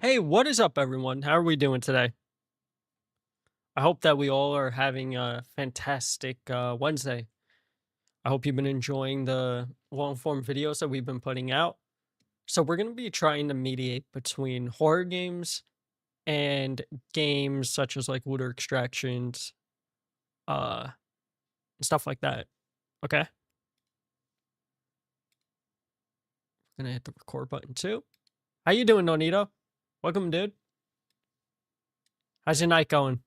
Hey, what is up, everyone? How are we doing today? I hope that we all are having a fantastic Wednesday. I hope you've been enjoying the long form videos that we've been putting out. So, we're going to be trying to mediate between horror games and games such as like looter extractions, and stuff like that. Okay. Gonna hit the record button too. How you doing, Nonito? Welcome, dude. How's your night going?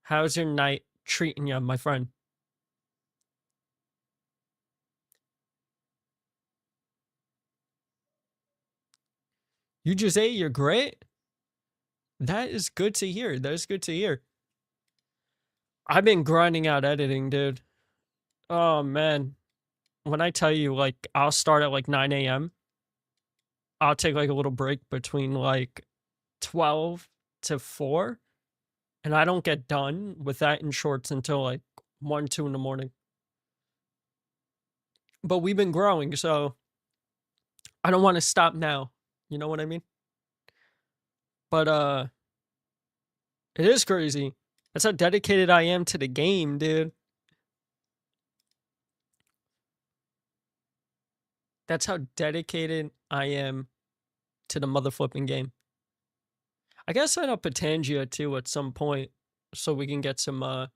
How's your night treating you, my friend? You just ate, you're great. That is good to hear. That is good to hear. I've been grinding out editing, dude. Oh man. When I tell you, like, I'll start at like 9 a.m., I'll take like a little break between like 12 to 4, and I don't get done with that in shorts until like 1, 2 in the morning. But we've been growing, so I don't want to stop now. You know what I mean? But it is crazy. That's how dedicated I am to the game, dude. That's how dedicated I am to the mother flipping game. I gotta sign up Patangia too at some point so we can get some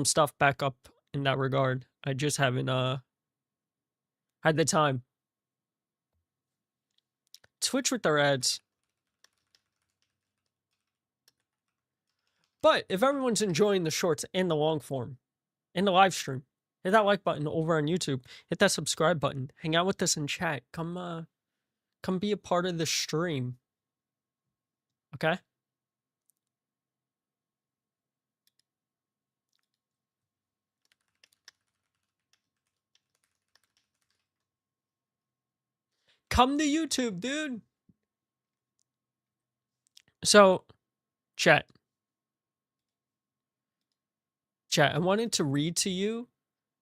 stuff back up in that regard. I just haven't had the time. Twitch with their ads. But if everyone's enjoying the shorts and the long form and the live stream, hit that like button over on YouTube. Hit that subscribe button. Hang out with us in chat. Come be a part of the stream. Okay? Come to YouTube, dude. So, chat. Chat, I wanted to read to you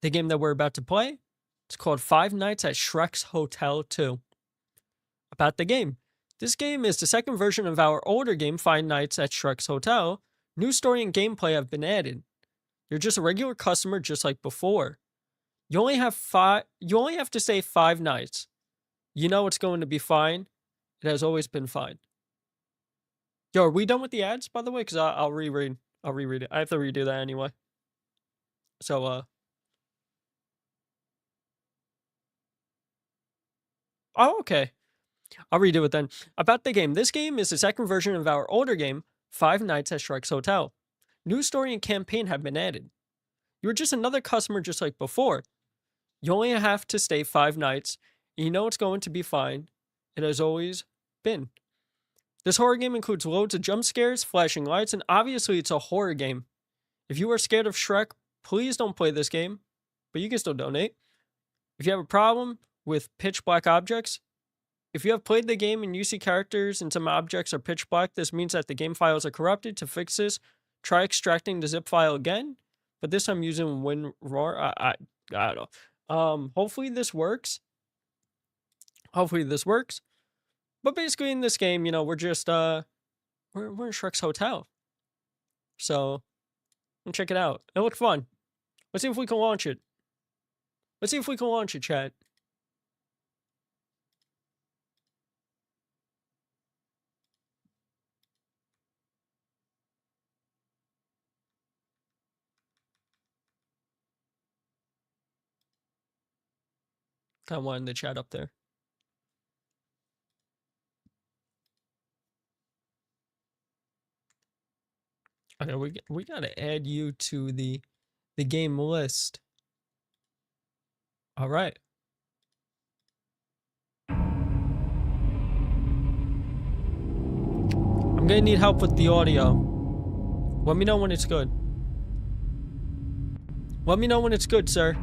the game that we're about to play. It's called Five Nights at Shrek's Hotel 2. About the game. This game is the second version of our older game, Five Nights at Shrek's Hotel. New story and gameplay have been added. You're just a regular customer just like before. You only have to stay 5 nights. You know it's going to be fine. It has always been fine. Yo, are we done with the ads, by the way? Because I'll reread. I'll reread it. I have to redo that anyway. So, oh, okay. I'll redo it then. About the game. This game is the second version of our older game, Five Nights at Shrek's Hotel. New story and campaign have been added. You are just another customer just like before. You only have to stay 5 nights. And you know it's going to be fine. It has always been. This horror game includes loads of jump scares, flashing lights, and obviously it's a horror game. If you are scared of Shrek, please don't play this game, but you can still donate. If you have a problem with pitch black objects, if you have played the game and you see characters and some objects are pitch black, this means that the game files are corrupted. To fix this, try extracting the zip file again, but this time using WinRAR. I don't know. Hopefully this works. But basically in this game, you know, we're just we're in Shrek's hotel. So check it out. It looked fun. Let's see if we can launch it. Chat. Kind of wanted the chat up there. Okay, we gotta add you to the game list. All right. I'm gonna need help with the audio. Let me know when it's good. Let me know when it's good, sir.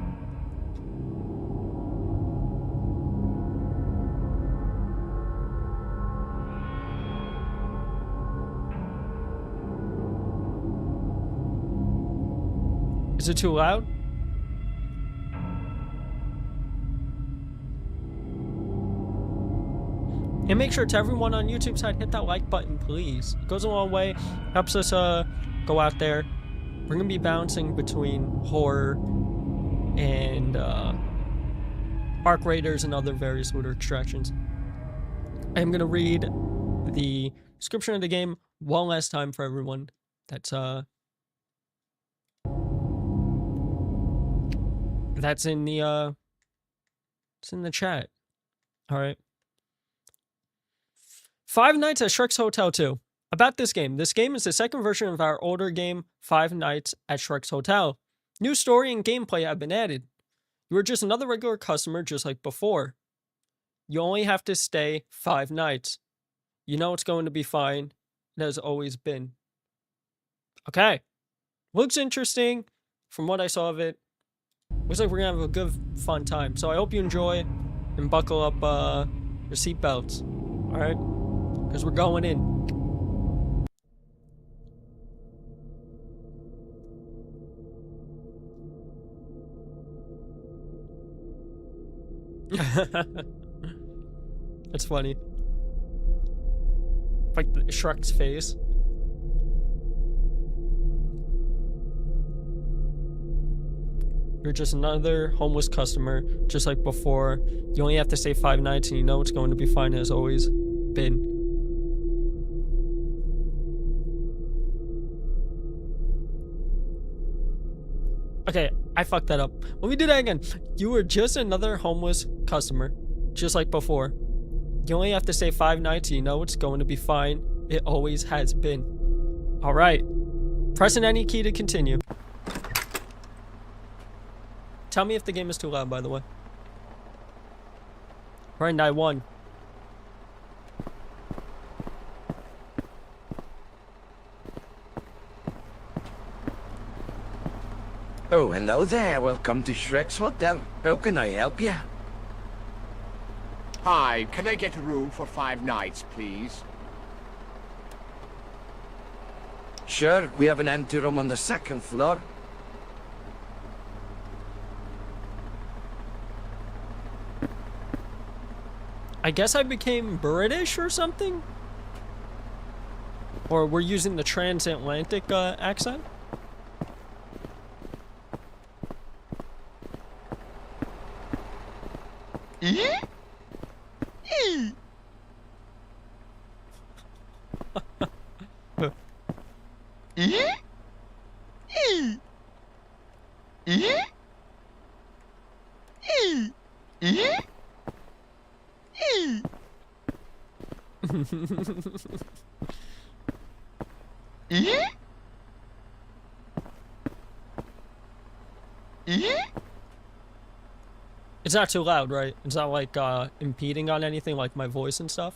Is it too loud? And make sure to everyone on YouTube side, hit that like button, please. It goes a long way, helps us go out there. We're gonna be bouncing between horror and Arc Raiders and other various looter extractions. I'm gonna read the description of the game one last time for everyone. That's in the it's in the chat. All right. Five Nights at Shrek's Hotel 2. About this game. This game is the second version of our older game, Five Nights at Shrek's Hotel. New story and gameplay have been added. You are just another regular customer just like before. You only have to stay 5 nights. You know it's going to be fine. It has always been. Okay. Looks interesting from what I saw of it. Looks like we're going to have a good, fun time. So I hope you enjoy and buckle up your seatbelts. Alright? Because we're going in. That's funny. Like Shrek's face. You're just another homeless customer, just like before. You only have to stay 5 nights and you know it's going to be fine as always been. Okay, I fucked that up. Let me do that again. You were just another homeless customer, just like before. You only have to stay 5 nights and you know it's going to be fine. It always has been. Alright. Pressing any key to continue. Tell me if the game is too loud, by the way. Right, I won. Oh, hello there. Welcome to Shrek's Hotel. How can I help you? Hi, can I get a room for 5 nights, please? Sure, we have an empty room on the 2nd floor. I guess I became British or something? Or we're using the transatlantic accent? It's not too loud, right? It's not like impeding on anything like my voice and stuff.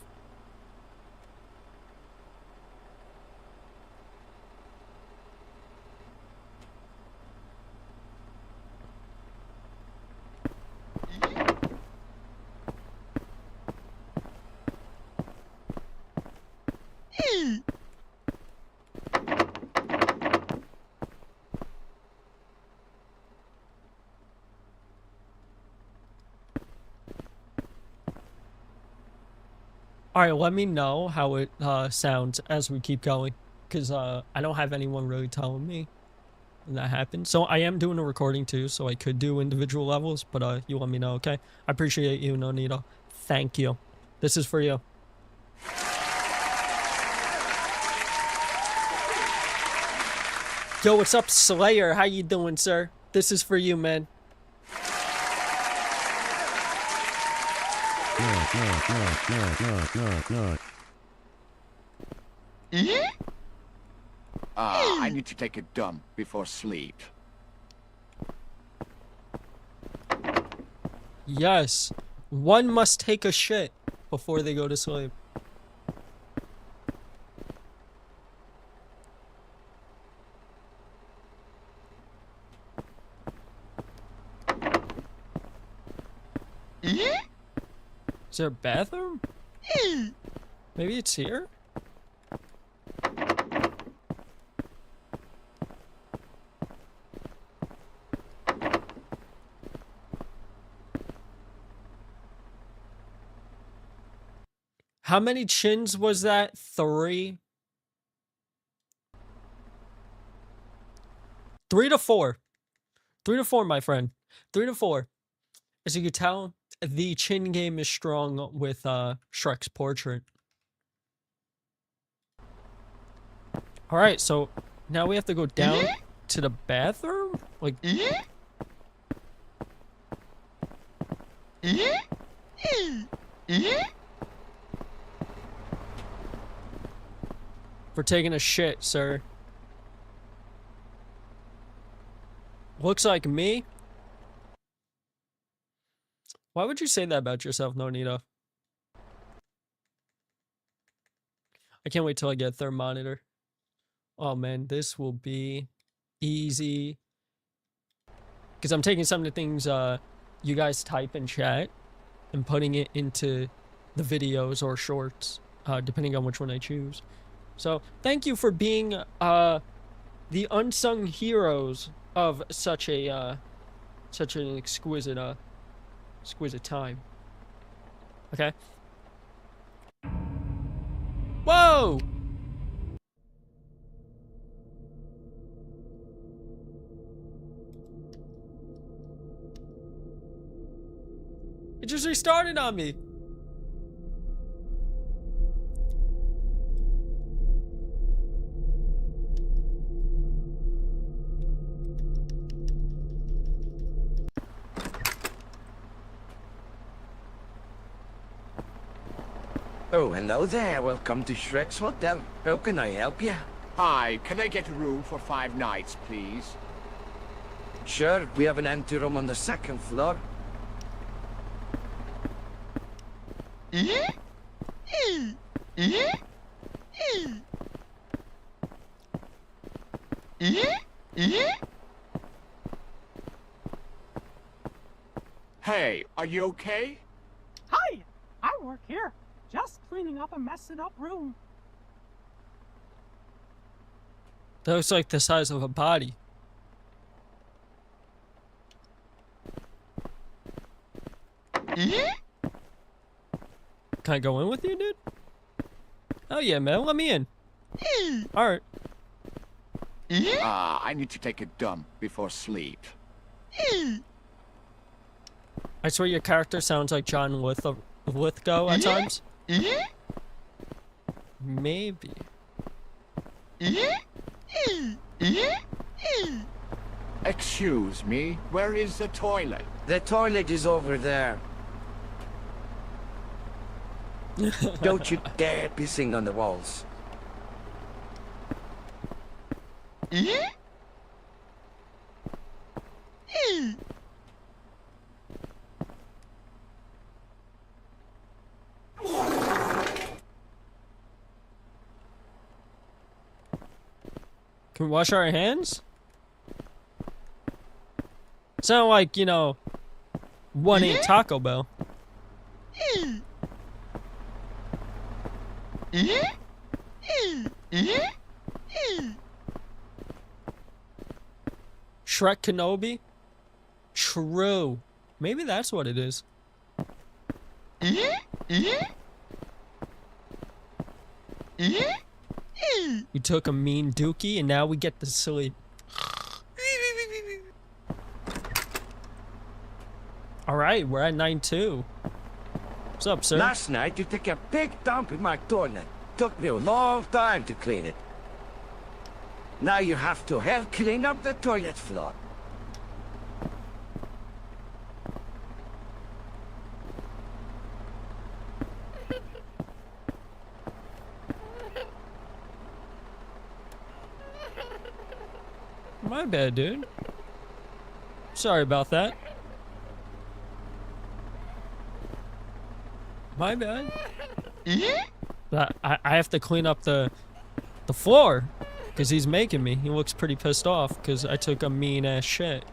Alright, let me know how it sounds as we keep going. Because I don't have anyone really telling me when that happens. So I am doing a recording too, so I could do individual levels. But you let me know, okay? I appreciate you, Nonito. Thank you. This is for you. Yo, what's up, Slayer? How you doing, sir? This is for you, man. I need to take a dump before sleep. Yes. One must take a shit before they go to sleep. Is there a bathroom? Maybe it's here? How many chins was that? 3? 3 to 4. 3 to 4, my friend. 3 to 4. As you can tell, the chin game is strong with Shrek's portrait. Alright, so now we have to go down to the bathroom? Like... For taking a shit, sir. Looks like me. Why would you say that about yourself, Nonito? I can't wait till I get a third monitor. Oh man, this will be easy. Because I'm taking some of the things you guys type in chat and putting it into the videos or shorts, depending on which one I choose. So thank you for being the unsung heroes of such an exquisite time. Okay. Whoa! It just restarted on me. Oh, hello there. Welcome to Shrek's Hotel. How can I help you? Hi, can I get a room for 5 nights, please? Sure, we have an empty room on the 2nd floor. Hey, are you okay? Hi, I work here. Just cleaning up a messed up room. That looks like the size of a body. Can I go in with you, dude? Oh yeah, man, let me in. Alright. I need to take a dump before sleep. I swear your character sounds like John Lithgow at times. Maybe. Excuse me, where is the toilet? The toilet is over there. Don't you dare pissing on the walls. Can we wash our hands? Sound like, you know, 1-8 Taco Bell. Shrek Kenobi? True. Maybe that's what it is. We took a mean dookie and now we get to sleep. Alright, we're at 9-2. What's up, sir? Last night you took a big dump in my toilet. Took me a long time to clean it. Now you have to help clean up the toilet floor. My bad, dude. Sorry about that. My bad. But I have to clean up the floor because he's making me. He looks pretty pissed off because I took a mean ass shit.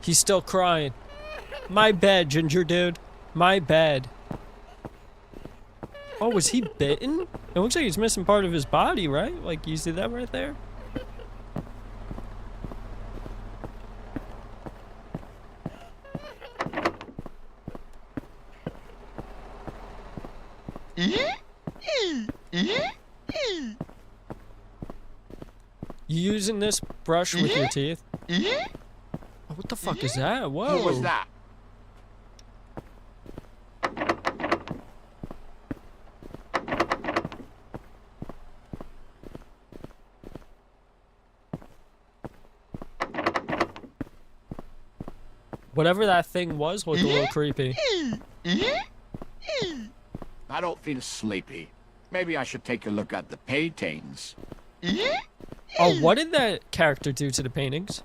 He's still crying. My bad, ginger dude. My bad. Oh, was he bitten? It looks like he's missing part of his body, right? Like, you see that right there? You using this brush with your teeth? Oh, what the fuck is that? Whoa. Who was that? Whatever that thing was looked a little creepy. I don't feel sleepy. Maybe I should take a look at the paintings. Oh, what did that character do to the paintings?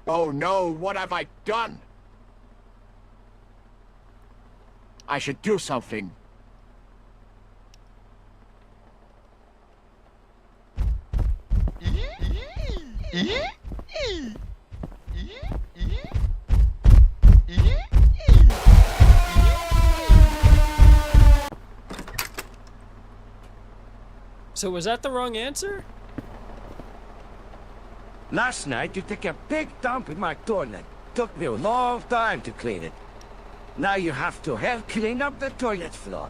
Oh no, what have I done? I should do something. So was that the wrong answer? Last night you took a big dump in my toilet. Took me a long time to clean it. Now you have to help clean up the toilet floor.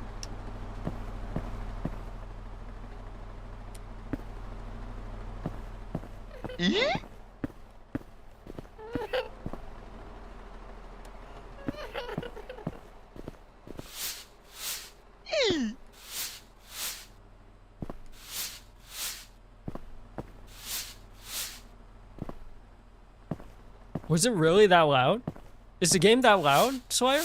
Was it really that loud? Is the game that loud, Sawyer?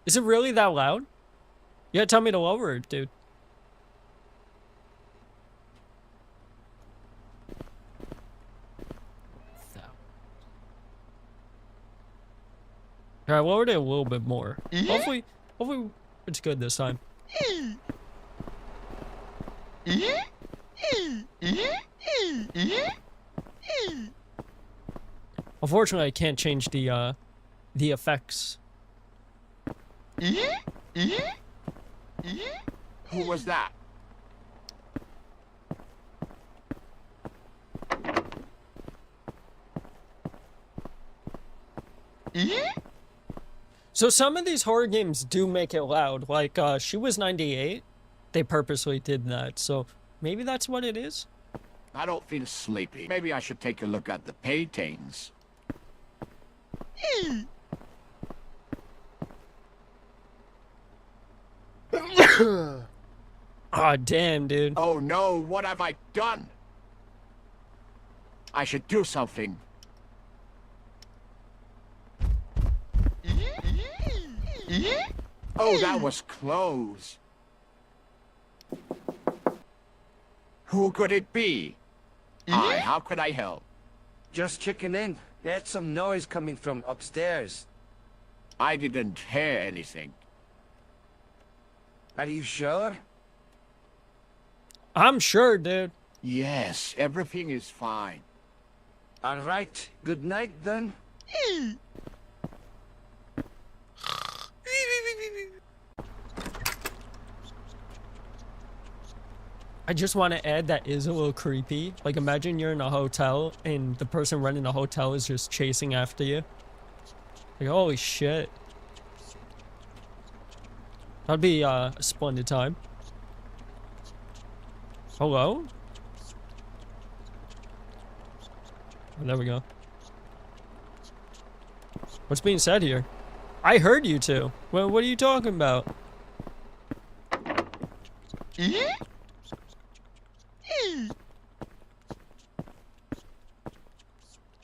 Is it really that loud? You gotta tell me to lower it, dude. Alright, lowered it a little bit more. Hopefully it's good this time. Unfortunately, I can't change the effects. Who was that? So some of these horror games do make it loud. Like, She Was 98. They purposely did that. So maybe that's what it is? I don't feel sleepy. Maybe I should take a look at the paintings. Aw, damn, dude. Oh no, what have I done? I should do something. Oh, that was close. Who could it be? Hi, how could I help? Just checking in. There's some noise coming from upstairs. I didn't hear anything. Are you sure? I'm sure, dude. Yes, everything is fine. All right. Good night, then. I just want to add that is a little creepy. Like, imagine you're in a hotel and the person running the hotel is just chasing after you. Like, holy shit. That'd be a splendid time. Hello? Oh, there we go. What's being said here? I heard you two. Well, what are you talking about?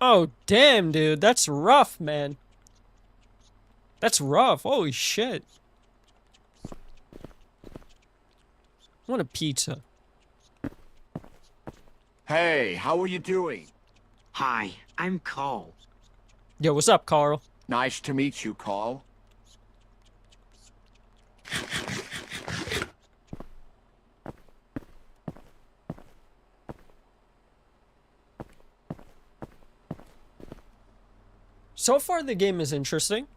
Oh, damn, dude. That's rough, man. That's rough. Holy shit. I want a pizza. Hey, how are you doing? Hi, I'm Cole. Yo, what's up, Carl? Nice to meet you, Carl. So far, the game is interesting.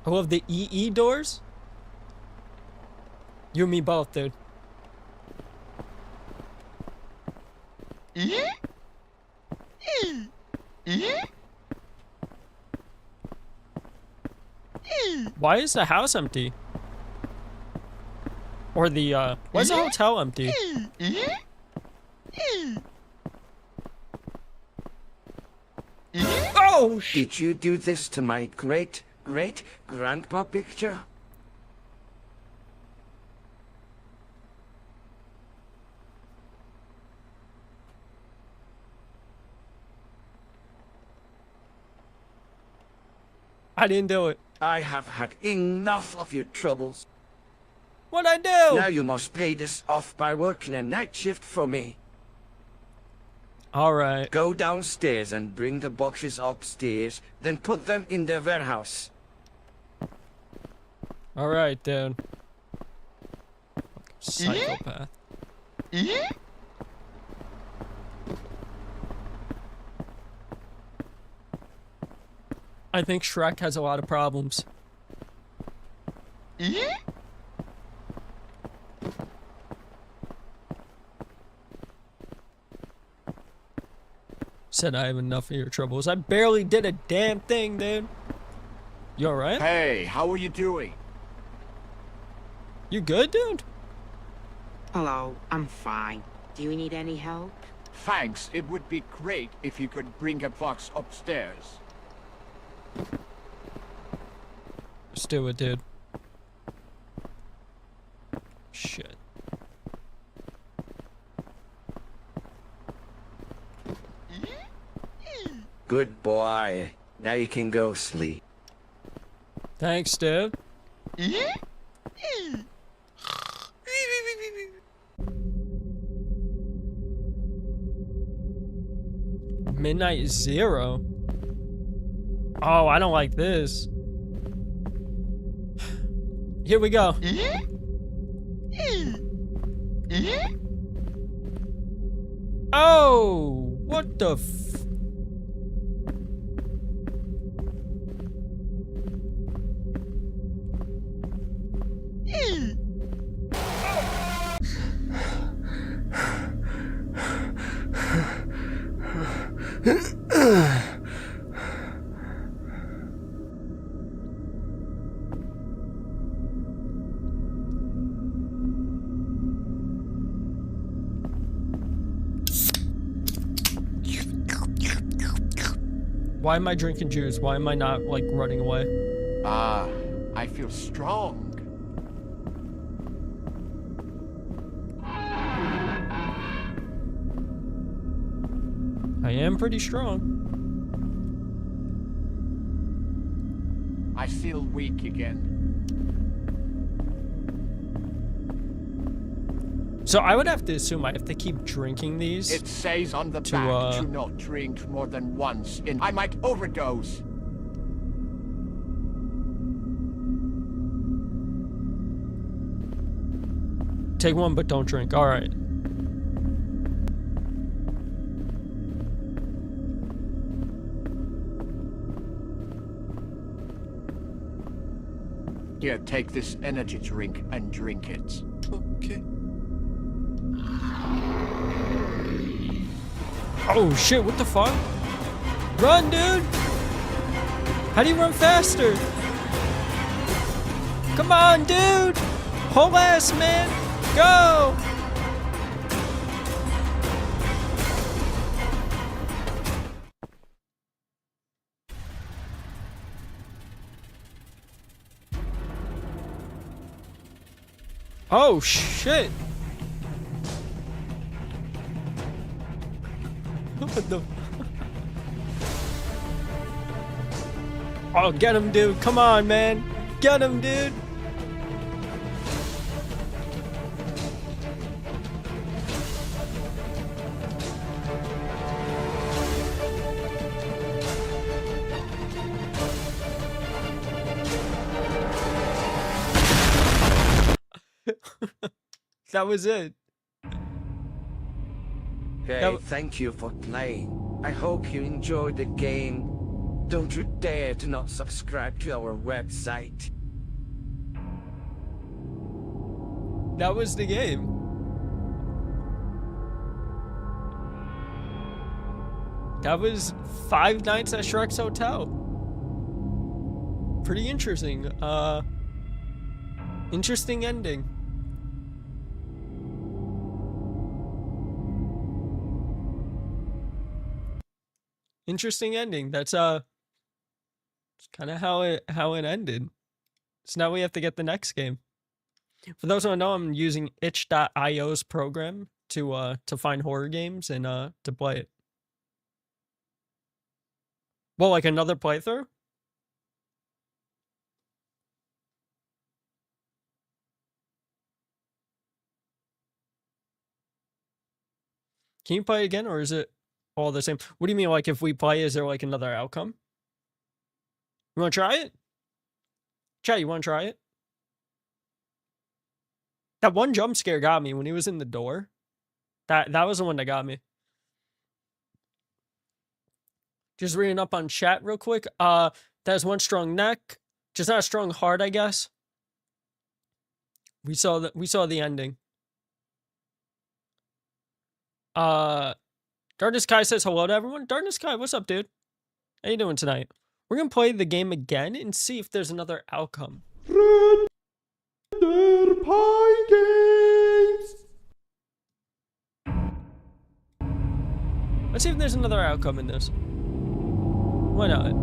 I love the EE doors. You and me both, dude. Why is the house empty? Or the, why is the hotel empty? Oh, Did you do this to my great-great-grandpa picture? I didn't do it. I have had enough of your troubles. What'd I do? Now you must pay this off by working a night shift for me. Alright. Go downstairs and bring the boxes upstairs, then put them in the warehouse. Alright, dude. Psychopath. I think Shrek has a lot of problems. Said I have enough of your troubles. I barely did a damn thing, dude. You alright? Hey, how are you doing? You good, dude? Hello, I'm fine. Do you need any help? Thanks. It would be great if you could bring a box upstairs. Let's do it, dude. Shit. Good boy. Now you can go sleep. Thanks, dude. Midnight Zero. Oh, I don't like this. Here we go. Oh, what the f... Why am I drinking juice? Why am I not, like, running away? Ah, I feel strong. I am pretty strong. I feel weak again. So I would have to assume I have to keep drinking these. It says on the back, do not drink more than once I might overdose. Take one, but don't drink. All right. Here, take this energy drink and drink it. Okay. Oh shit, what the fuck? Run, dude! How do you run faster? Come on, dude! Whole ass, man! Go! Oh, shit. What the... Oh, get him, dude. Come on, man. Get him, dude. That was it. Okay, thank you for playing. I hope you enjoyed the game. Don't you dare to not subscribe to our website. That was the game. That was Five Nights at Shrek's Hotel. Pretty interesting. Interesting ending. Interesting ending. That's kind of how it ended. So now we have to get the next game. For those who don't know, I'm using itch.io's program to find horror games and to play it. Well, like another playthrough? Can you play it again, or is it all the same? What do you mean, like, if we play, is there, like, another outcome? You want to try it? Chat, you want to try it? That one jump scare got me when he was in the door. That was the one that got me. Just reading up on chat real quick. There's one strong neck. Just not a strong heart, I guess. We saw the ending. Darkness Kai says hello to everyone. Darkness Kai, what's up, dude? How you doing tonight? We're gonna play the game again and see if there's another outcome. Render Pie Games. Let's see if there's another outcome in this. Why not?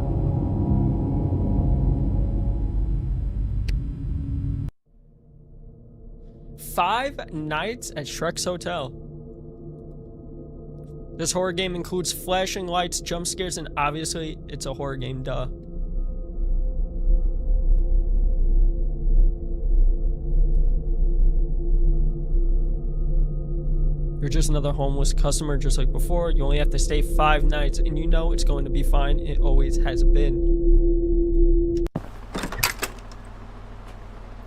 Five Nights at Shrek's Hotel. This horror game includes flashing lights, jump scares, and obviously it's a horror game, duh. You're just another homeless customer just like before. You only have to stay 5 nights and you know it's going to be fine. It always has been.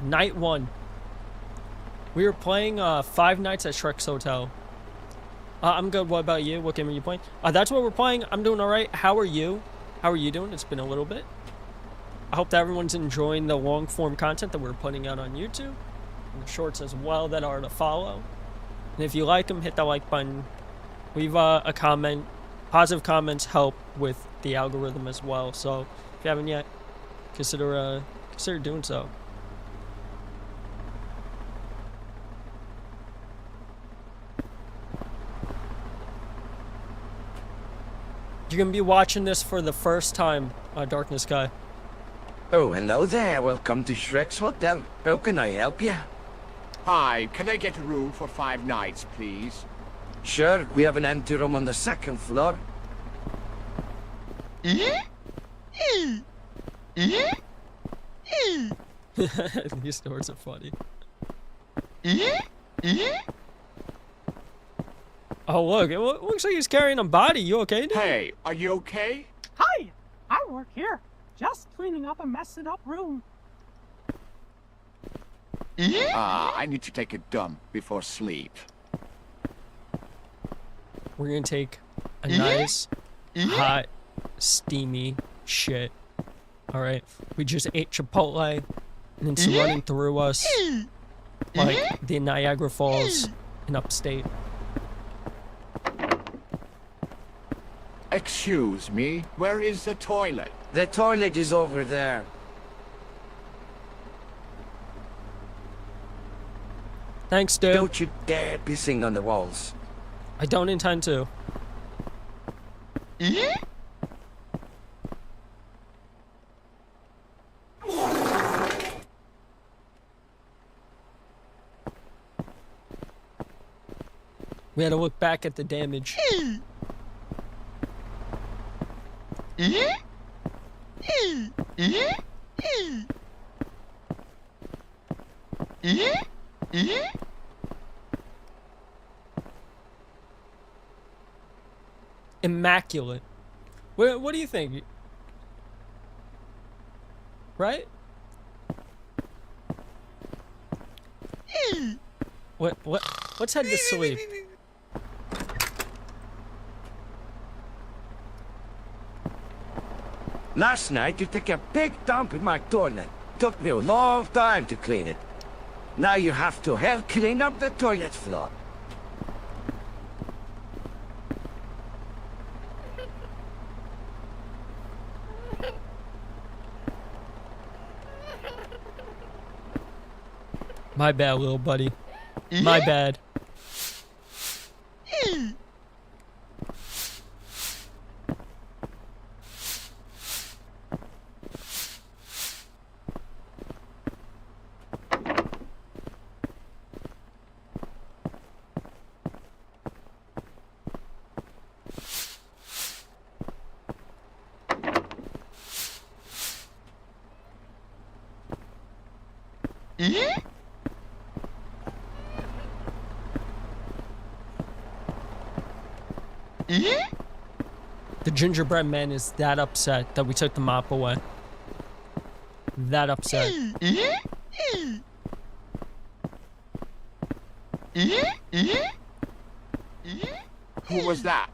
Night 1. We were playing Five Nights at Shrek's Hotel. I'm good. What about you? What game are you playing? That's what we're playing. I'm doing all right. How are you? How are you doing? It's been a little bit. I hope that everyone's enjoying the long form content that we're putting out on YouTube. And the shorts as well that are to follow. And if you like them, hit that like button. Leave a comment. Positive comments help with the algorithm as well. So if you haven't yet, consider doing so. You're gonna be watching this for the first time, Darkness Guy. Oh, hello there. Welcome to Shrek's Hotel. How can I help you? Hi, can I get a room for 5 nights, please? Sure, we have an empty room on the 2nd floor. These stories are funny. Oh, look, it looks like he's carrying a body. You okay, dude? Hey, are you okay? Hi, I work here. Just cleaning up a messed up room. I need to take a dump before sleep. We're gonna take a nice, hot, steamy shit. Alright, we just ate Chipotle, and it's running through us like the Niagara Falls in upstate. Excuse me, where is the toilet? The toilet is over there. Thanks, dude. Don't you dare pissing on the walls. I don't intend to. We had to look back at the damage. Immaculate. What do you think? Right? Let's head to sleep. Last night you took a big dump in my toilet. Took me a long time to clean it. Now you have to help clean up the toilet floor. My bad, little buddy. My bad. The gingerbread man is that upset that we took the mop away. That upset. Who was that?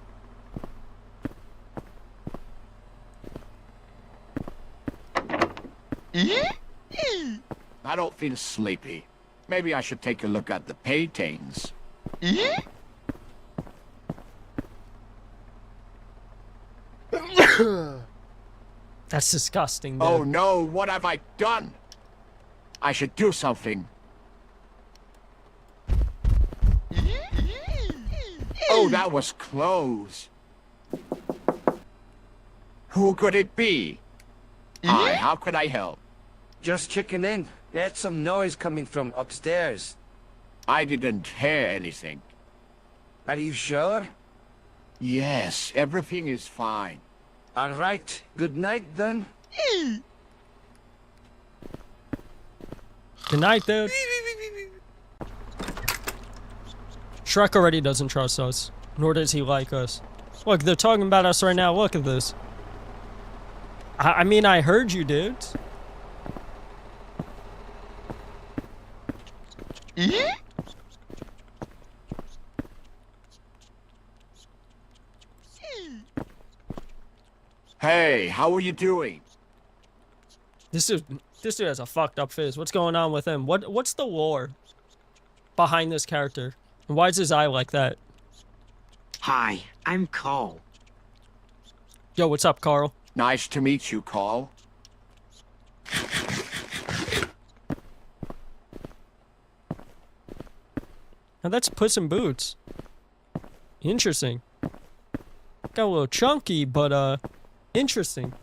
I don't feel sleepy. Maybe I should take a look at the paintings. That's disgusting, dude. Oh no, what have I done? I should do something. Oh, that was close. Who could it be? Hi, how could I help? Just checking in. There's some noise coming from upstairs. I didn't hear anything. Are you sure? Yes, everything is fine. All right. Good night then. Good night, dude. Shrek already doesn't trust us, nor does he like us. Look, they're talking about us right now. Look at this. I mean, I heard you, dudes. Hey, how are you doing? This dude has a fucked up fizz. What's going on with him? What's the lore behind this character? And why is his eye like that? Hi, I'm Cole. Yo, what's up, Carl? Nice to meet you, Carl. Now that's Puss in Boots. Interesting. Got a little chunky, but interesting.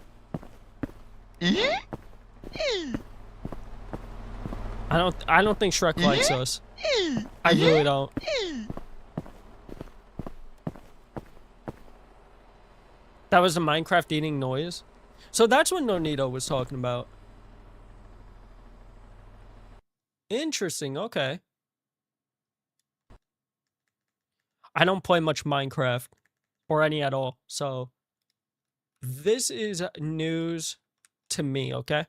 I don't think Shrek likes us. I really don't. That was the Minecraft eating noise. So that's what Nonito was talking about. Interesting, okay. I don't play much Minecraft or any at all, so this is news to me, okay?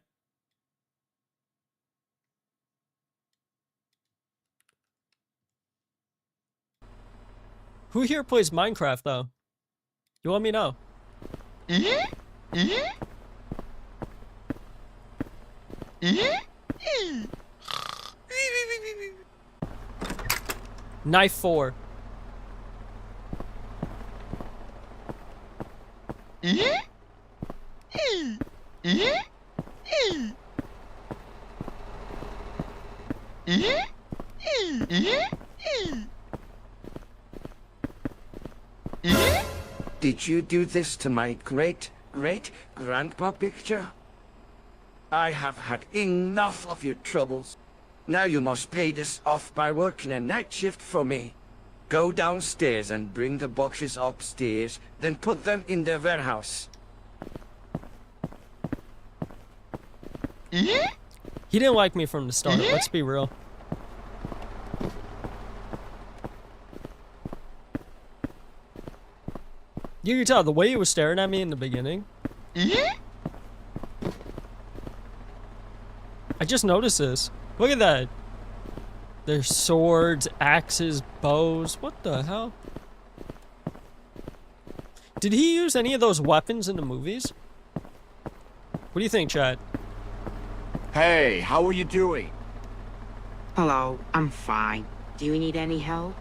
Who here plays Minecraft though? You let me know. Knife 4. Did you do this to my great-great-grandpa picture? I have had enough of your troubles. Now you must pay this off by working a night shift for me. Go downstairs and bring the boxes upstairs, then put them in the warehouse. He didn't like me from the start, let's be real. You can tell the way he was staring at me in the beginning. I just noticed this. Look at that. There's swords, axes, bows. What the hell? Did he use any of those weapons in the movies? What do you think, Chad? Hey, how are you doing? Hello, I'm fine. Do you need any help?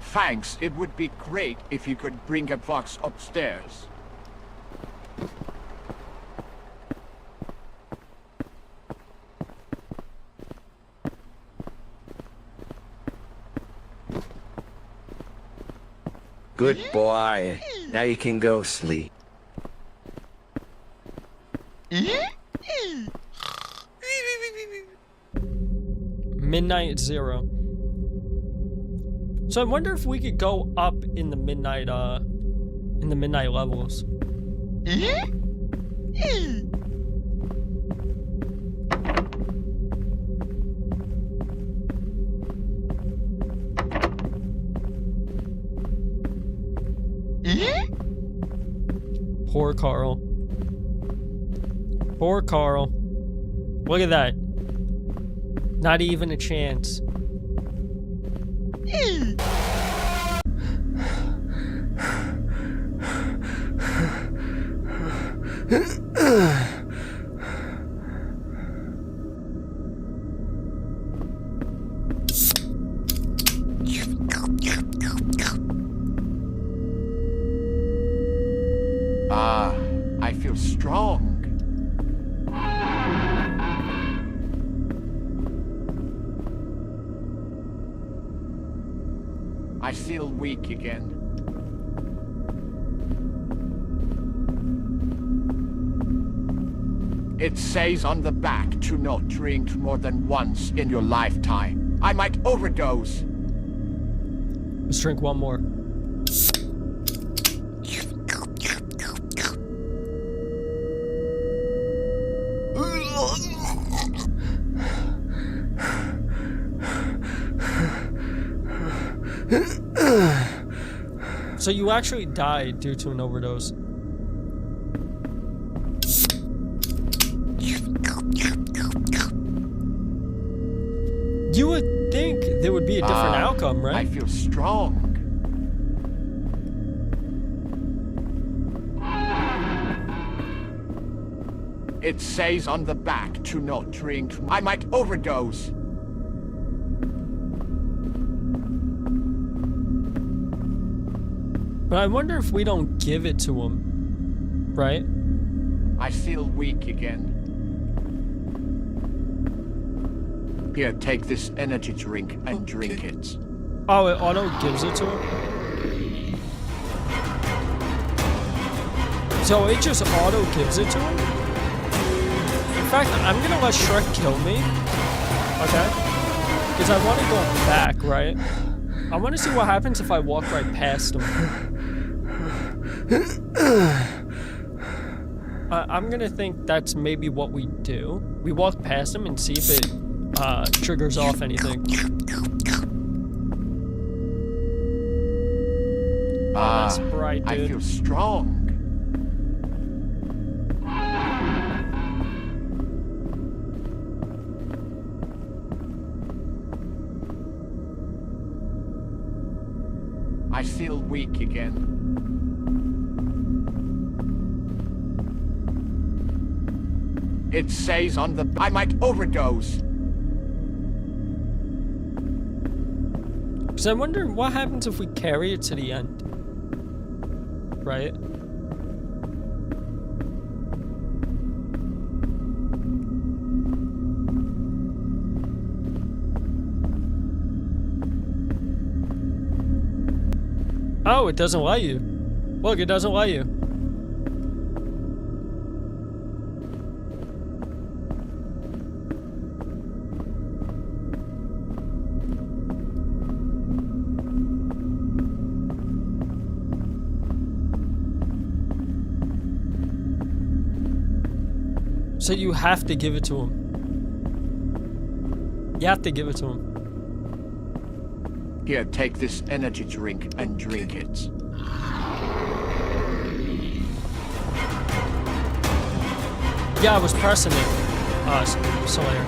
Thanks, it would be great if you could bring a box upstairs. Good boy. Now you can go sleep. Midnight Zero. So I wonder if we could go up in the midnight levels. Poor Carl. Poor Carl. Look at that. Not even a chance. I feel strong. I feel weak again. It says on the back to not drink more than once in your lifetime. I might overdose. Let's drink one more. So you actually died due to an overdose. You would think there would be a different outcome, right? I feel strong. It says on the back to not drink. I might overdose. But I wonder if we don't give it to him, right? I feel weak again. Here, take this energy drink and drink it. Oh, it auto gives it to him? So it just auto gives it to him? In fact, I'm gonna let Shrek kill me. Okay? Because I want to go back, right? I want to see what happens if I walk right past him. I'm gonna think that's maybe what we do. We walk past him and see if it triggers off anything. That's bright, dude. I feel strong. I feel weak again. It says on the... I might overdose. Because I wonder what happens if we carry it to the end. Right? Oh, it doesn't let you. Look, it doesn't let you. So you have to give it to him. You have to give it to him. Here, take this energy drink and drink it. Yeah, I was pressing it. Slayer.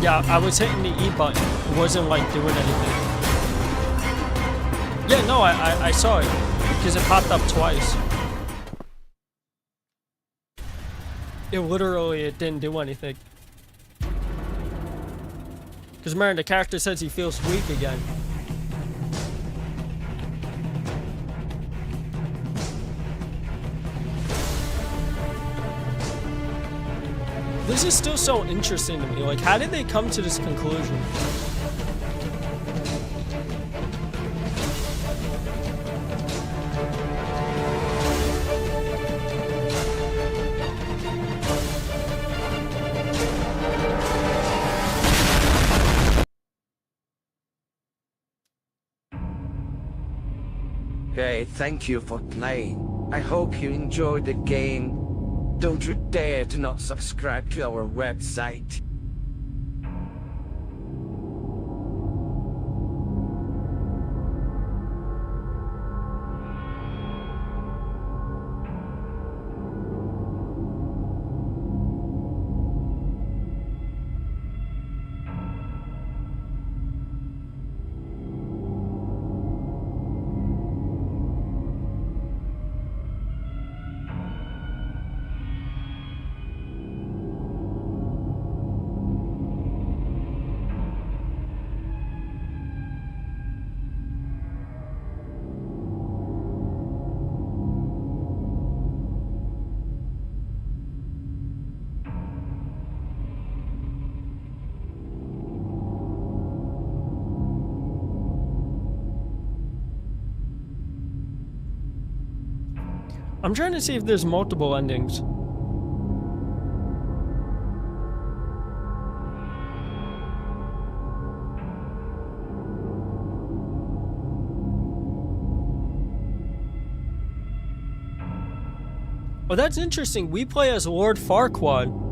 Yeah, I was hitting the E button. It wasn't like doing anything. Yeah, no, I saw it. Because it popped up twice. It didn't do anything. Because remember, the character says he feels weak again. This is still so interesting to me. Like, how did they come to this conclusion? Okay, thank you for playing. I hope you enjoyed the game. Don't you dare to not subscribe to our website. I'm trying to see if there's multiple endings. Oh, that's interesting. We play as Lord Farquaad.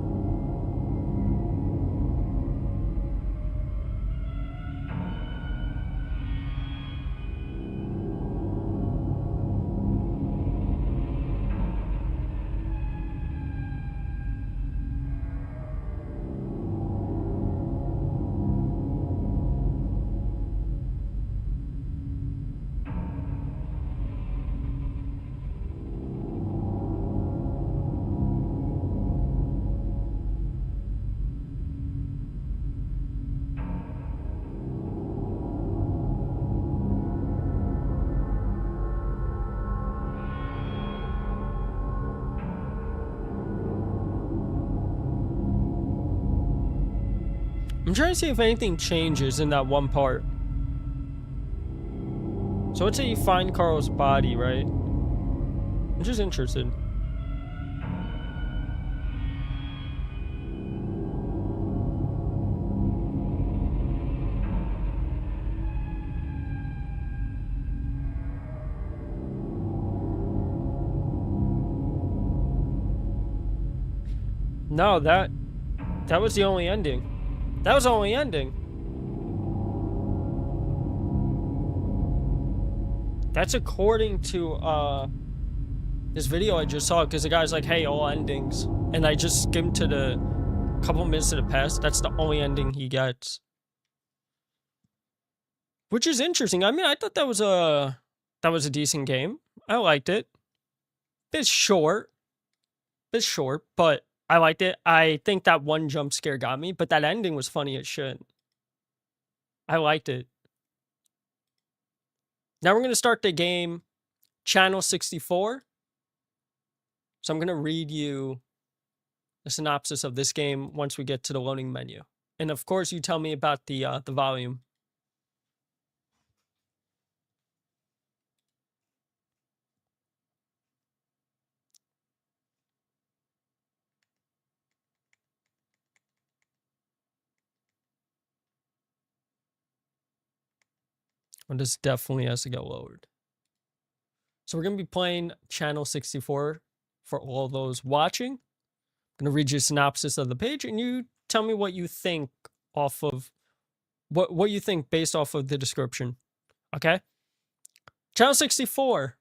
I'm trying to see if anything changes in that one part. So let's say you find Carl's body, right? I'm just interested. No, that was the only ending. That was the only ending. That's according to this video I just saw, because the guy's like, hey, all endings. And I just skimmed to the couple minutes to the past. That's the only ending he gets. Which is interesting. I mean, I thought that was a decent game. I liked it. Bit short, but I liked it. I think that one jump scare got me, but that ending was funny as shit. I liked it. Now we're going to start the game, Channel 64. So I'm going to read you the synopsis of this game once we get to the loading menu. And of course, you tell me about the volume. Well, this definitely has to get lowered. So we're going to be playing Channel 64 for all those watching. I'm going to read you a synopsis of the page, and you tell me what you think off of what you think based off of the description. Okay? Channel 64.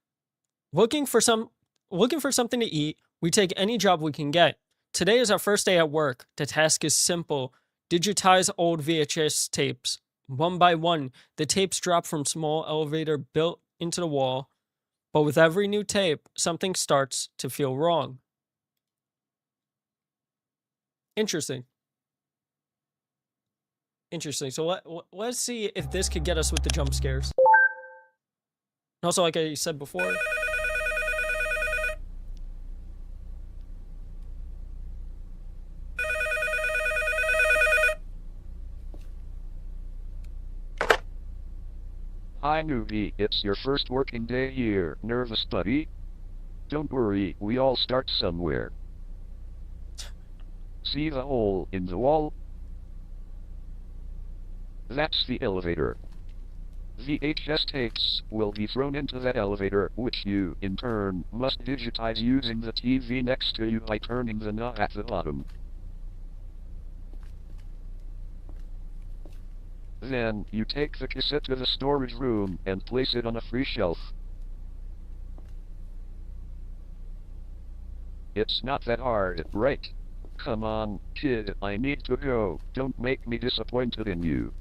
Looking for something to eat. We take any job we can get. Today is our first day at work. The task is simple. Digitize old VHS tapes. One by one, the tapes drop from small elevator built into the wall. But with every new tape, something starts to feel wrong. Interesting. Interesting. So let's see if this could get us with the jump scares. And also, like I said before, Hi newbie, it's your first working day here. Nervous buddy? Don't worry, we all start somewhere. See the hole in the wall? That's the elevator. VHS tapes will be thrown into that elevator, which you, in turn, must digitize using the TV next to you by turning the knob at the bottom. Then, you take the cassette to the storage room and place it on a free shelf. It's not that hard, right? Come on, kid, I need to go. Don't make me disappointed in you.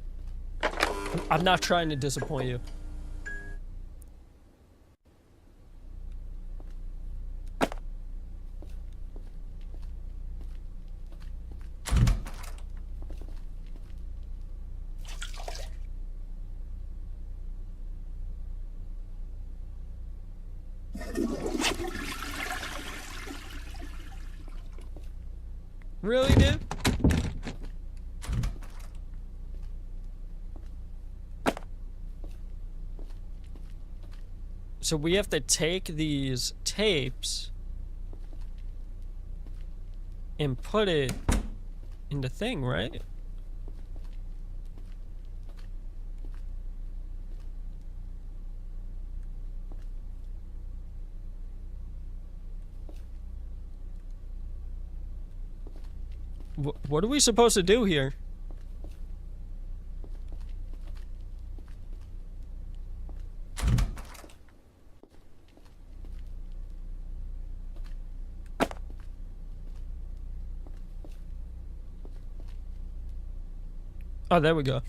I'm not trying to disappoint you. Really, dude? So we have to take these tapes and put it in the thing, right? What are we supposed to do here? Oh, there we go.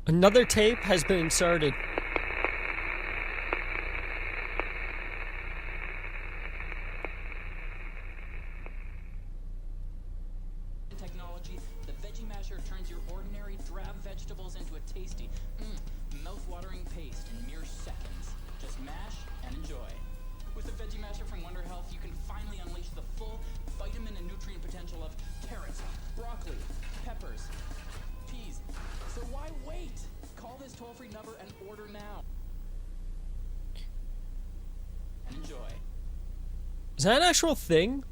Another tape has been inserted. Technology, the Veggie Masher turns your ordinary drab vegetables into a tasty, mouth-watering paste in mere seconds. Just mash and enjoy. With the Veggie Masher from Wonder Health, you can finally unleash the full vitamin and nutrient potential of carrots, broccoli, peppers, peas. So why wait? Call this toll-free number and order now. And enjoy. Is that an actual thing?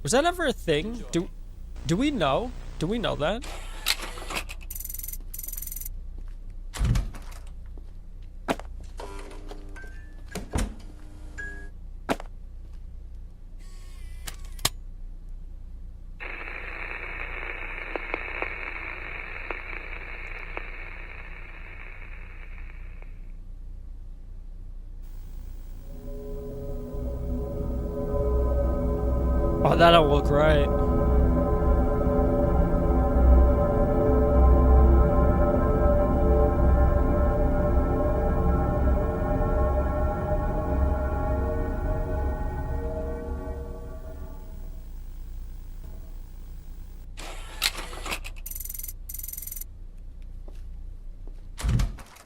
Was that ever a thing? Do we know? Do we know that? Oh, that'll look right.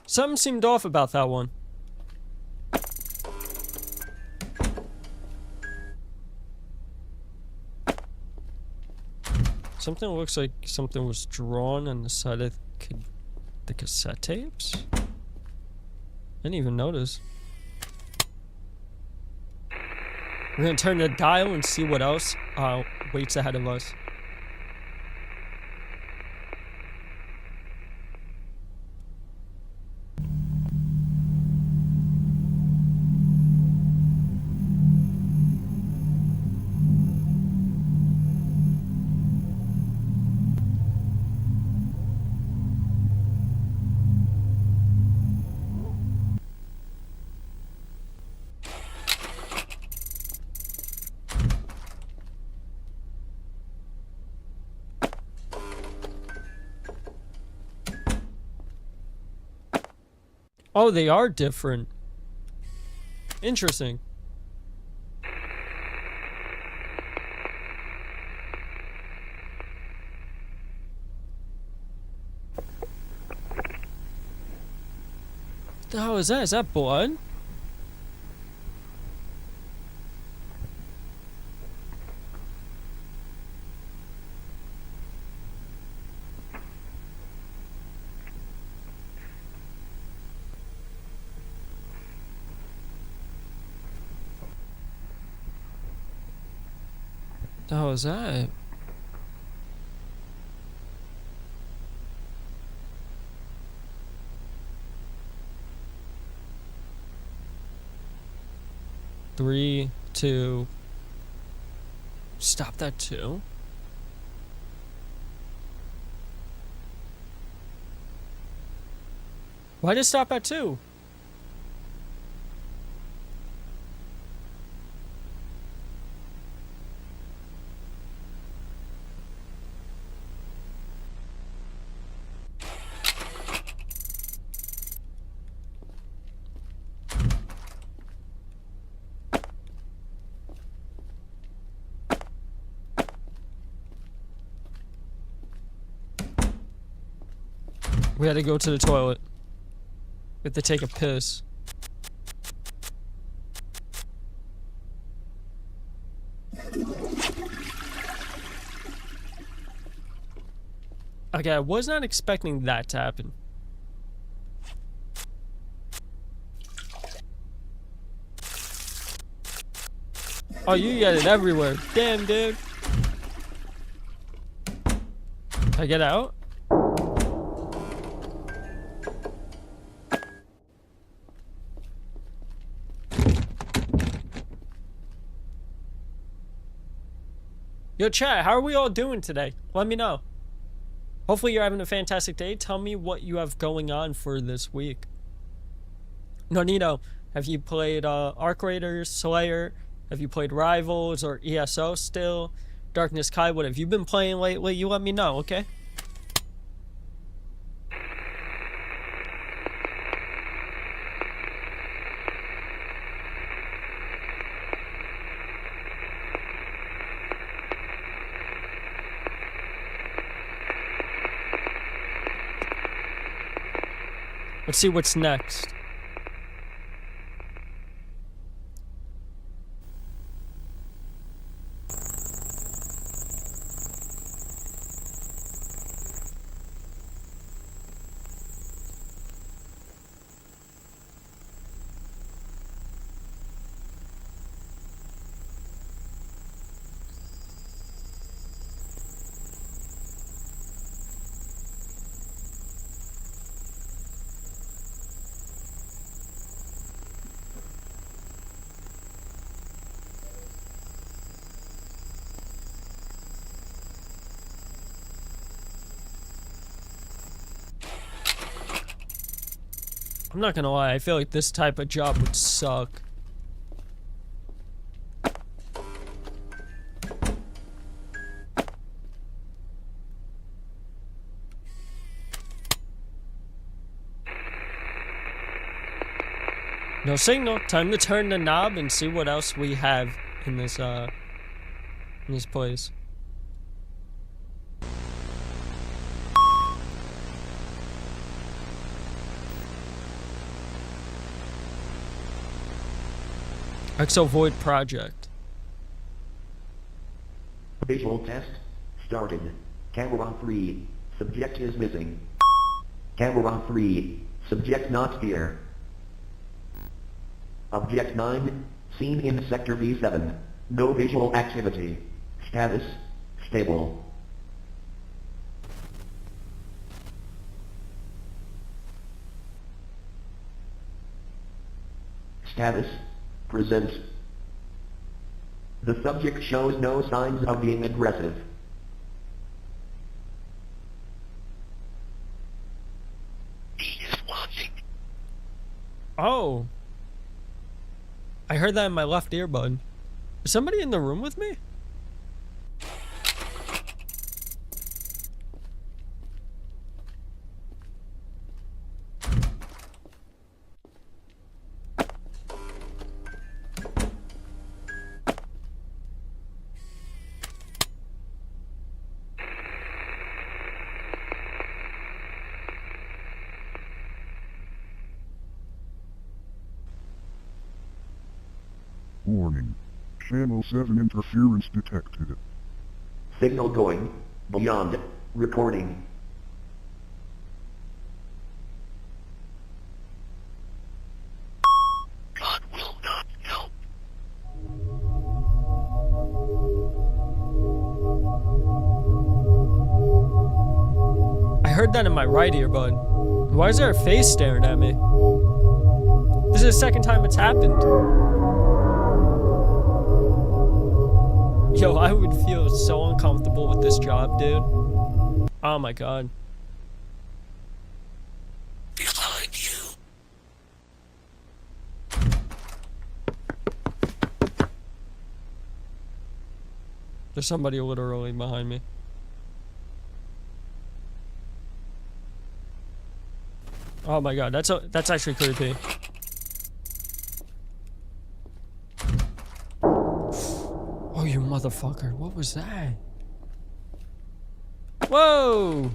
Something seemed off about that one. Something looks like something was drawn on the side of the cassette tapes? Didn't even notice. We're gonna turn the dial and see what else waits ahead of us. Oh, they are different. Interesting. What the hell is that? Is that blood? The hell is that? Three, two. Stop that too. Why did it stop at 2? We had to go to the toilet. We have to take a piss. Okay, I was not expecting that to happen. Oh, you got it everywhere. Damn, dude. Can I get out? Yo, chat, how are we all doing today? Let me know. Hopefully you're having a fantastic day. Tell me what you have going on for this week. Nonito, have you played Arc Raiders, Slayer? Have you played Rivals or ESO still? Darkness Kai, what have you been playing lately? You let me know, okay? Let's see what's next. I'm not gonna lie, I feel like this type of job would suck. No signal. Time to turn the knob and see what else we have in this place. Exo Void Project. Visual test started. Camera 3. Subject is missing. Camera 3. Subject not here. Object 9. Seen in Sector V7. No visual activity. Status stable. Status present. The subject shows no signs of being aggressive. He is watching. Oh. I heard that in my left earbud. Is somebody in the room with me? Warning. Channel 7 interference detected. Signal going. Beyond. Reporting. God will not help. I heard that in my right earbud. Why is there a face staring at me? This is the second time it's happened. Yo, I would feel so uncomfortable with this job, dude. Oh my god. Behind you. There's somebody literally behind me. Oh my god, that's actually creepy. Oh, you motherfucker. What was that? Whoa!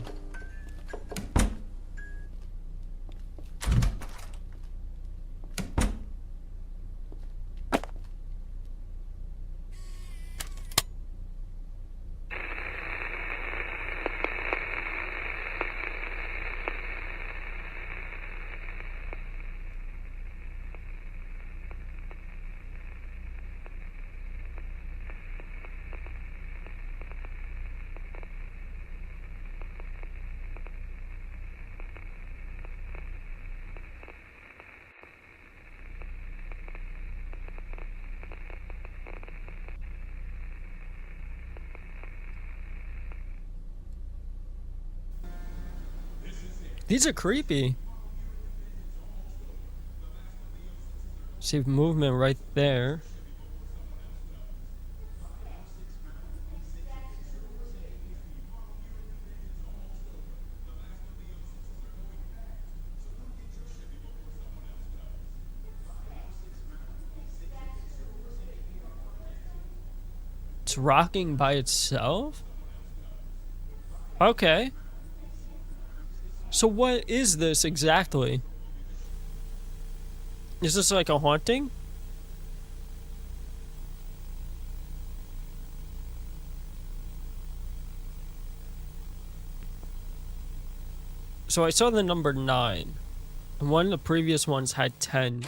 These are creepy. See movement right there. It's rocking by itself? Okay. So what is this exactly? Is this like a haunting? So I saw the number 9. And one of the previous ones had 10.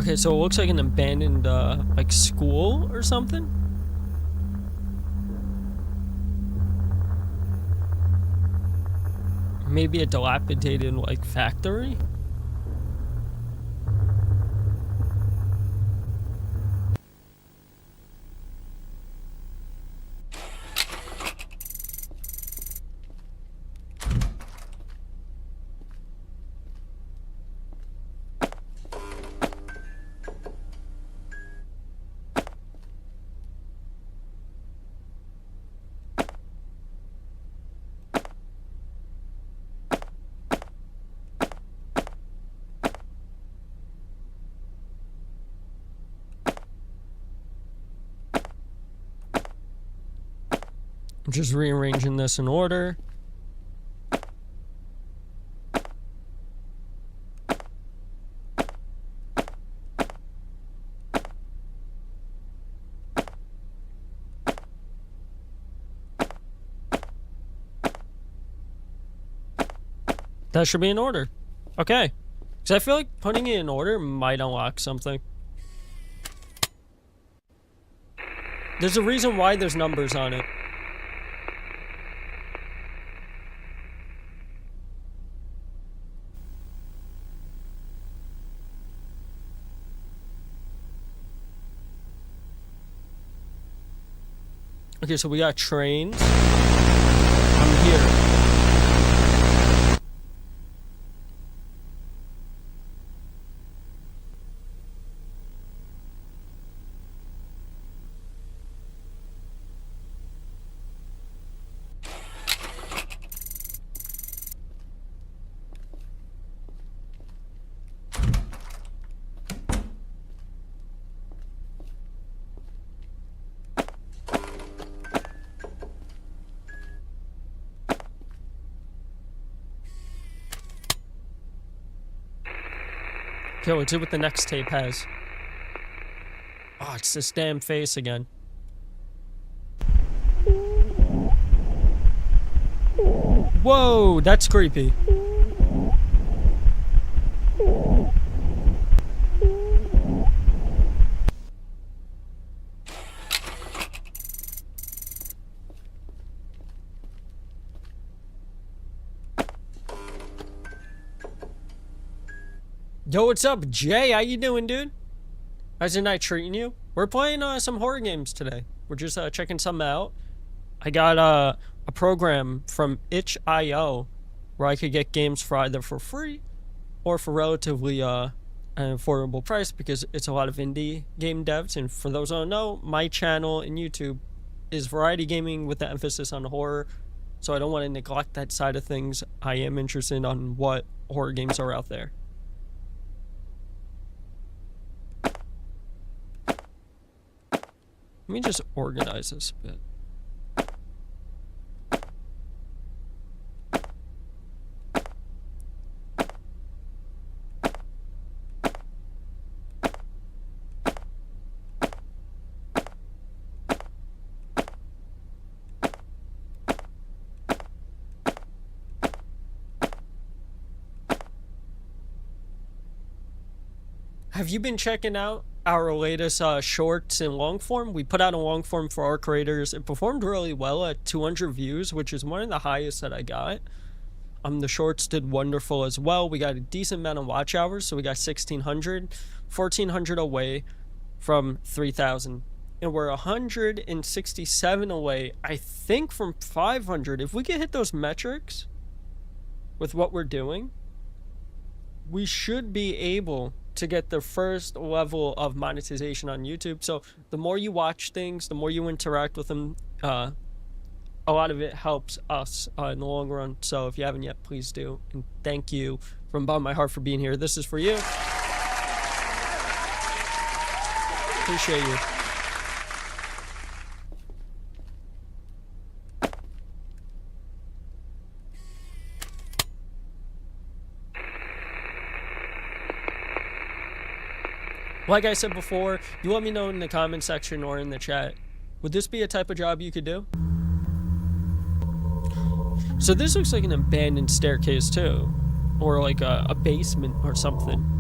Okay, so it looks like an abandoned, like, school or something? Maybe a dilapidated, like, factory? I'm just rearranging this in order. That should be in order. Okay. Because I feel like putting it in order might unlock something. There's a reason why there's numbers on it. Okay, so we got trains. I'm here. Okay, let's see what the next tape has. Oh, it's this damn face again. Whoa, that's creepy. Yo, what's up, Jay? How you doing, dude? How's your night treating you? We're playing some horror games today. We're just checking some out. I got a program from itch.io where I could get games for either for free or for relatively an affordable price because it's a lot of indie game devs. And for those who don't know, my channel in YouTube is variety gaming with the emphasis on horror. So I don't want to neglect that side of things. I am interested on what horror games are out there. Let me just organize this a bit. Have you been checking out our latest shorts in long form? We put out a long form for our creators. It performed really well at 200 views, which is one of the highest that I got. The shorts did wonderful as well. We got a decent amount of watch hours, so we got 1,600, 1,400 away from 3,000. And we're 167 away, I think, from 500. If we can hit those metrics with what we're doing, we should be able to get the first level of monetization on YouTube. So the more you watch things, the more you interact with them, a lot of it helps us in the long run. So if you haven't yet, please do. And thank you from the bottom of my heart for being here. This is for you. Appreciate you. Like I said before, you let me know in the comment section or in the chat. Would this be a type of job you could do? So this looks like an abandoned staircase too. Or like a basement or something.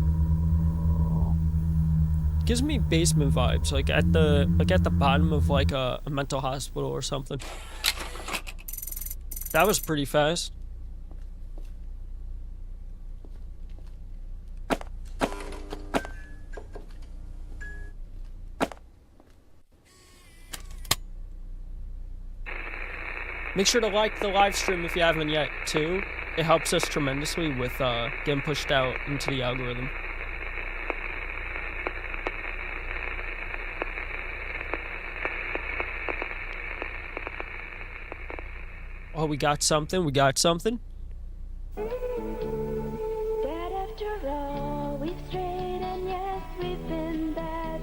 Gives me basement vibes, like at the bottom of like a mental hospital or something. That was pretty fast. Make sure to like the live stream if you haven't yet, too. It helps us tremendously with getting pushed out into the algorithm. Oh, we got something. We got something. That after all, we've strayed and yes, we've been bad.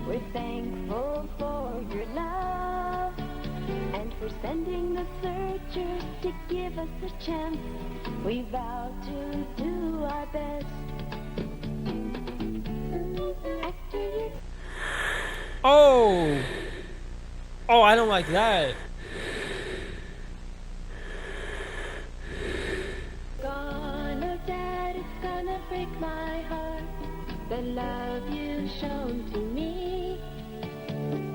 We're thankful for your love and for sending the searchers to give us a chance. We vow to do our best. After you. Oh! Oh, I don't like that. Gonna, Dad, it's gonna break my heart. The love you've shown to me.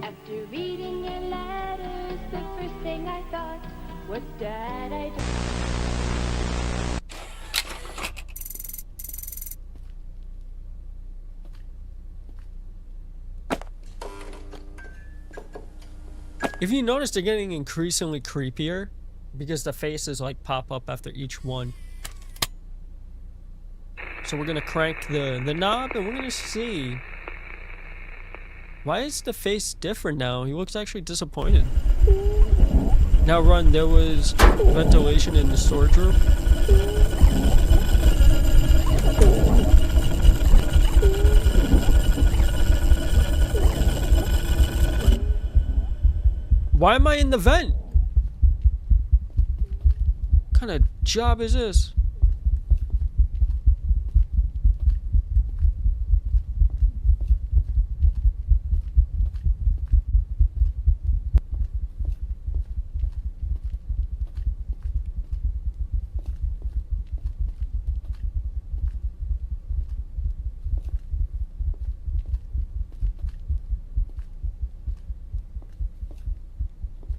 After reading your letters, the first thing I thought was, Dad, I don't. If you notice, they're getting increasingly creepier because the faces like pop up after each one. So we're gonna crank the knob and we're gonna see. Why is the face different now? He looks actually disappointed. Now run, there was ventilation in the storage room. Why am I in the vent? What kind of job is this?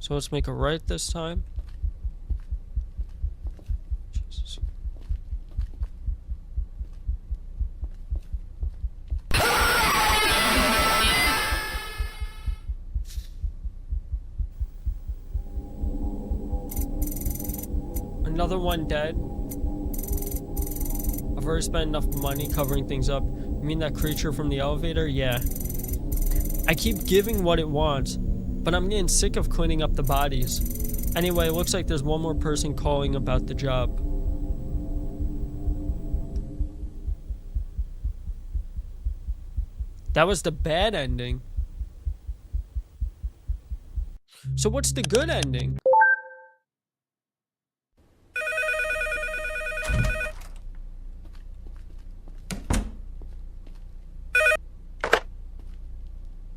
So let's make a right this time. Jesus. Another one dead. I've already spent enough money covering things up. You mean that creature from the elevator? Yeah. I keep giving what it wants, but I'm getting sick of cleaning up the bodies. Anyway, it looks like there's one more person calling about the job. That was the bad ending. So what's the good ending?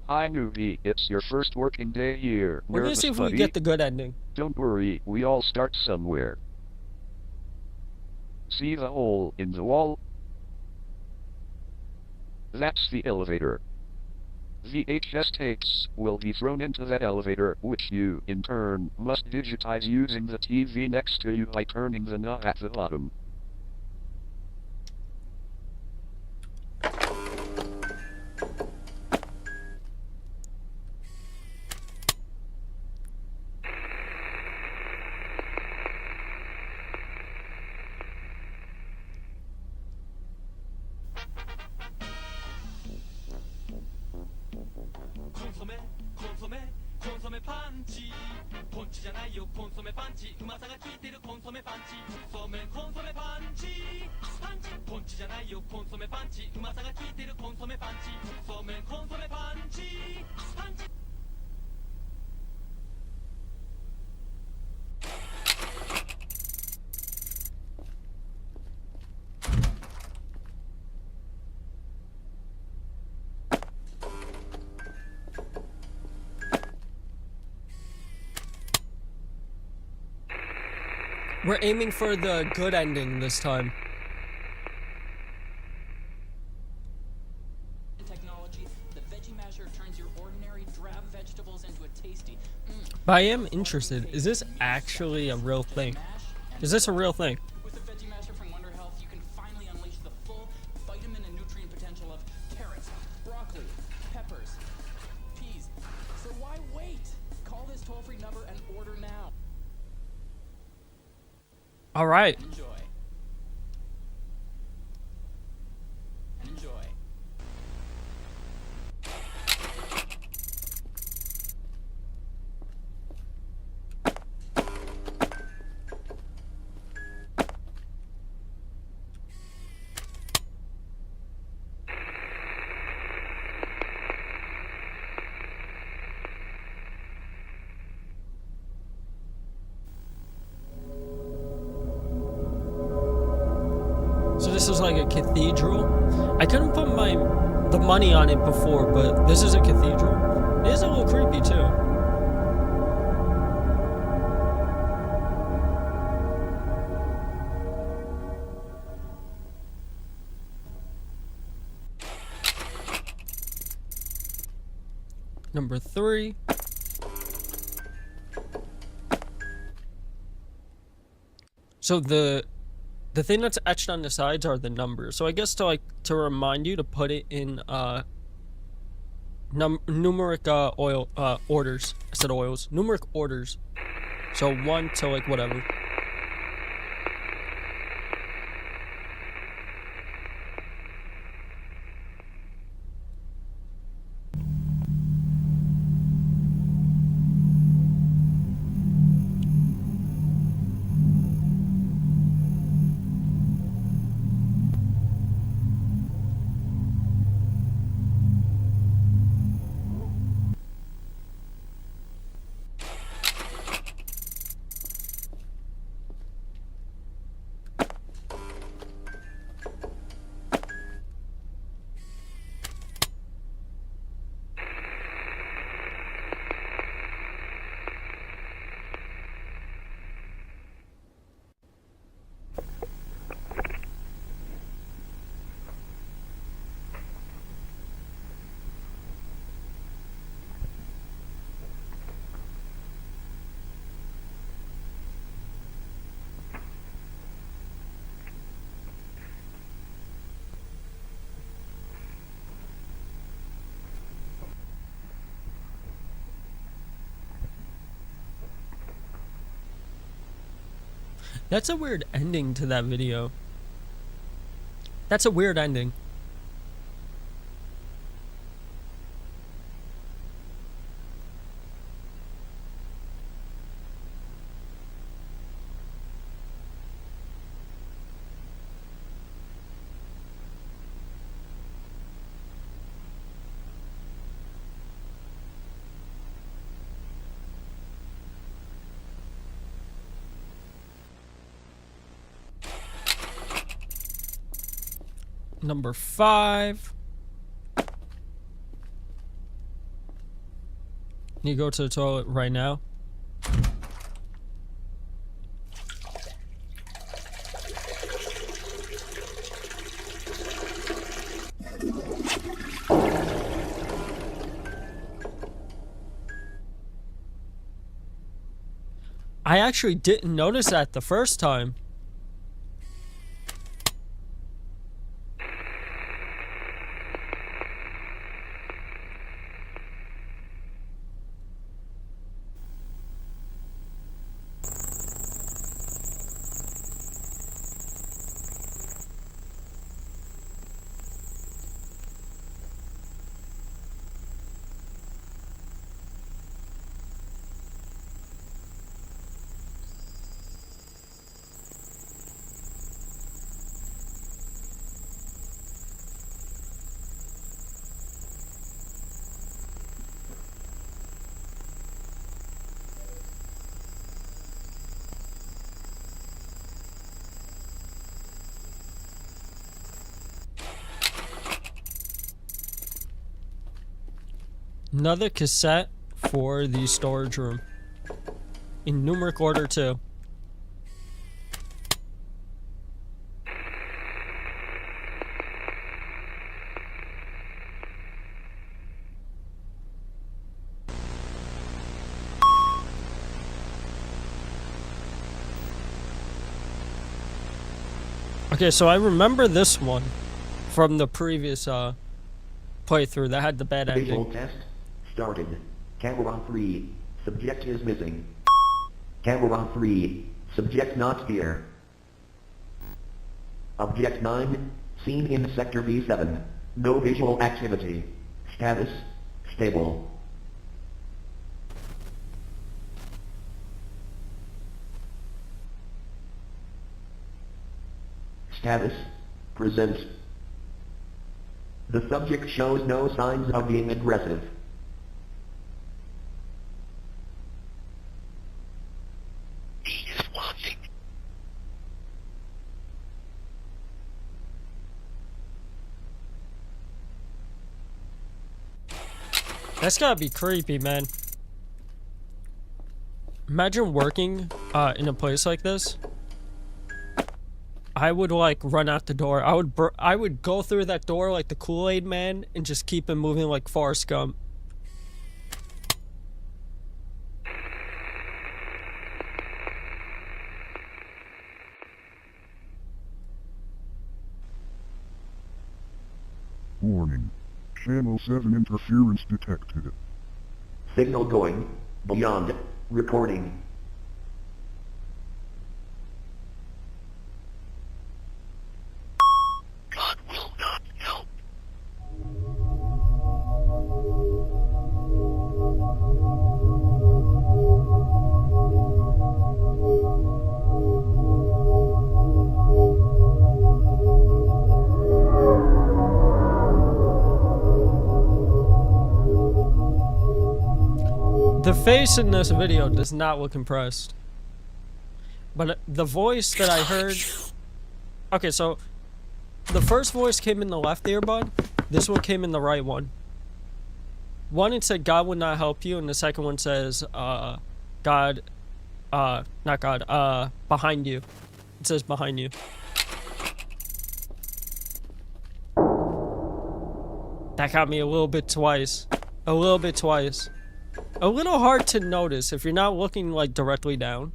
Hi newbie, it's your first working day here. We're gonna see if we get the good ending. Don't worry, we all start somewhere. See the hole in the wall? That's the elevator. VHS tapes will be thrown into that elevator, which you, in turn, must digitize using the TV next to you by turning the knob at the bottom. We're aiming for the good ending this time. Technology, the But I am interested. Is this actually a real thing? Is this a real thing? With the Veggie Masher from Wonder Health, you can finally unleash the full vitamin and nutrient potential of carrots, broccoli, peppers, peas. So why wait? Call this toll-free number and order now. All right. Enjoy. Enjoy. So this is like a cathedral. I couldn't put the money on it before, but this is a cathedral. It is a little creepy too. Number 3. So the thing that's etched on the sides are the numbers. So I guess to remind you to put it in numeric orders. I said oils. Numeric orders. So 1 to like whatever. That's a weird ending to that video. That's a weird ending. Number 5. You go to the toilet right now. I actually didn't notice that the first time. Another cassette for the storage room. In numeric order too. Okay, so I remember this one from the previous playthrough that had the bad Visual ending. test started. Camera 3. Subject is missing. Camera 3. Subject not here. Object 9. Seen in Sector B7. No visual activity. Status. Stable. Status. Present. The subject shows no signs of being aggressive. He is watching. That's gotta be creepy, man. Imagine working in a place like this. I would like run out the door. I would go through that door like the Kool-Aid man and just keep it moving like Forrest Gump. Warning. Channel 7 interference detected. Signal going. Beyond. Recording. God will not help. The face in this video does not look impressed. But the voice that I heard... Okay, so... The first voice came in the left earbud. This one came in the right one. One, it said, God would not help you. And the second one says, God... not God. Behind you. It says behind you. That got me a little bit twice. A little bit twice. A little hard to notice if you're not looking like directly down.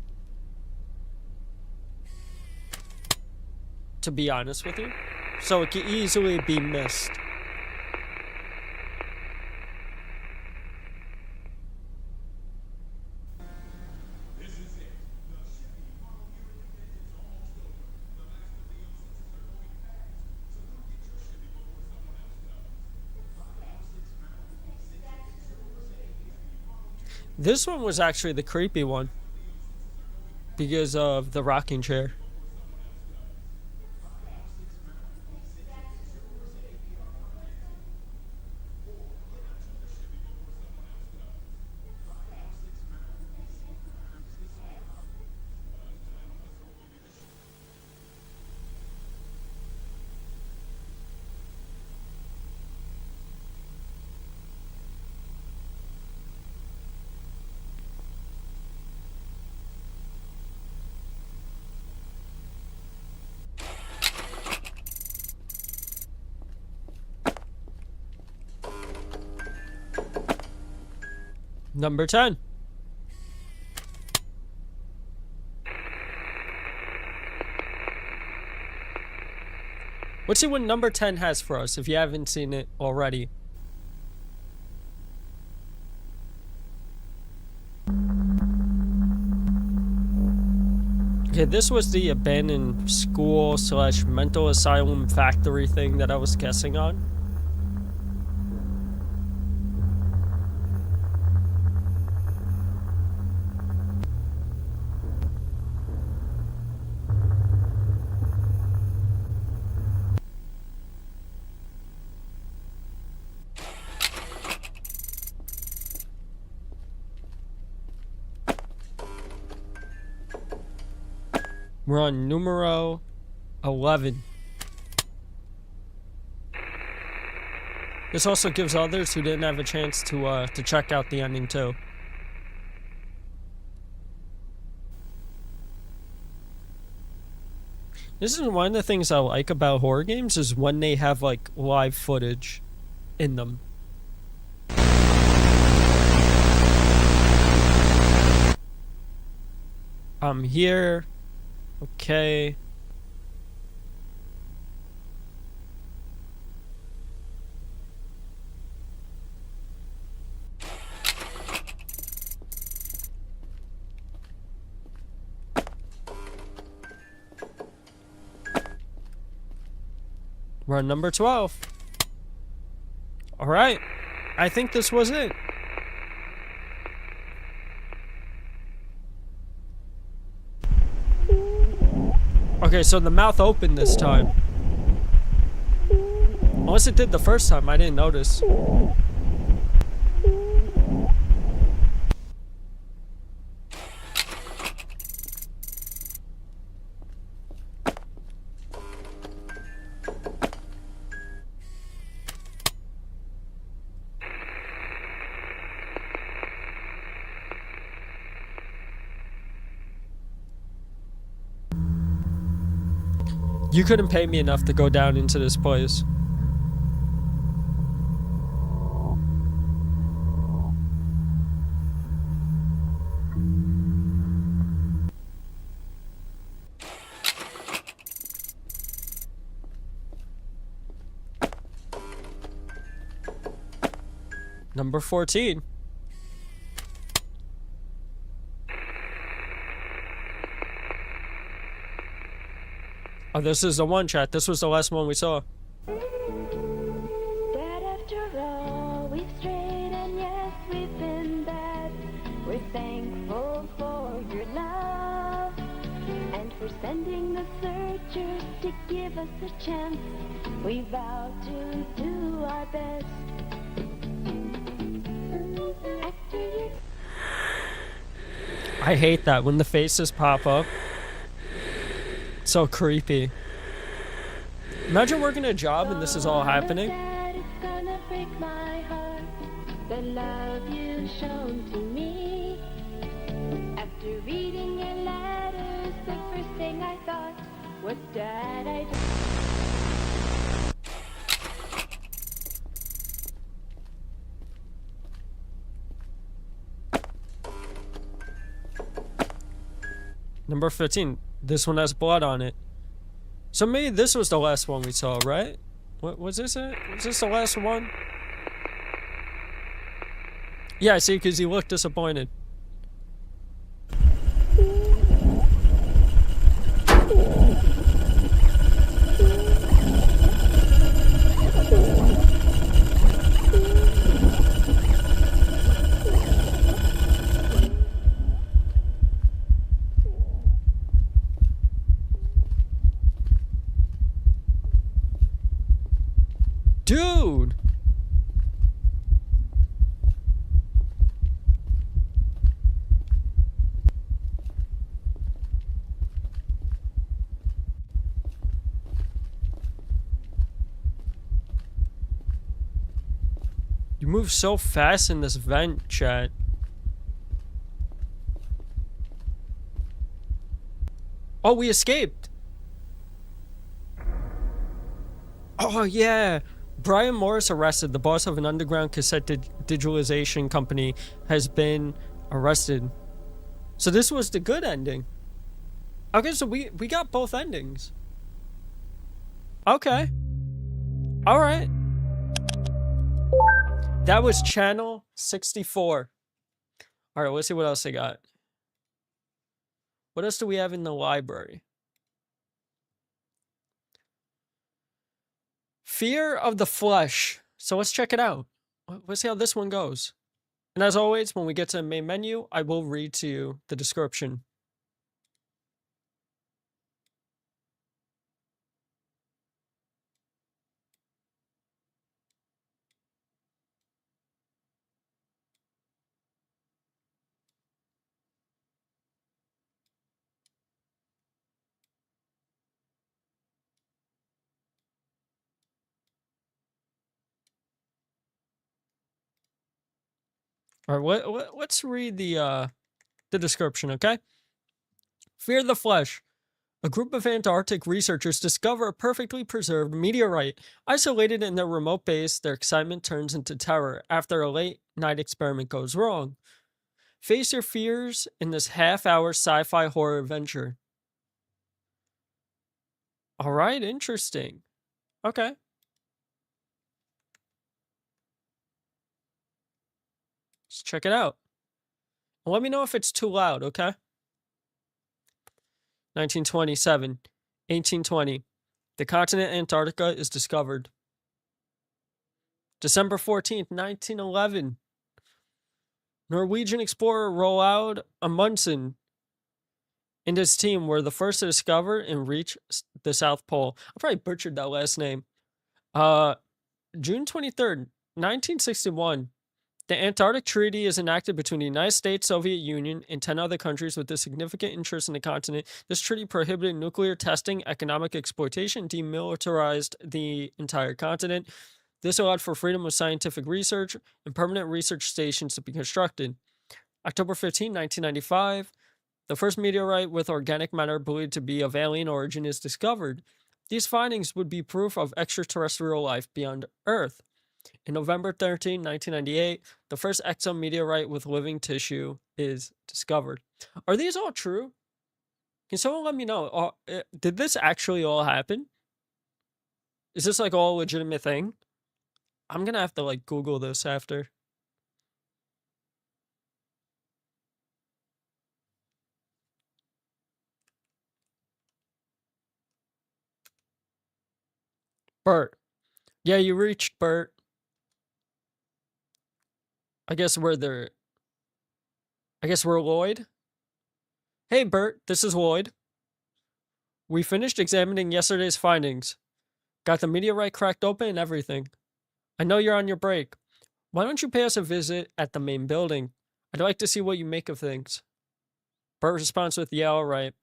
To be honest with you. So it can easily be missed. This one was actually the creepy one because of the rocking chair. Number 10. Let's see what number 10 has for us if you haven't seen it already. Okay, this was the abandoned school / mental asylum factory thing that I was guessing on. We're on numero 11. This also gives others who didn't have a chance to check out the ending too. This is one of the things I like about horror games is when they have like live footage in them. I'm here. Okay. We're on number 12. Alright. I think this was it. Okay, so the mouth opened this time. Unless it did the first time, I didn't notice. You couldn't pay me enough to go down into this place. Number 14. Oh, this is the one, chat. This was the last one we saw. Dad, after all, we've strayed and yes, we've been bad. We're thankful for your love and for sending the searchers to give us a chance. We vow to do our best. After you... I hate that when the faces pop up. So creepy. Imagine working a job and this is all happening. It's gonna break my heart, the love you've shown to me. After reading your letters, the first thing I thought was, Dad, I Number 15. This one has blood on it. So maybe this was the last one we saw, right? What was this it? Was this the last one? Yeah, I see, because he looked disappointed. Dude! You move so fast in this vent, chat. Oh, we escaped! Oh, yeah! Brian Morris arrested. The boss of an underground cassette digitalization company has been arrested. So this was the good ending. Okay, so we got both endings. Okay. Alright. That was channel 64. Alright, let's see what else they got. What else do we have in the library? Fear of the Flesh. So let's check it out. Let's see how this one goes. And as always, when we get to the main menu, I will read to you the description. All right, let's read the description, okay? Fear the Flesh. A group of Antarctic researchers discover a perfectly preserved meteorite. Isolated in their remote base, their excitement turns into terror after a late-night experiment goes wrong. Face your fears in this half-hour sci-fi horror adventure. All right, interesting. Okay. Let's check it out. Let me know if it's too loud, okay? 1927, 1820. The continent Antarctica is discovered. December 14th, 1911. Norwegian explorer Roald Amundsen and his team were the first to discover and reach the South Pole. I probably butchered that last name. June 23rd, 1961. The Antarctic Treaty is enacted between the United States, Soviet Union, and 10 other countries with a significant interest in the continent. This treaty prohibited nuclear testing, economic exploitation, demilitarized the entire continent. This allowed for freedom of scientific research and permanent research stations to be constructed. October 15, 1995, the first meteorite with organic matter believed to be of alien origin is discovered. These findings would be proof of extraterrestrial life beyond Earth. In November 13, 1998, the first exometeorite with living tissue is discovered. Are these all true? Can someone let me know? Did this actually all happen? Is this like all a legitimate thing? I'm gonna have to like Google this after. Bert. Yeah, you reached Bert. I guess we're Lloyd. Hey Bert, this is Lloyd. We finished examining yesterday's findings. Got the meteorite cracked open and everything. I know you're on your break. Why don't you pay us a visit at the main building? I'd like to see what you make of things. Bert responds with, yeah, all right.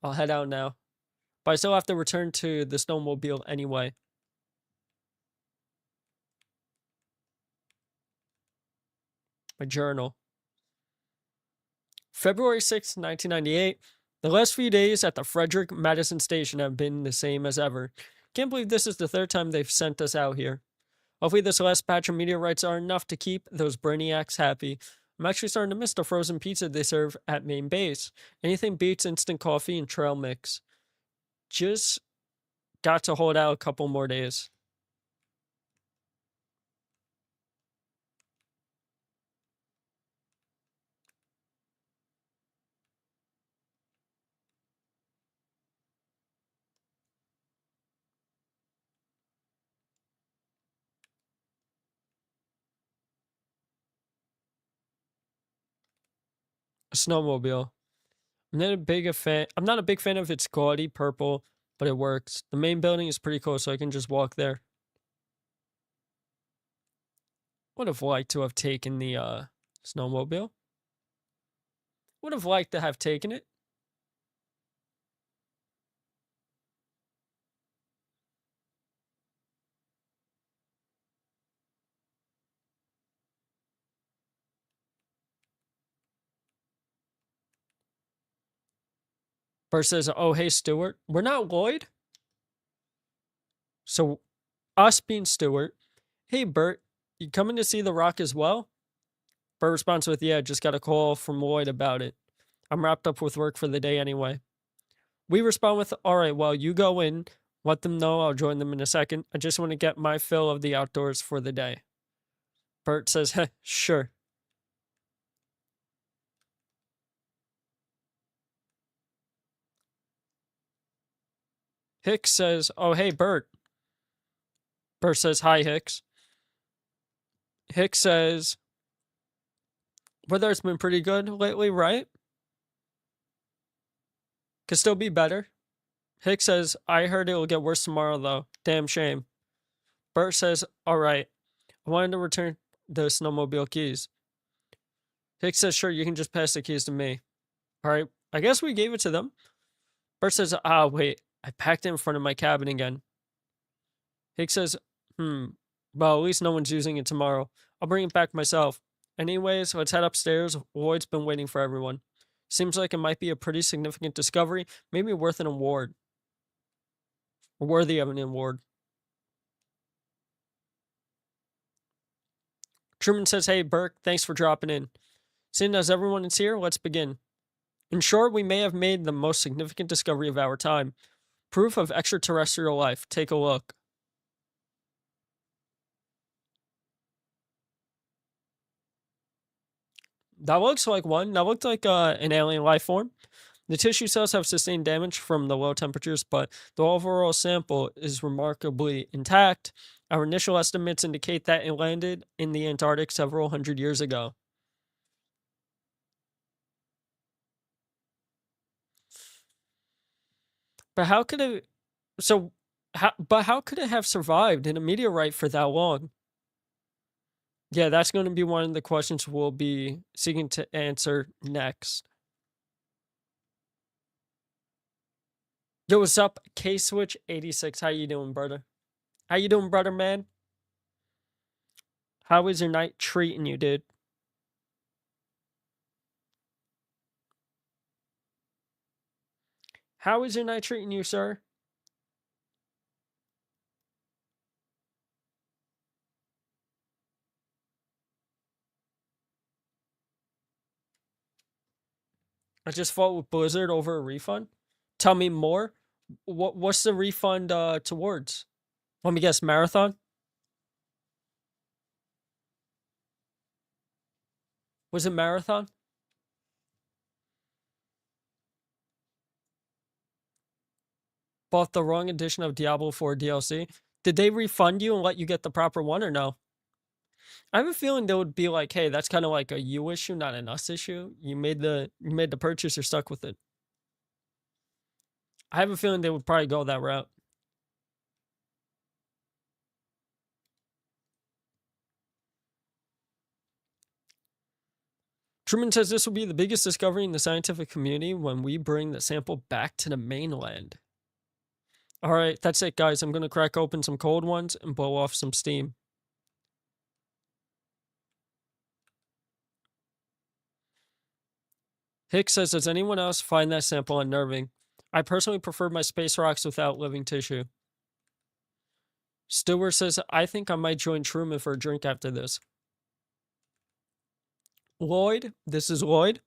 I'll head out now. But I still have to return to the snowmobile anyway. My journal. February 6th, 1998. The last few days at the Frederick Madison station have been the same as ever. Can't believe this is the third time they've sent us out here. Hopefully this last batch of meteorites are enough to keep those brainiacs happy. I'm actually starting to miss the frozen pizza they serve at main base. Anything beats instant coffee and trail mix. Just got to hold out a couple more days. A snowmobile. I'm not a big fan of its gaudy purple, but it works. The main building is pretty cool, so I can just walk there. Would have liked to have taken the snowmobile. Would have liked to have taken it. Bert says, oh, hey, Stuart. We're not Lloyd. So, us being Stuart. Hey, Bert, you coming to see The Rock as well? Bert responds with, yeah, just got a call from Lloyd about it. I'm wrapped up with work for the day anyway. We respond with, all right, well, you go in. Let them know I'll join them in a second. I just want to get my fill of the outdoors for the day. Bert says, sure. Hicks says, oh, hey, Bert. Bert says, hi, Hicks. Hicks says, weather's been pretty good lately, right? Could still be better. Hicks says, I heard it will get worse tomorrow, though. Damn shame. Bert says, all right. I wanted to return the snowmobile keys. Hicks says, sure, you can just pass the keys to me. All right, I guess we gave it to them. Bert says, wait. I packed it in front of my cabin again. Hicks says, well, at least no one's using it tomorrow. I'll bring it back myself. Anyways, let's head upstairs. Lloyd's been waiting for everyone. Seems like it might be a pretty significant discovery, maybe worth an award. Or worthy of an award. Truman says, hey, Burke, thanks for dropping in. Seeing as everyone is here, let's begin. In short, we may have made the most significant discovery of our time. Proof of extraterrestrial life. Take a look. That looks like one. That looked like an alien life form. The tissue cells have sustained damage from the low temperatures, but the overall sample is remarkably intact. Our initial estimates indicate that it landed in the Antarctic several hundred years ago. But how could it... So, how could it have survived in a meteorite for that long? Yeah, that's going to be one of the questions we'll be seeking to answer next. Yo, what's up? K-Switch86. How you doing, brother? How you doing, brother, man? How is your night treating you, dude? How is your night treating you, sir? I just fought with Blizzard over a refund. Tell me more. What's the refund towards? Let me guess, Marathon? Was it Marathon? Bought the wrong edition of Diablo 4 DLC. Did they refund you and let you get the proper one or no? I have a feeling they would be like, hey, that's kind of like a you issue, not an us issue. You made the purchase, you're stuck with it. I have a feeling they would probably go that route. Truman says this will be the biggest discovery in the scientific community when we bring the sample back to the mainland. All right, that's it, guys. I'm going to crack open some cold ones and blow off some steam. Hicks says, does anyone else find that sample unnerving? I personally prefer my space rocks without living tissue. Stewart says, I think I might join Truman for a drink after this. Lloyd, this is Lloyd.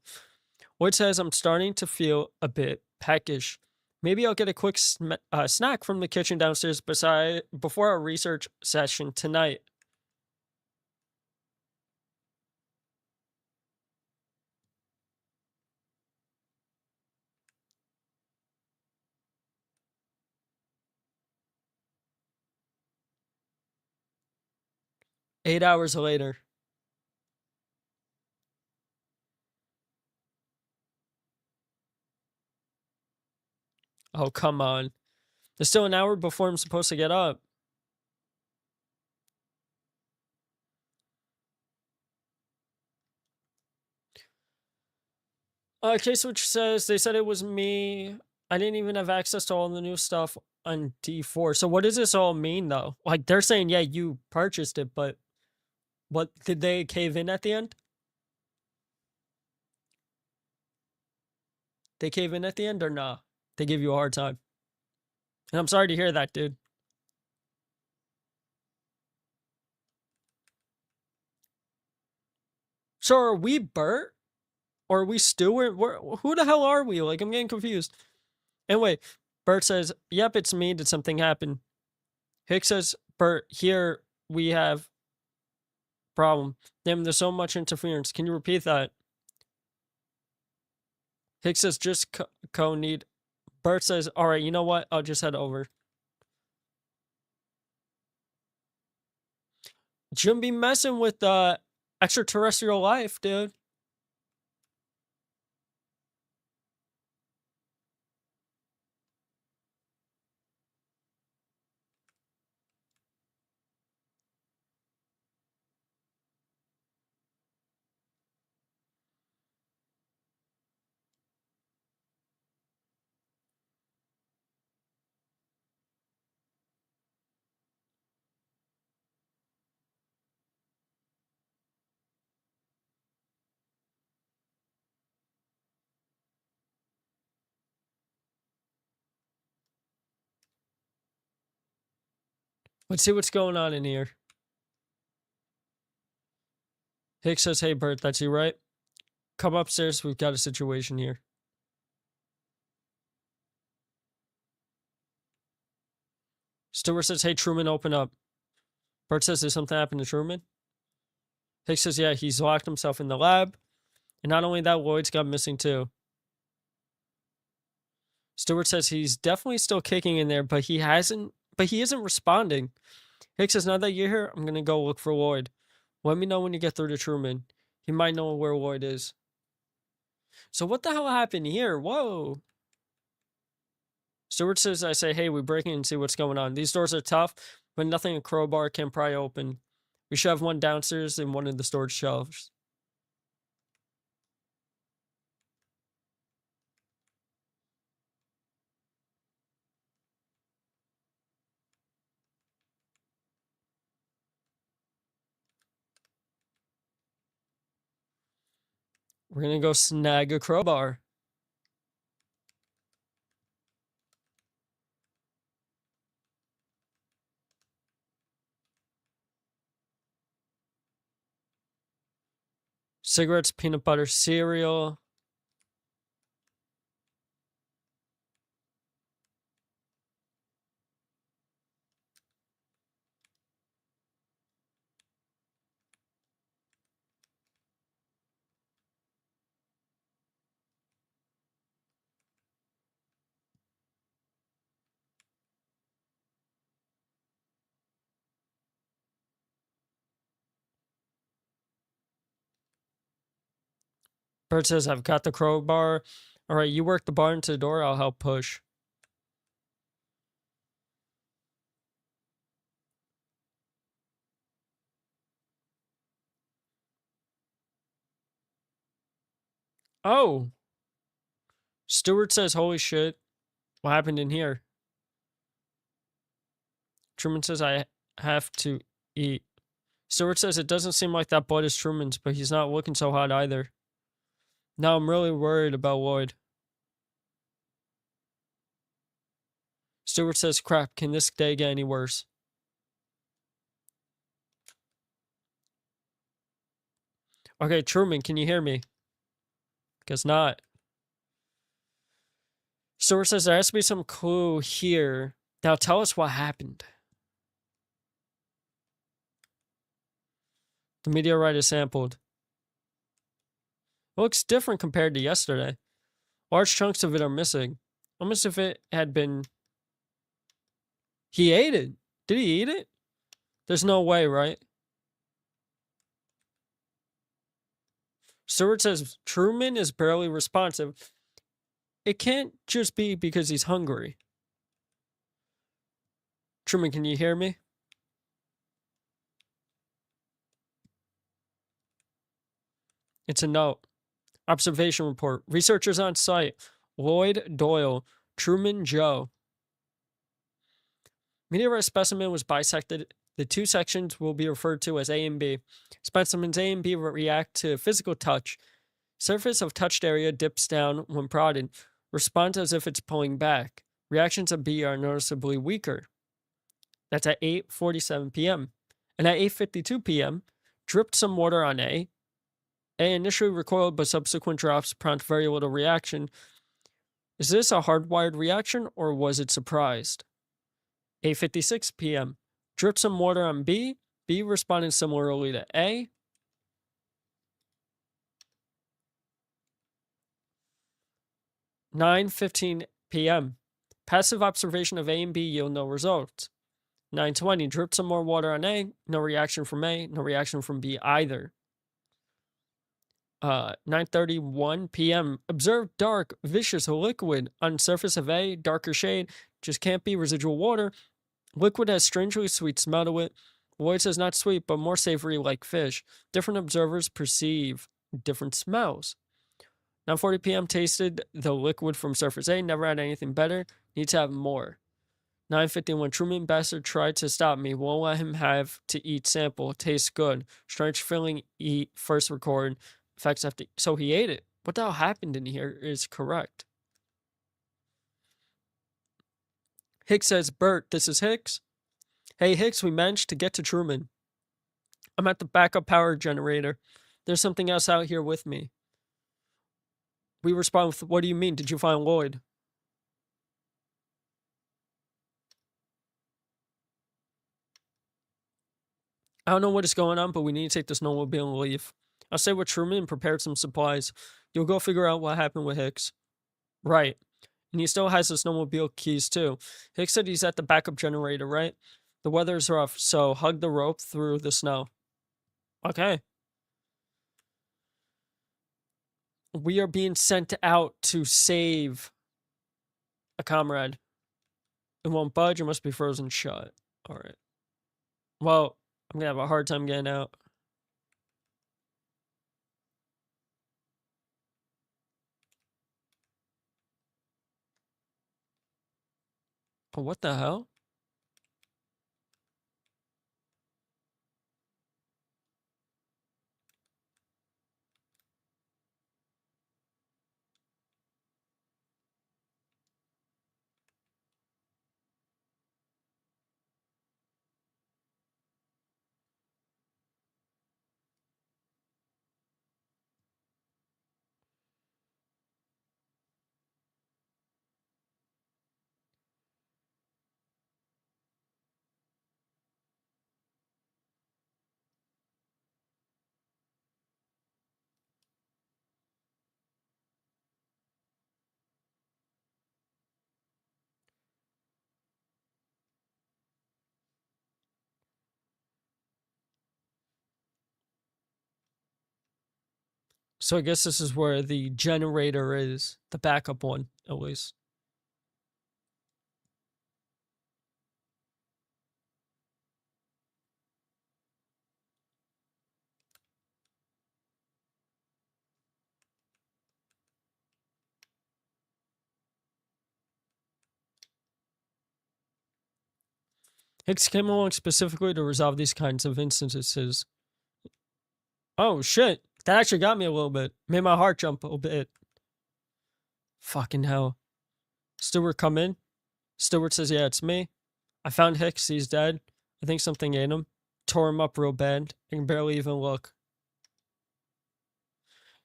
Lloyd says, I'm starting to feel a bit peckish. Maybe I'll get a quick snack from the kitchen downstairs before our research session tonight. Eight hours later. Oh, come on. There's still an hour before I'm supposed to get up. K-Switch says, they said it was me. I didn't even have access to all the new stuff on D4. So what does this all mean, though? Like, they're saying, yeah, you purchased it, but what, did they cave in at the end? They cave in at the end or nah? They give you a hard time. And I'm sorry to hear that, dude. So are we Bert? Or are we Stuart? Who the hell are we? Like, I'm getting confused. Anyway, Bert says, yep, it's me. Did something happen? Hicks says, Bert, here we have problem. Damn, there's so much interference. Can you repeat that? Hicks says, just need. Bert says, all right, you know what? I'll just head over. Shouldn't be messing with extraterrestrial life, dude. Let's see what's going on in here. Hicks says, hey, Bert, that's you, right? Come upstairs. We've got a situation here. Stewart says, hey, Truman, open up. Bert says, did something happen to Truman? Hicks says, yeah, he's locked himself in the lab. And not only that, Lloyd's got missing too. Stewart says he's definitely still kicking in there, but he isn't responding. Hicks says, now that you're here, I'm gonna go look for Lloyd. Let me know when you get through to Truman. He might know where Lloyd is. So what the hell happened here? Whoa. Stewart says, I say, hey, we break in and see what's going on. These doors are tough, but nothing a crowbar can pry open. We should have one downstairs and one in the storage shelves. We're gonna go snag a crowbar. Cigarettes, peanut butter, cereal. Bert says, I've got the crowbar. All right, you work the barn to the door. I'll help push. Oh. Stewart says, holy shit. What happened in here? Truman says, I have to eat. Stewart says, it doesn't seem like that blood is Truman's, but he's not looking so hot either. Now I'm really worried about Lloyd. Stewart says, crap, can this day get any worse? Okay, Truman, can you hear me? Guess not. Stewart says, there has to be some clue here. Now tell us what happened. The meteorite is sampled. It looks different compared to yesterday. Large chunks of it are missing. Almost if it had been... He ate it. Did he eat it? There's no way, right? Stewart says, Truman is barely responsive. It can't just be because he's hungry. Truman, can you hear me? It's a note. Observation report. Researchers on site. Lloyd Doyle. Truman Joe. Meteorite specimen was bisected. The two sections will be referred to as A and B. Specimens A and B react to physical touch. Surface of touched area dips down when prodded. Responds as if it's pulling back. Reactions of B are noticeably weaker. That's at 8:47 p.m. And at 8:52 p.m., dripped some water on A. A initially recoiled, but subsequent drops prompt very little reaction. Is this a hardwired reaction, or was it surprised? 8:56 p.m. Dripped some water on B. B responded similarly to A. 9:15 p.m. Passive observation of A and B yield no results. 9:20. Dripped some more water on A. No reaction from A. No reaction from B either. 9:31 p.m. Observed dark, viscous liquid on surface of A. Darker shade. Just can't be residual water. Liquid has strangely sweet smell to it. Lloyd says not sweet, but more savory like fish. Different observers perceive different smells. 9:40 p.m. Tasted the liquid from surface A. Never had anything better. Need to have more. 9:51. Truman bastard tried to stop me. Won't let him have to eat sample. Tastes good. Strange feeling. Eat first record. Effects after. So he ate it. What the hell happened in here is correct. Hicks says, Bert, this is Hicks. Hey, Hicks, we managed to get to Truman. I'm at the backup power generator. There's something else out here with me. We respond with, what do you mean? Did you find Lloyd? I don't know what is going on, but we need to take this snowmobile and leave. I'll stay with Truman and prepare some supplies. You'll go figure out what happened with Hicks. Right. And he still has the snowmobile keys too. Hicks said he's at the backup generator, right? The weather's rough, so hug the rope through the snow. Okay. We are being sent out to save a comrade. It won't budge, it must be frozen shut. Alright. Well, I'm gonna have a hard time getting out. Oh, what the hell? So I guess this is where the generator is. The backup one, at least. Hicks came along specifically to resolve these kinds of instances. Oh, shit. That actually got me a little bit. Made my heart jump a bit. Fucking hell. Stewart, come in. Stewart says, yeah, it's me. I found Hicks. He's dead. I think something ate him. Tore him up real bad. I can barely even look.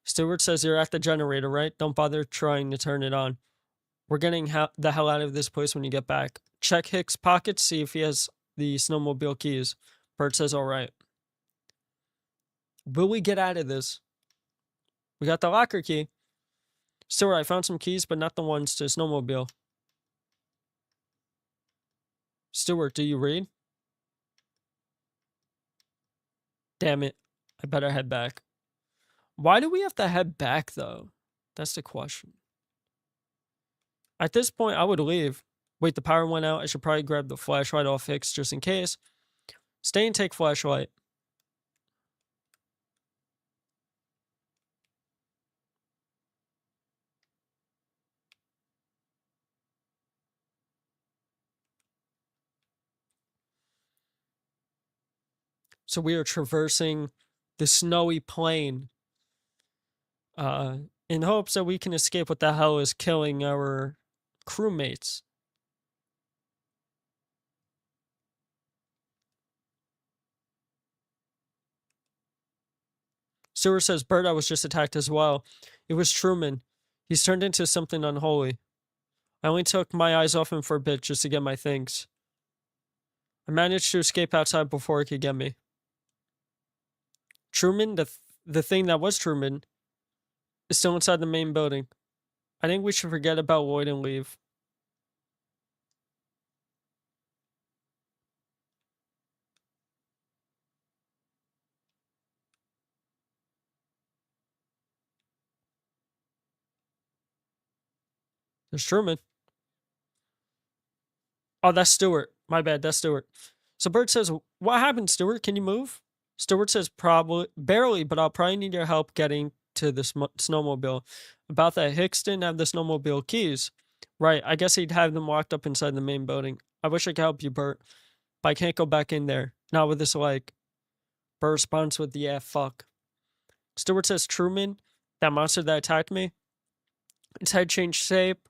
Stewart says, you're at the generator, right? Don't bother trying to turn it on. We're getting the hell out of this place when you get back. Check Hicks' pockets, see if he has the snowmobile keys. Bert says, all right. Will we get out of this? We got the locker key. Stewart, I found some keys, but not the ones to snowmobile. Stewart, do you read? Damn it. I better head back. Why do we have to head back, though? That's the question. At this point, I would leave. Wait, the power went out. I should probably grab the flashlight off Hicks just in case. Stay and take flashlight. So we are traversing the snowy plain in hopes that we can escape what the hell is killing our crewmates. Stewart says, Bert, I was just attacked as well. It was Truman. He's turned into something unholy. I only took my eyes off him for a bit just to get my things. I managed to escape outside before he could get me. Truman, the thing that was Truman, is still inside the main building. I think we should forget about Lloyd and leave. There's Truman. Oh, that's Stewart. My bad, that's Stewart. So Bert says, what happened, Stewart? Can you move? Stewart says, probably, barely, but I'll probably need your help getting to the snowmobile. About that, Hicks didn't have the snowmobile keys. Right, I guess he'd have them locked up inside the main building. I wish I could help you, Bert, but I can't go back in there. Not with this leg. Bert responds with, yeah, fuck. Stewart says, Truman, that monster that attacked me, its head changed shape.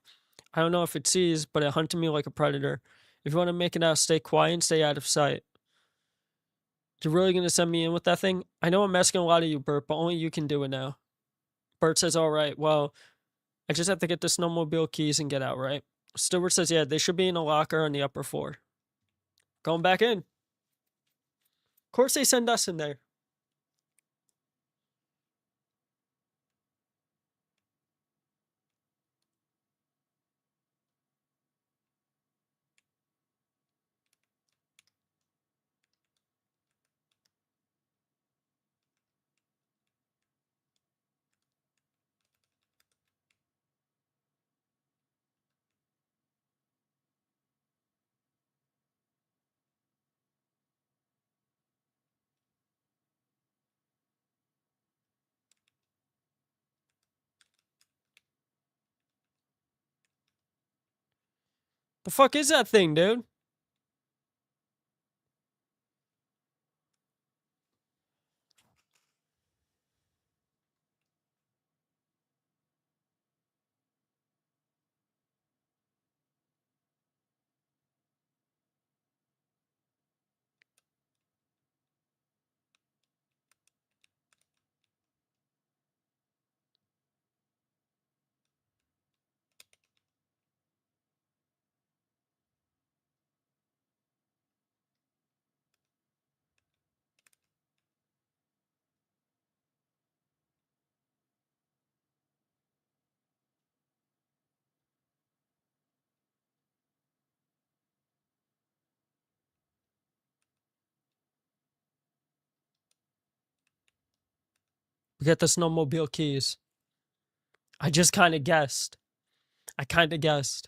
I don't know if it sees, but it hunted me like a predator. If you want to make it out, stay quiet and stay out of sight. You're really going to send me in with that thing? I know I'm asking a lot of you, Bert, but only you can do it now. Bert says, all right, well, I just have to get the snowmobile keys and get out, right? Stewart says, yeah, they should be in a locker on the upper floor. Going back in. Of course they send us in there. The fuck is that thing, dude? We got the snowmobile keys. I just kind of guessed. I kind of guessed.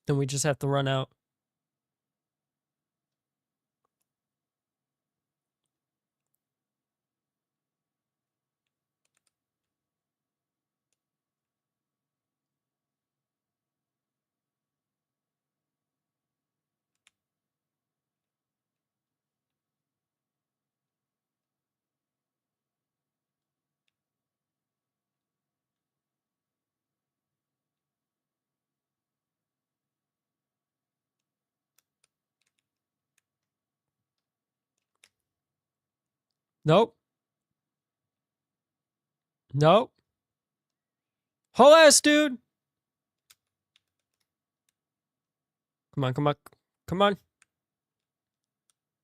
Then we just have to run out. Nope. Nope. Whole ass, dude. Come on, come on. Come on.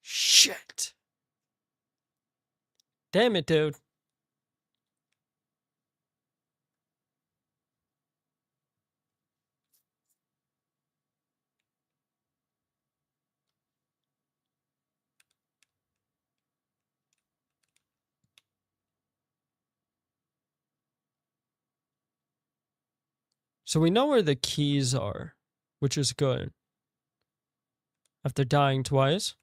Shit. Damn it, dude. So we know where the keys are, which is good. After dying twice.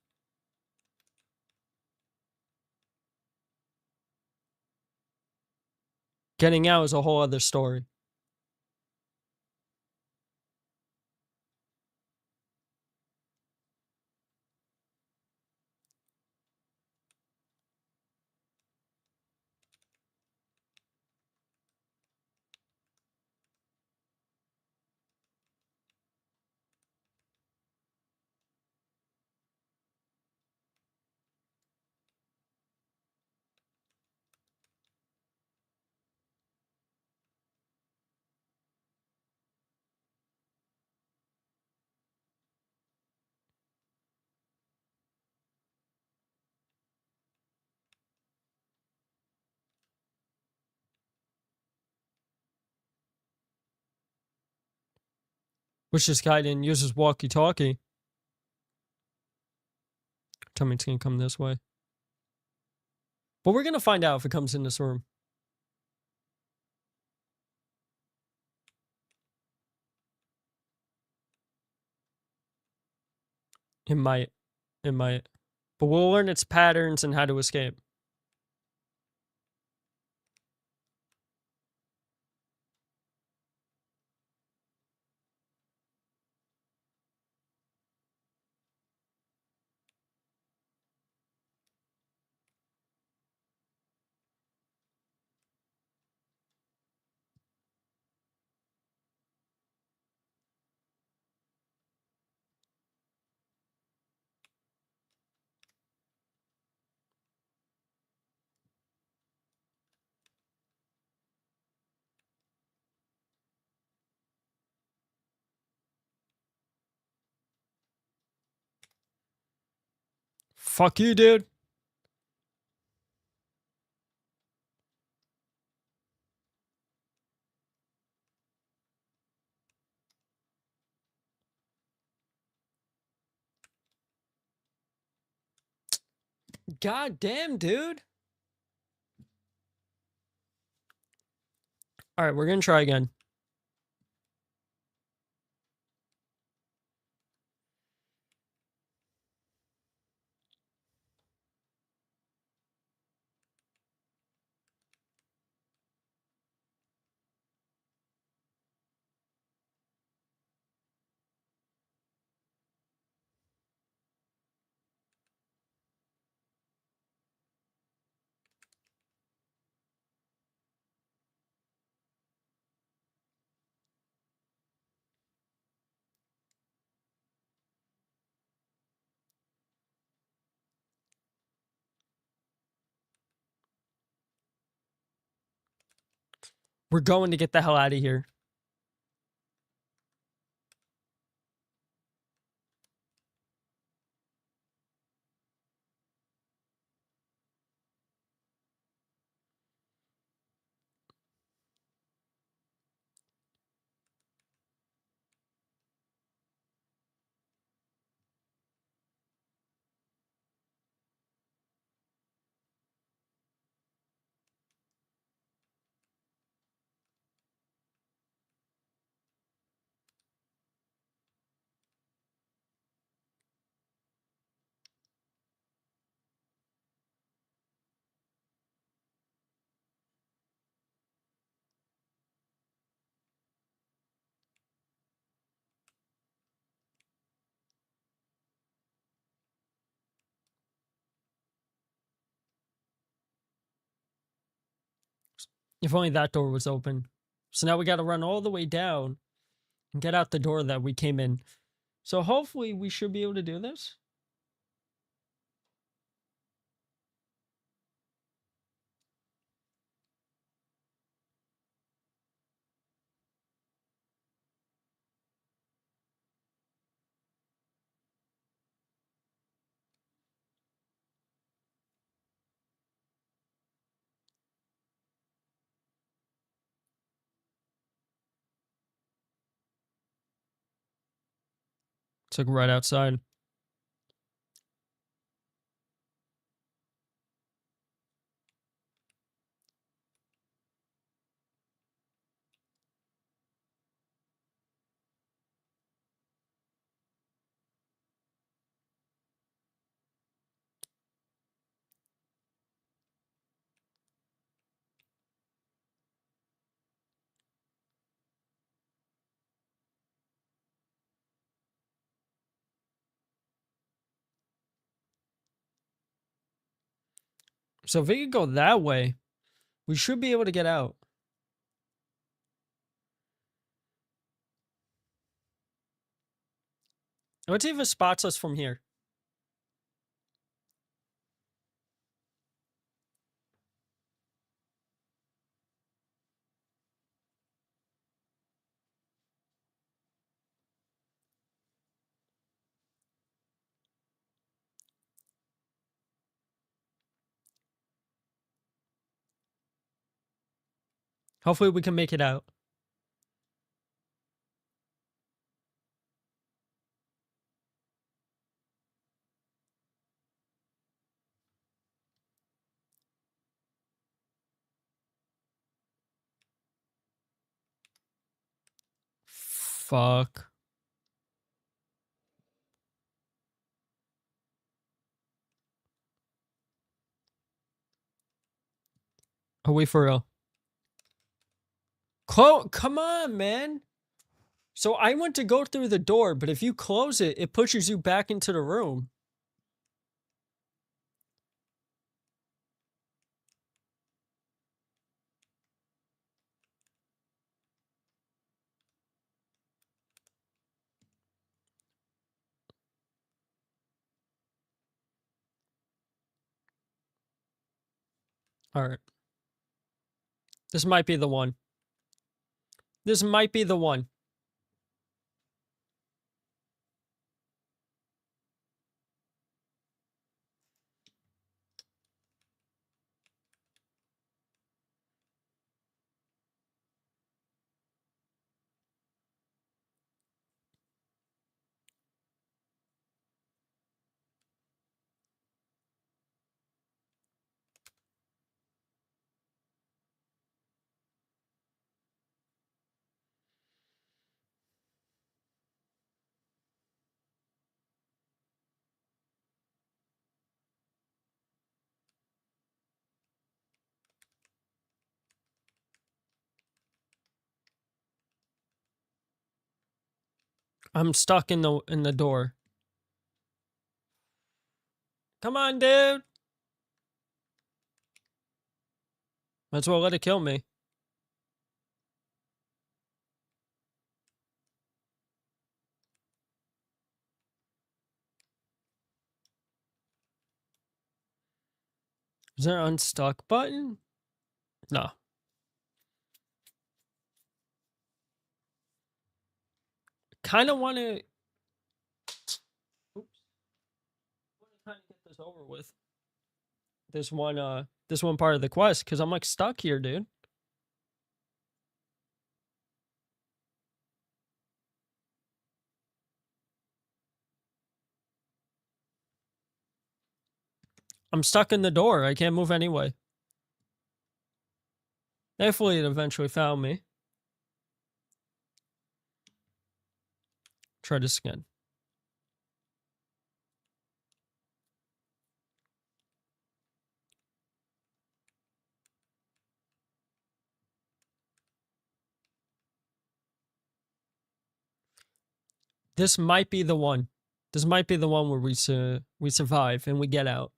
Getting out is a whole other story. Which this guy didn't use his walkie-talkie. Tell me it's gonna come this way. But we're gonna find out if it comes in this room. It might. It might. But we'll learn its patterns and how to escape. Fuck you, dude. God damn, dude. Alright, we're gonna try again. We're going to get the hell out of here. If only that door was open. So now we got to run all the way down and get out the door that we came in. So hopefully we should be able to do this. Took right outside. So if we could go that way, we should be able to get out. Let's see if it spots us from here. Hopefully we can make it out. Fuck. Are we for real? Come on, man. So I went to go through the door, but if you close it, it pushes you back into the room. All right. This might be the one. This might be the one. I'm stuck in the door. Come on, dude. Might as well let it kill me. Is there an unstuck button? No. kind of want to kind of get this over with. This one part of the quest, because I'm like stuck here, dude. I'm stuck in the door. I can't move anyway. Thankfully, it eventually found me. Try this again. This might be the one. This might be the one where we survive and we get out.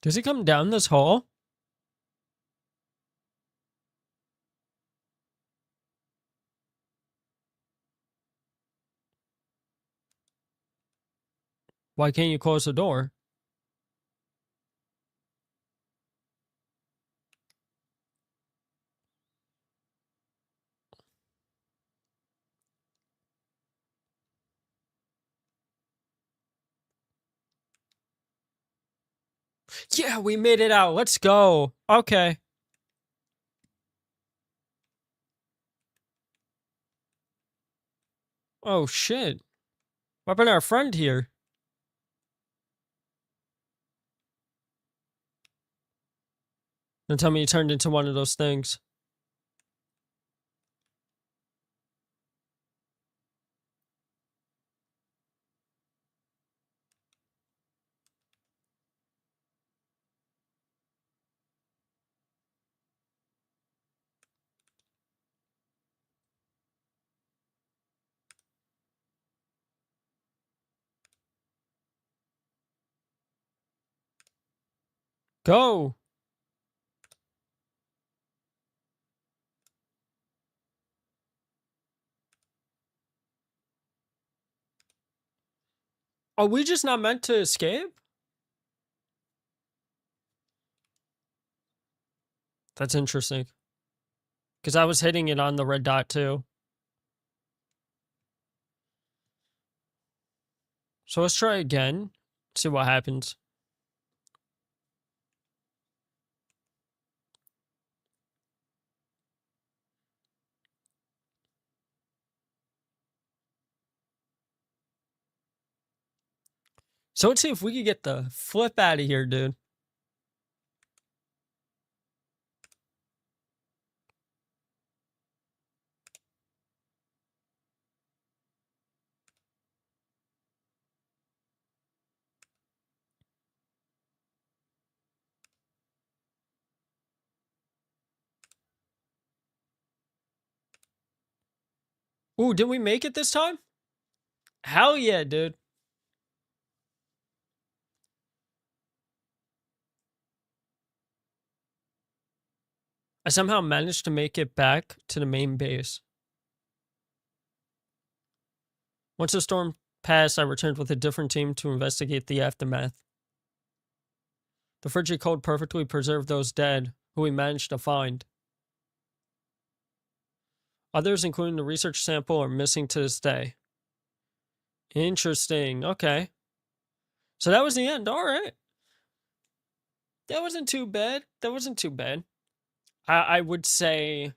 Does he come down this hall? Why can't you close the door? Yeah, we made it out. Let's go. Okay. Oh, shit. What happened to our friend here? Don't tell me he turned into one of those things. Go. Are we just not meant to escape? That's interesting. Because I was hitting it on the red dot too. So let's try again. See what happens. So let's see if we can get the flip out of here, dude. Ooh, did we make it this time? Hell yeah, dude. I somehow managed to make it back to the main base. Once the storm passed, I returned with a different team to investigate the aftermath. The frigid cold perfectly preserved those dead, who we managed to find. Others, including the research sample, are missing to this day. Interesting. Okay. So that was the end. All right. That wasn't too bad. That wasn't too bad. I would say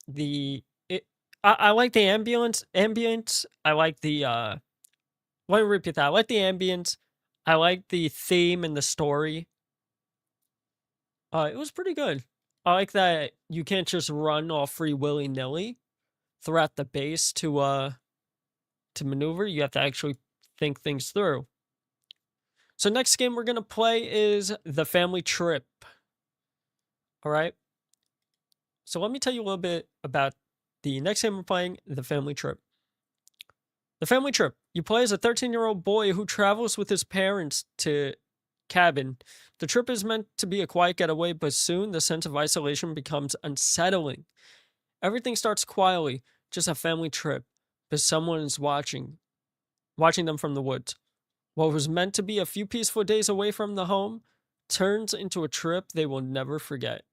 I like the ambience. I like the Let me repeat that. I like the ambience. I like the theme and the story. It was pretty good. I like that you can't just run all free willy-nilly throughout the base to maneuver. You have to actually think things through. So next game we're gonna play is the family trip. All right. So let me tell you a little bit about the next game we're playing, the family trip. The family trip. You play as a 13-year-old boy who travels with his parents to cabin. The trip is meant to be a quiet getaway, but soon the sense of isolation becomes unsettling. Everything starts quietly, just a family trip, but someone is watching them from the woods. What was meant to be a few peaceful days away from the home turns into a trip they will never forget.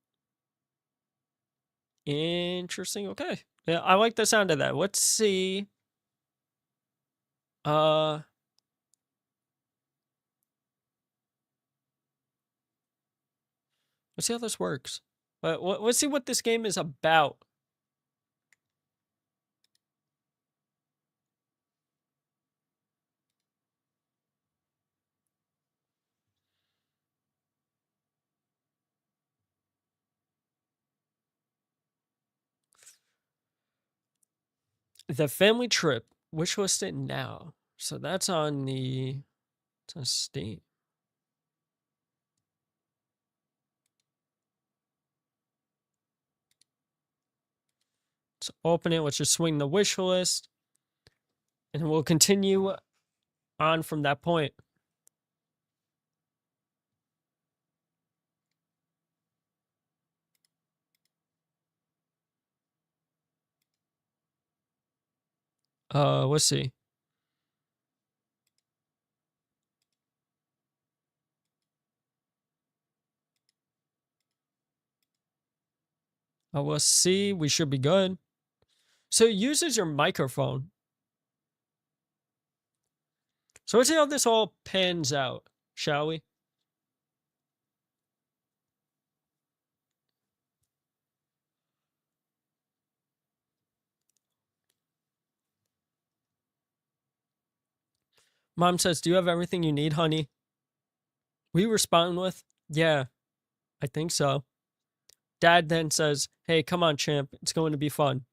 Interesting. Okay. Yeah, I like the sound of that. Let's see. Let's see how this works. Let's see what this game is about. The family trip. Wishlist it now. So that's on it's on Steam. Let's open it. Let's just swing the wish list. And we'll continue on from that point. Let's see. We'll see. We should be good. So it uses your microphone. So let's see how this all pans out, shall we? Mom says, "Do you have everything you need, honey?" We respond with, "Yeah, I think so." Dad then says, "Hey, come on, champ. It's going to be fun."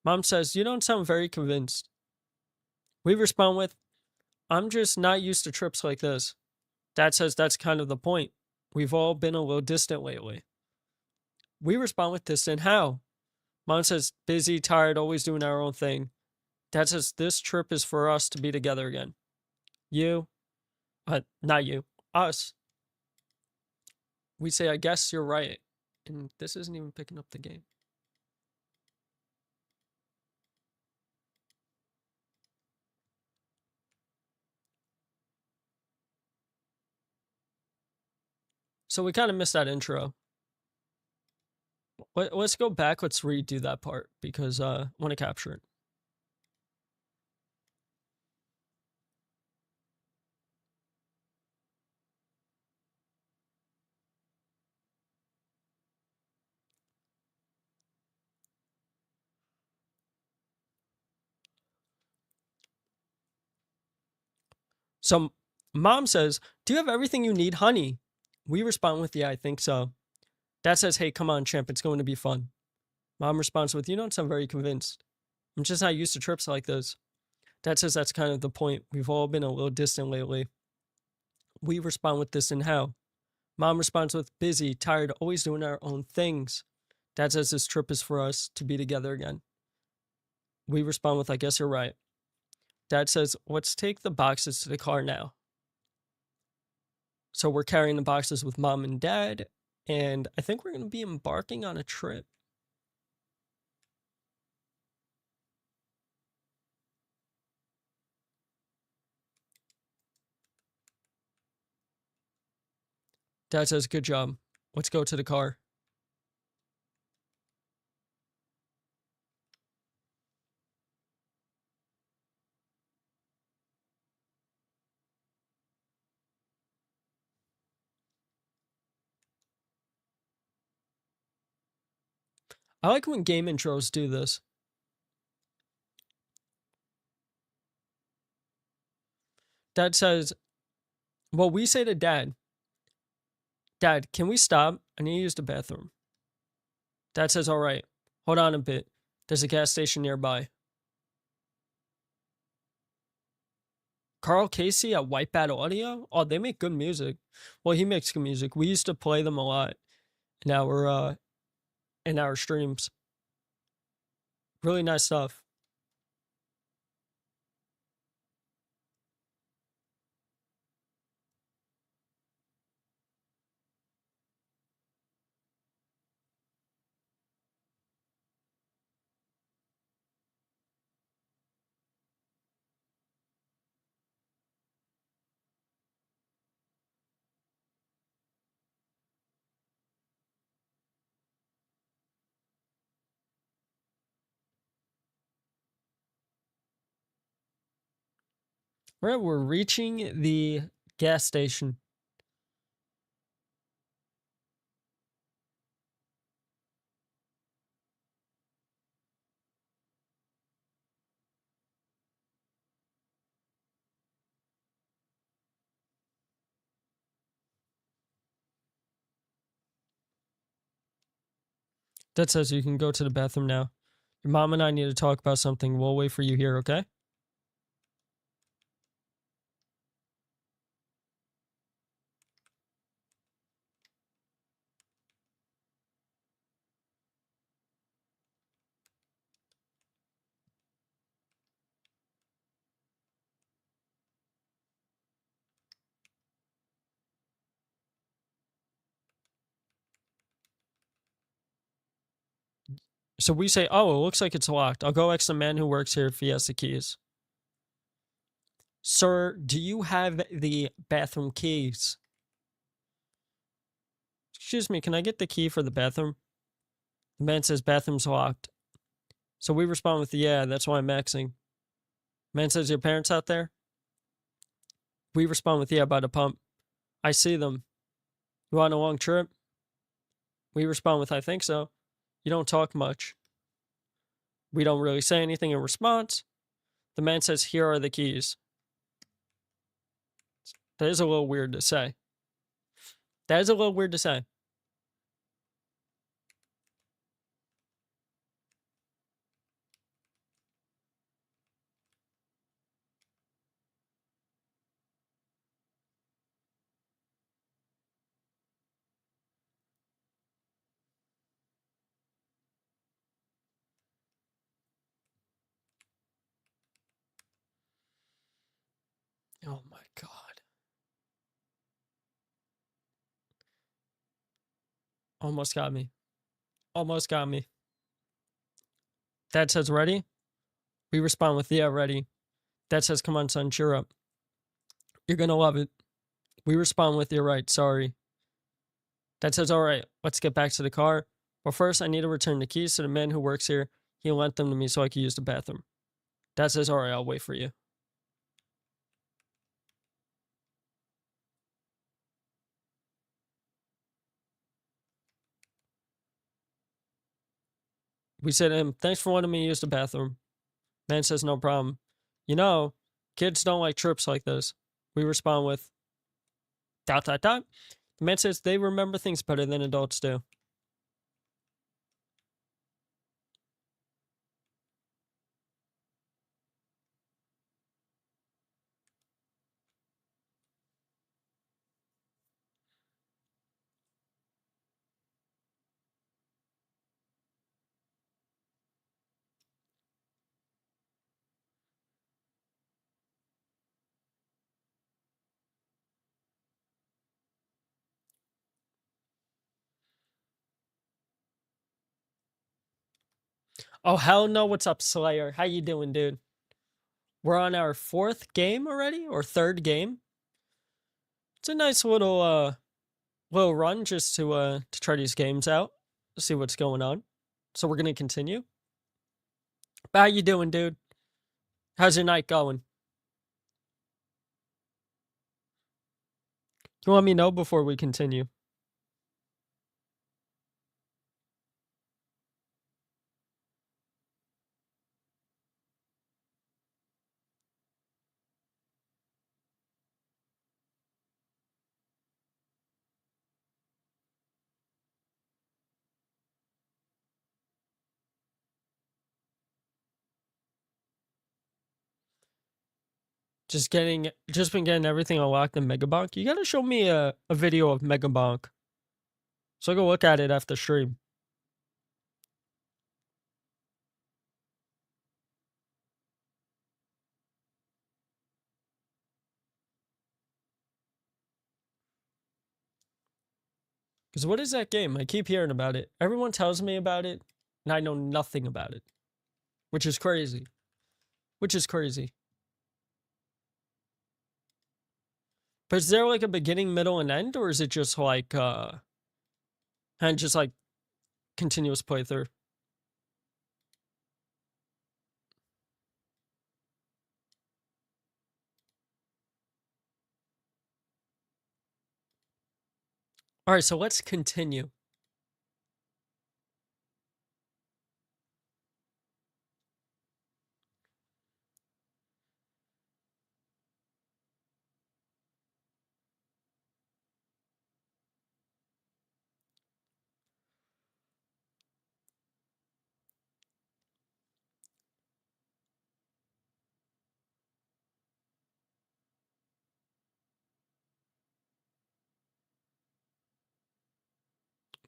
Mom says, "You don't sound very convinced." We respond with, "I'm just not used to trips like this." Dad says, "That's kind of the point. We've all been a little distant lately." We respond with, "Distant how?" Mom says, "Busy, tired, always doing our own thing." Dad says, "This trip is for us to be together again." You, not you, us. We say, "I guess you're right." And this isn't even picking up the game. So we kind of missed that intro. Let's go back. Let's redo that part because I want to capture it. So Mom says, "Do you have everything you need, honey?" We respond with, "Yeah, I think so." Dad says, "Hey, come on, champ. It's going to be fun." Mom responds with, "You don't sound very convinced. I'm just not used to trips like this." Dad says, "That's kind of the point. We've all been a little distant lately." We respond with, "Distant how?" Mom responds with, "Busy, tired, always doing our own things." Dad says, "This trip is for us to be together again." We respond with, "I guess you're right." Dad says, "Let's take the boxes to the car now." So we're carrying the boxes with Mom and Dad, and I think we're going to be embarking on a trip. Dad says, "Good job. Let's go to the car." I like when game intros do this. Dad says, well, we say to Dad, Dad, can we stop? I need to use the bathroom. Dad says, all right, hold on a bit. There's a gas station nearby. Carl Casey at White Bat Audio? Oh, they make good music. Well, he makes good music. We used to play them a lot in our streams. Really nice stuff. Right, we're reaching the gas station. That says you can go to the bathroom now. Your mom and I need to talk about something. We'll wait for you here, okay? So we say, oh, it looks like it's locked. I'll go ask the man who works here if he has the keys. Sir, do you have the bathroom keys? Excuse me, can I get the key for the bathroom? The man says bathroom's locked. So we respond with, yeah, that's why I'm maxing. Man says, your parents out there? We respond with, yeah, by the pump. I see them. You want a long trip? We respond with, I think so. You don't talk much. We don't really say anything in response. The man says, here are the keys. That is a little weird to say. That is a little weird to say. Oh my God. Almost got me. Almost got me. Dad says, ready? We respond with, yeah, ready. Dad says, come on, son, cheer up. You're gonna love it. We respond with, you're right, sorry. Dad says, all right, let's get back to the car. But first, I need to return the keys to the man who works here. He lent them to me so I could use the bathroom. Dad says, all right, I'll wait for you. We said to him, thanks for letting me use the bathroom. Man says, no problem. You know, kids don't like trips like this. We respond with, ... The man says they remember things better than adults do. Oh, hell no. What's up, Slayer? How you doing, dude? We're on our 4th game already, or 3rd game. It's a nice little run just to try these games out, see what's going on. So we're gonna continue. But how you doing, dude? How's your night going? You let me know before we continue. Just been getting everything unlocked in Megabonk. You gotta show me a video of Megabonk. So I go look at it after stream. Because what is that game? I keep hearing about it. Everyone tells me about it, and I know nothing about it. Which is crazy. Which is crazy. But is there like a beginning, middle, and end? Or is it just like, and just like continuous playthrough? Alright, so let's continue.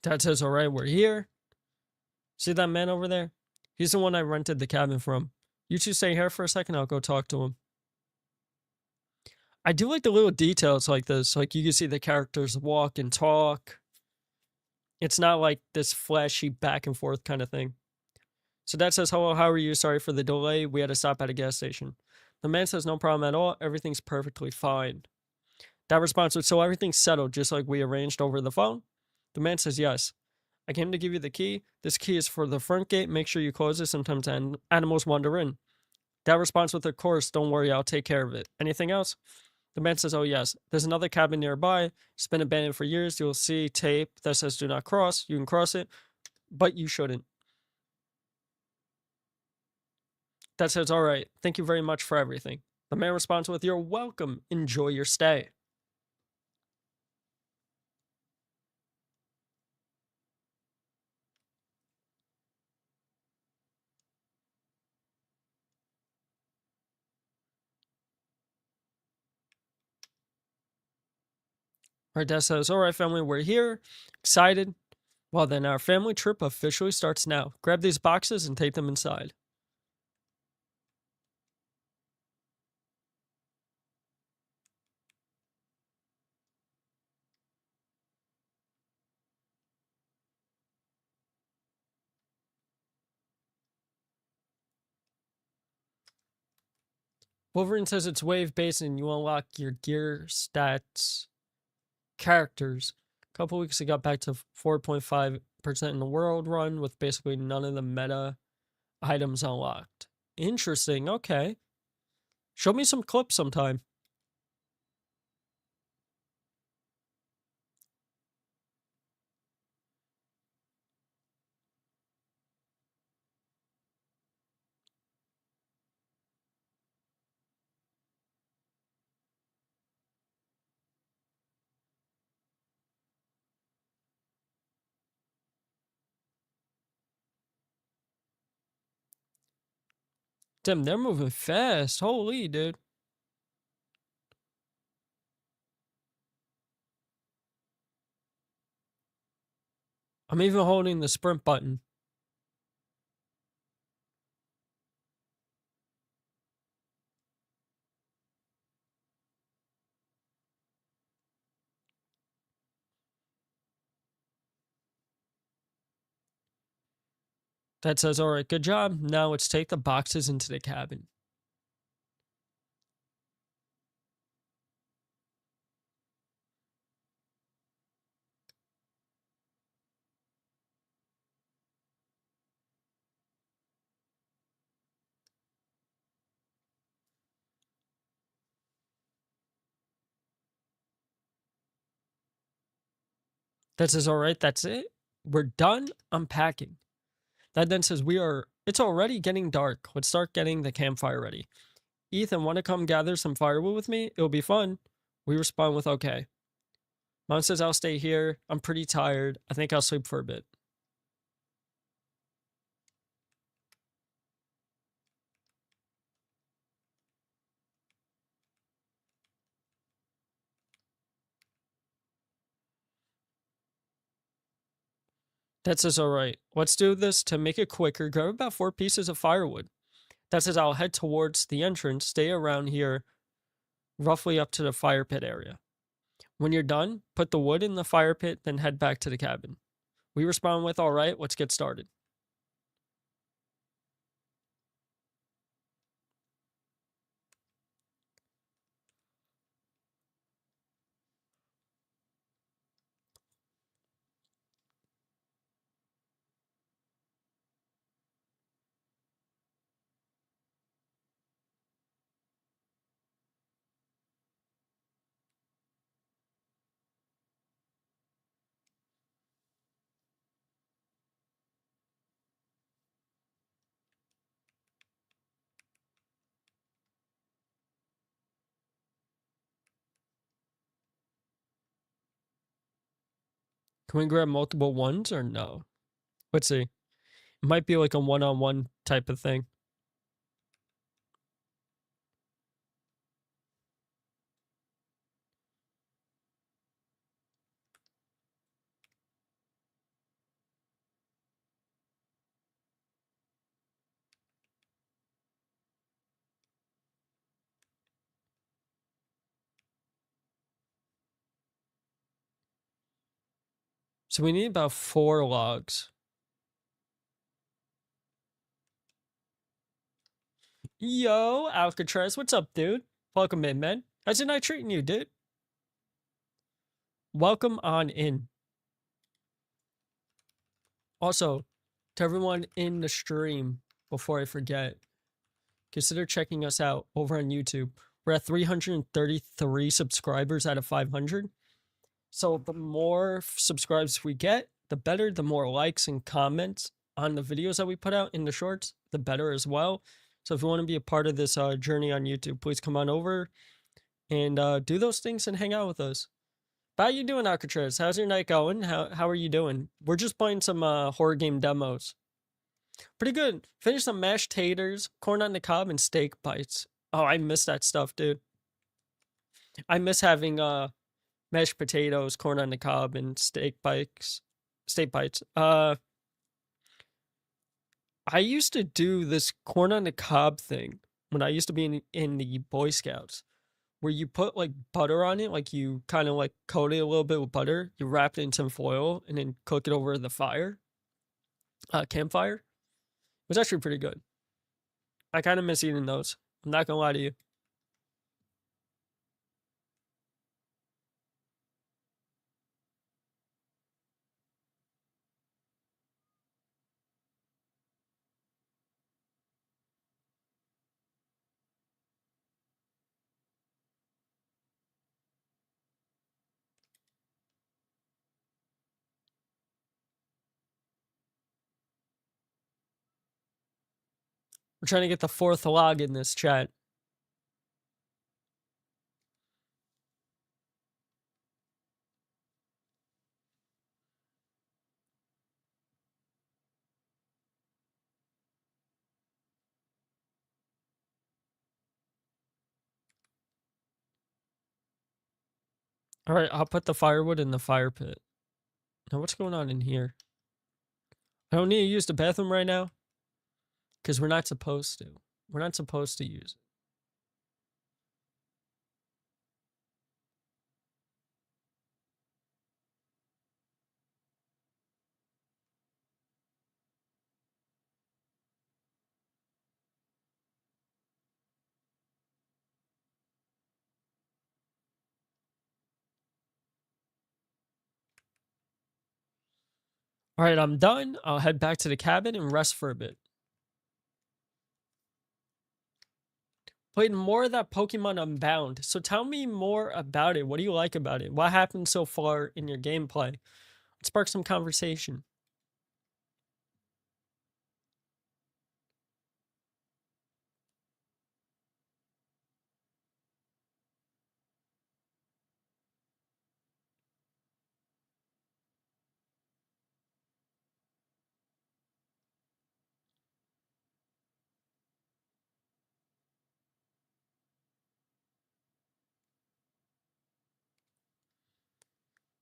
Dad says, alright, we're here. See that man over there? He's the one I rented the cabin from. You two stay here for a second, I'll go talk to him. I do like the little details like this. Like, you can see the characters walk and talk. It's not like this flashy back and forth kind of thing. So Dad says, hello, how are you? Sorry for the delay. We had to stop at a gas station. The man says, no problem at all. Everything's perfectly fine. Dad responds with, so everything's settled just like we arranged over the phone? The man says, yes. I came to give you the key. This key is for the front gate. Make sure you close it. Sometimes animals wander in. Dad responds with, of course, don't worry, I'll take care of it. Anything else? The man says, oh yes. There's another cabin nearby. It's been abandoned for years. You'll see tape that says do not cross. You can cross it, but you shouldn't. Dad says, all right. Thank you very much for everything. The man responds with, you're welcome. Enjoy your stay. Our dad says, all right, family, we're here. Excited. Well, then our family trip officially starts now. Grab these boxes and take them inside. Wolverine says it's wave-based and you unlock your gear stats characters. A couple weeks it got back to 4.5% in the world run with basically none of the meta items unlocked. Interesting. Okay. Show me some clips sometime. Damn, they're moving fast. Holy, dude. I'm even holding the sprint button. That says, all right, good job. Now let's take the boxes into the cabin. That says, all right, that's it. We're done unpacking. That then says, it's already getting dark. Let's start getting the campfire ready. Ethan, want to come gather some firewood with me? It'll be fun. We respond with, okay. Mom says, I'll stay here. I'm pretty tired. I think I'll sleep for a bit. That says alright. Let's do this to make it quicker. Grab about 4 pieces of firewood. That says I'll head towards the entrance, stay around here, roughly up to the fire pit area. When you're done, put the wood in the fire pit, then head back to the cabin. We respond with alright, let's get started. Can we grab multiple ones or no? Let's see. It might be like a one-on-one type of thing. So we need about 4 logs. Yo, Alcatraz, what's up, dude? Welcome in, man. How's your night treating you, dude? Welcome on in. Also, to everyone in the stream, before I forget, consider checking us out over on YouTube. We're at 333 subscribers out of 500. So the more subscribers we get, the better. The more likes and comments on the videos that we put out in the shorts, the better as well. So if you want to be a part of this journey on YouTube, please come on over and do those things and hang out with us. How you doing, Alcatraz? How's your night going? How are you doing? We're just playing some horror game demos. Pretty good. Finished some mashed taters, corn on the cob, and steak bites. Oh, I miss that stuff, dude. I miss having mashed potatoes, corn on the cob, and steak bites. Steak bites. I used to do this corn on the cob thing when I used to be in the Boy Scouts, where you put like butter on it, like you kind of like coat it a little bit with butter, you wrap it in some foil, and then cook it over the fire, campfire. It was actually pretty good. I kind of miss eating those. I'm not gonna lie to you. We're trying to get the 4th log in this chat. All right, I'll put the firewood in the fire pit. Now, what's going on in here? I don't need to use the bathroom right now because we're not supposed to. We're not supposed to use it. All right, I'm done. I'll head back to the cabin and rest for a bit. Played more of that Pokemon Unbound. So tell me more about it. What do you like about it? What happened so far in your gameplay? Let's spark some conversation.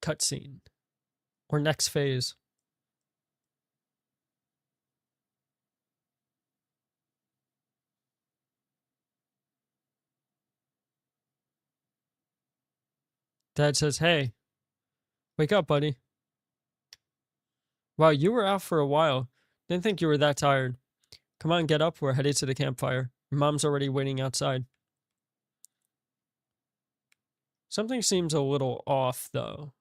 Cutscene. Or next phase. Dad says, hey, wake up, buddy. Wow, you were out for a while. Didn't think you were that tired. Come on, get up. We're headed to the campfire. Your mom's already waiting outside. Something seems a little off, though.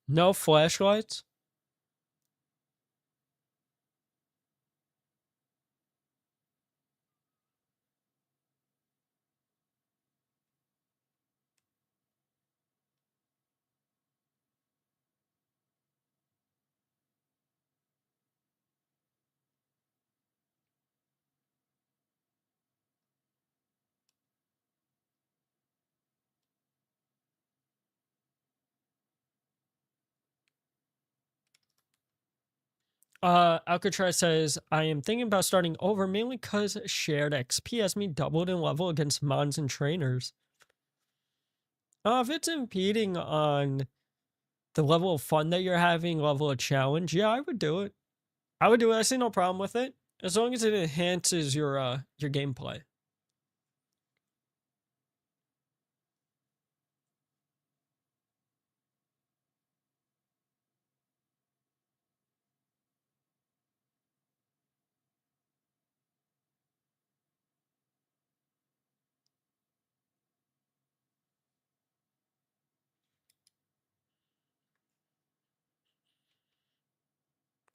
No flashlights? Alcatraz says, I am thinking about starting over mainly because shared XP has me doubled in level against mons and trainers. If it's impeding on the level of fun that you're having, level of challenge, yeah, I would do it. I would do it. I see no problem with it. As long as it enhances your gameplay.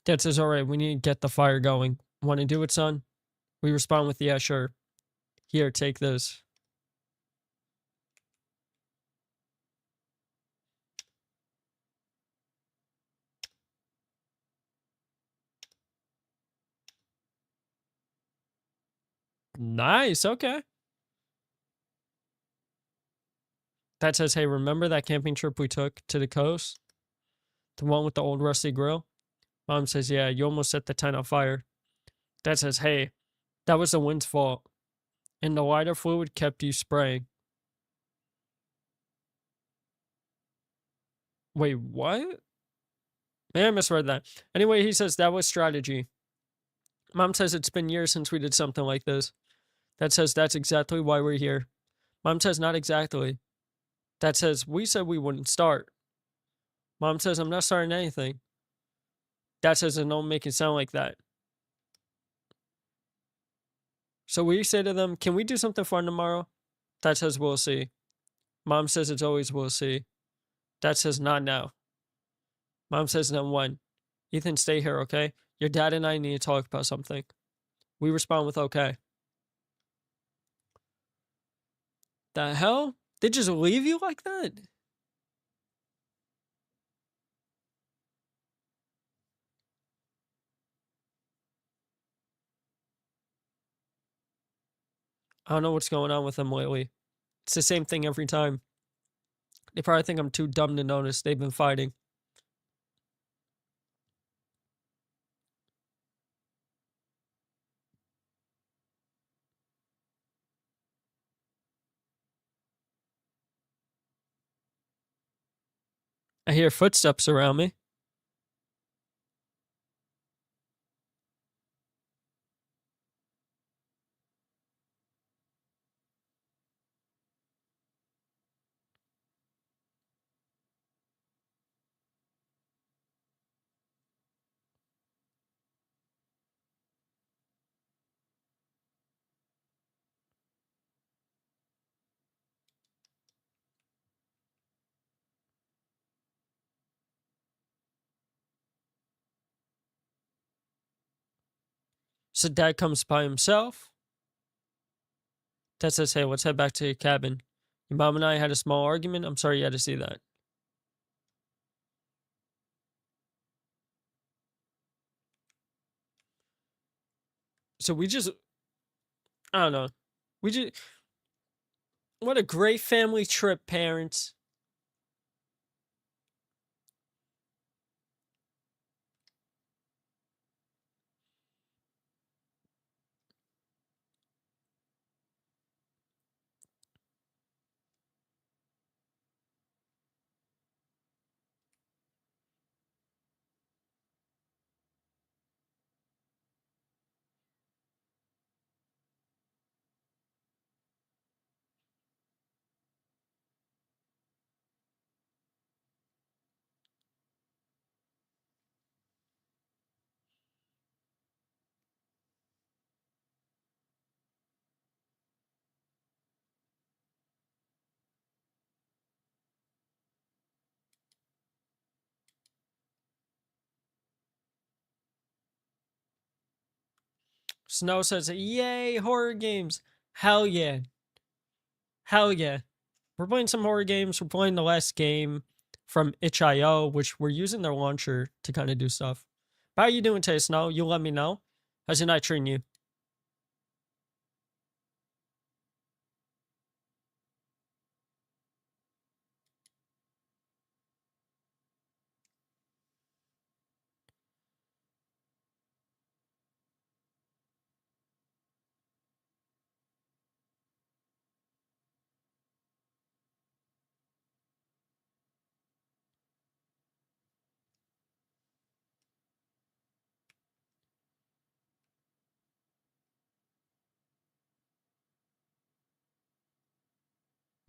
Dad says, all right, we need to get the fire going. Want to do it, son? We respond with, yeah, sure. Here, take this. Nice, okay. Dad says, hey, remember that camping trip we took to the coast? The one with the old rusty grill? Mom says, yeah, you almost set the tent on fire. Dad says, hey, that was the wind's fault. And the lighter fluid kept you spraying. Wait, what? Maybe I misread that. Anyway, he says that was strategy. Mom says it's been years since we did something like this. Dad says that's exactly why we're here. Mom says not exactly. Dad says we said we wouldn't start. Mom says I'm not starting anything. Dad says don't make it sound like that. So we say to them, can we do something fun tomorrow? Dad says we'll see. Mom says it's always we'll see. Dad says not now. Mom says then when? Ethan, stay here, okay? Your dad and I need to talk about something. We respond with okay. The hell? They just leave you like that? I don't know what's going on with them lately. It's the same thing every time. They probably think I'm too dumb to notice they've been fighting. I hear footsteps around me. So dad comes by himself. Dad says, hey, let's head back to your cabin. Your mom and I had a small argument. I'm sorry you had to see that. So we just, I don't know. We just, what a great family trip, parents. Snow says, yay, horror games. Hell yeah. Hell yeah. We're playing some horror games. We're playing the last game from itch.io, which we're using their launcher to kind of do stuff. How are you doing today, Snow? You let me know. How's your night treating you?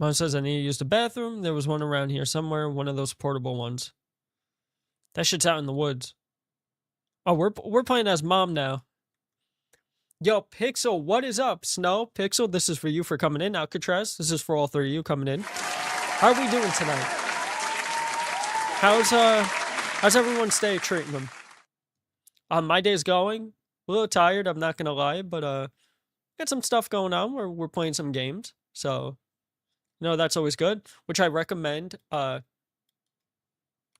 Mom says I need to use the bathroom. There was one around here somewhere, one of those portable ones. That shit's out in the woods. Oh, we're playing as Mom now. Yo, Pixel, what is up? Snow, Pixel, this is for you for coming in. Alcatraz, this is for all three of you coming in. How are we doing tonight? How's everyone's day treating them? My day's going. A little tired, I'm not gonna lie, but got some stuff going on where we're playing some games. So, that's always good. Which I recommend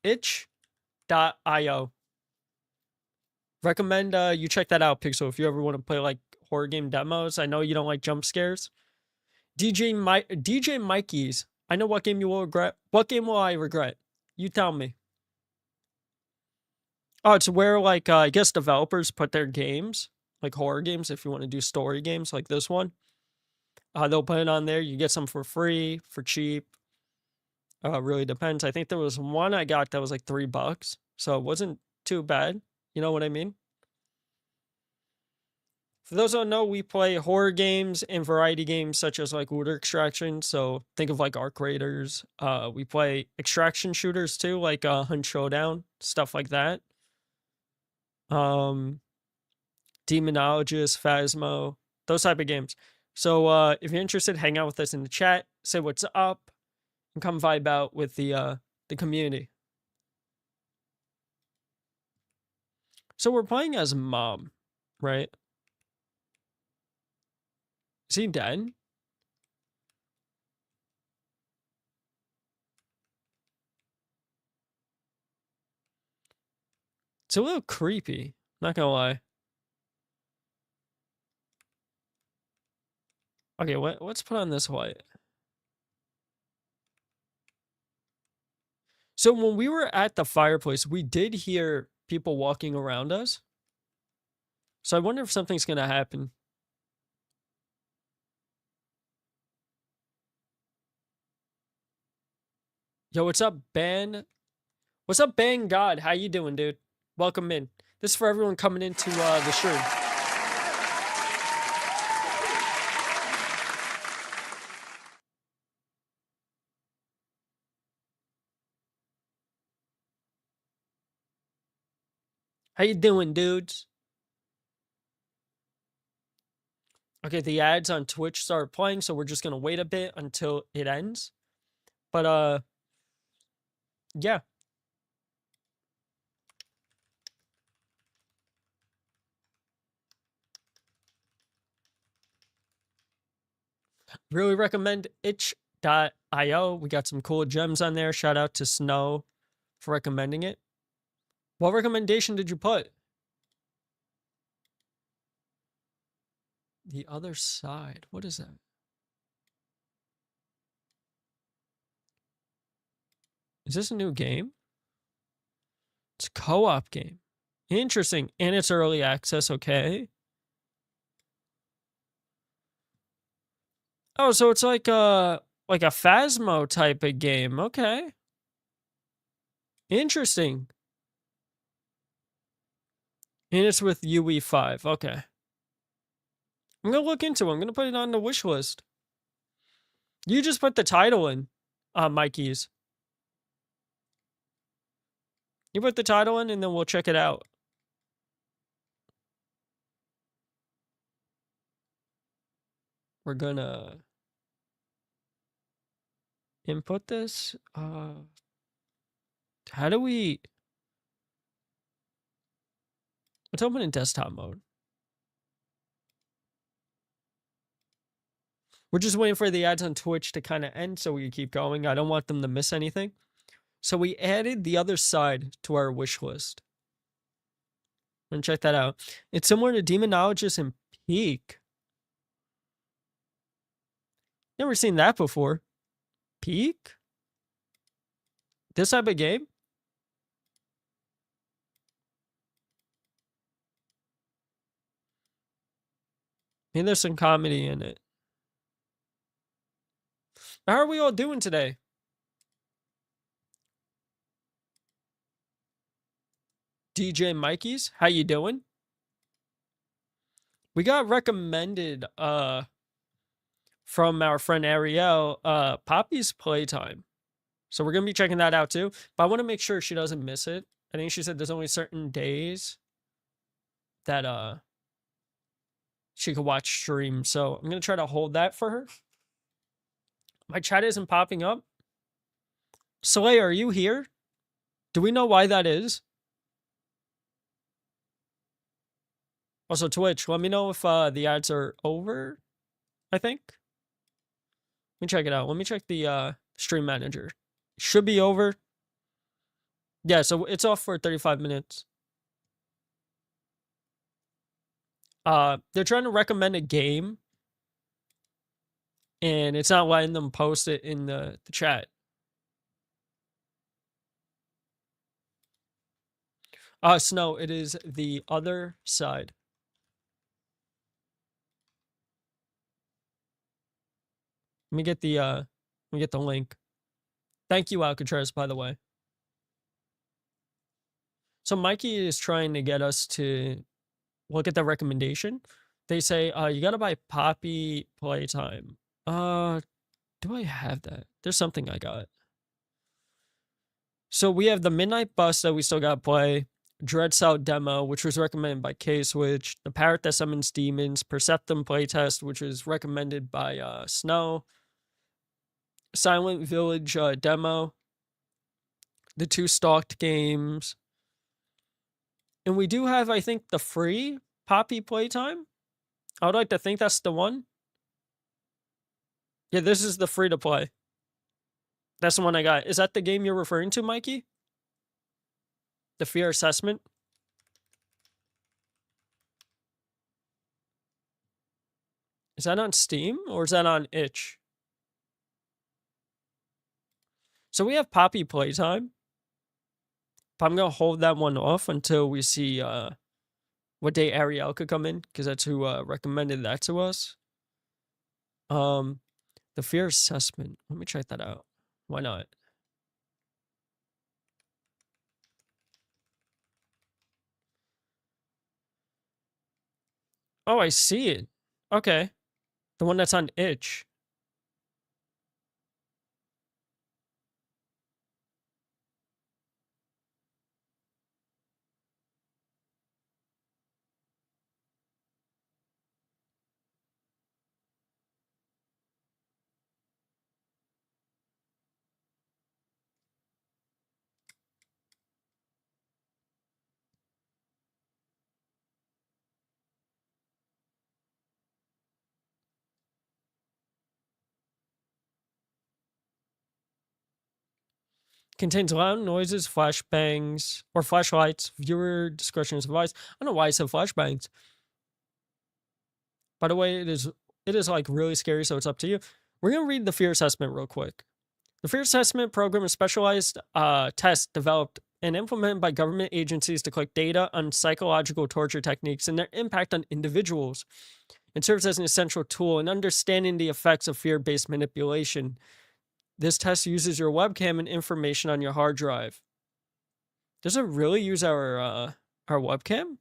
itch.io. Recommend you check that out, Pixel, if you ever want to play like horror game demos. I know you don't like jump scares. DJ Mikey's. I know what game you will regret. What game will I regret? You tell me. Oh, it's where like I guess developers put their games, like horror games, if you want to do story games like this one. They'll put it on there. You get some for free, for cheap. Really depends. I think there was one I got that was like $3, so it wasn't too bad. You know what I mean? For those who don't know, we play horror games and variety games such as like looter extraction. So think of like Arc Raiders. We play extraction shooters too, like Hunt Showdown, stuff like that. Demonologist, Phasmo, those type of games. So if you're interested, hang out with us in the chat, say what's up, and come vibe out with the community. So we're playing as Mom, right? Is he dead? It's a little creepy, not gonna lie. Okay, let's put on this white. So when we were at the fireplace, we did hear people walking around us. So I wonder if something's gonna happen. Yo, what's up, Ben? What's up, Ben God? How you doing, dude? Welcome in. This is for everyone coming into the stream. How you doing, dudes? Okay, the ads on Twitch started playing, so we're just gonna wait a bit until it ends. But yeah. Really recommend itch.io. We got some cool gems on there. Shout out to Snow for recommending it. What recommendation did you put? The Other Side. What is that? Is this a new game? It's a co-op game. Interesting. And it's early access, okay. Oh, so it's like a Phasmo type of game. Okay. Interesting. And it's with UE5. Okay. I'm going to look into it. I'm going to put it on the wish list. You just put the title in, Mikey's. You put the title in and then we'll check it out. We're gonna input this. How do we... Let's open in desktop mode. We're just waiting for the ads on Twitch to kind of end so we can keep going. I don't want them to miss anything. So we added The Other Side to our wish list. I'm gonna check that out. It's similar to Demonologist and Peak. Never seen that before. Peak? This type of game? Maybe there's some comedy in it. How are we all doing today? DJ Mikey's, how you doing? We got recommended from our friend Ariel Poppy's Playtime. So we're gonna be checking that out too. But I want to make sure she doesn't miss it. I think she said there's only certain days that she could watch stream. So I'm gonna try to hold that for her. My chat isn't popping up. Slay, are you here? Do we know why that is? Also, Twitch, let me know if the ads are over, I think. Let me check it out. Let me check the stream manager. Should be over. Yeah, so it's off for 35 minutes. They're trying to recommend a game, and it's not letting them post it in the chat. Snow, it is The Other Side. Let me get the link. Thank you, Alcatraz, by the way. So Mikey is trying to get us to look at the recommendation. They say, you gotta buy Poppy Playtime. Do I have that? There's something I got. So we have the Midnight Bus that we still gotta play. Dread Cell Demo, which was recommended by K-Switch. The Parrot That Summons Demons. Perceptum Playtest, which was recommended by Snow. Silent Village demo. The 2 stalked games. And we do have, I think, the free Poppy Playtime. I would like to think that's the one. Yeah, this is the free to play. That's the one I got. Is that the game you're referring to, Mikey? The Fear Assessment? Is that on Steam or is that on itch? So we have Poppy Playtime. But I'm going to hold that one off until we see what day Ariel could come in, because that's who recommended that to us. The Fear Assessment. Let me check that out. Why not? Oh, I see it. Okay. The one that's on itch. Contains loud noises, flashbangs, or flashlights. Viewer discretion is advised. I don't know why I said flashbangs. By the way, it is like really scary, so it's up to you. We're gonna read the fear assessment real quick. The fear assessment program is specialized tests developed and implemented by government agencies to collect data on psychological torture techniques and their impact on individuals. It serves as an essential tool in understanding the effects of fear-based manipulation. This test uses your webcam and information on your hard drive. Does it really use our webcam?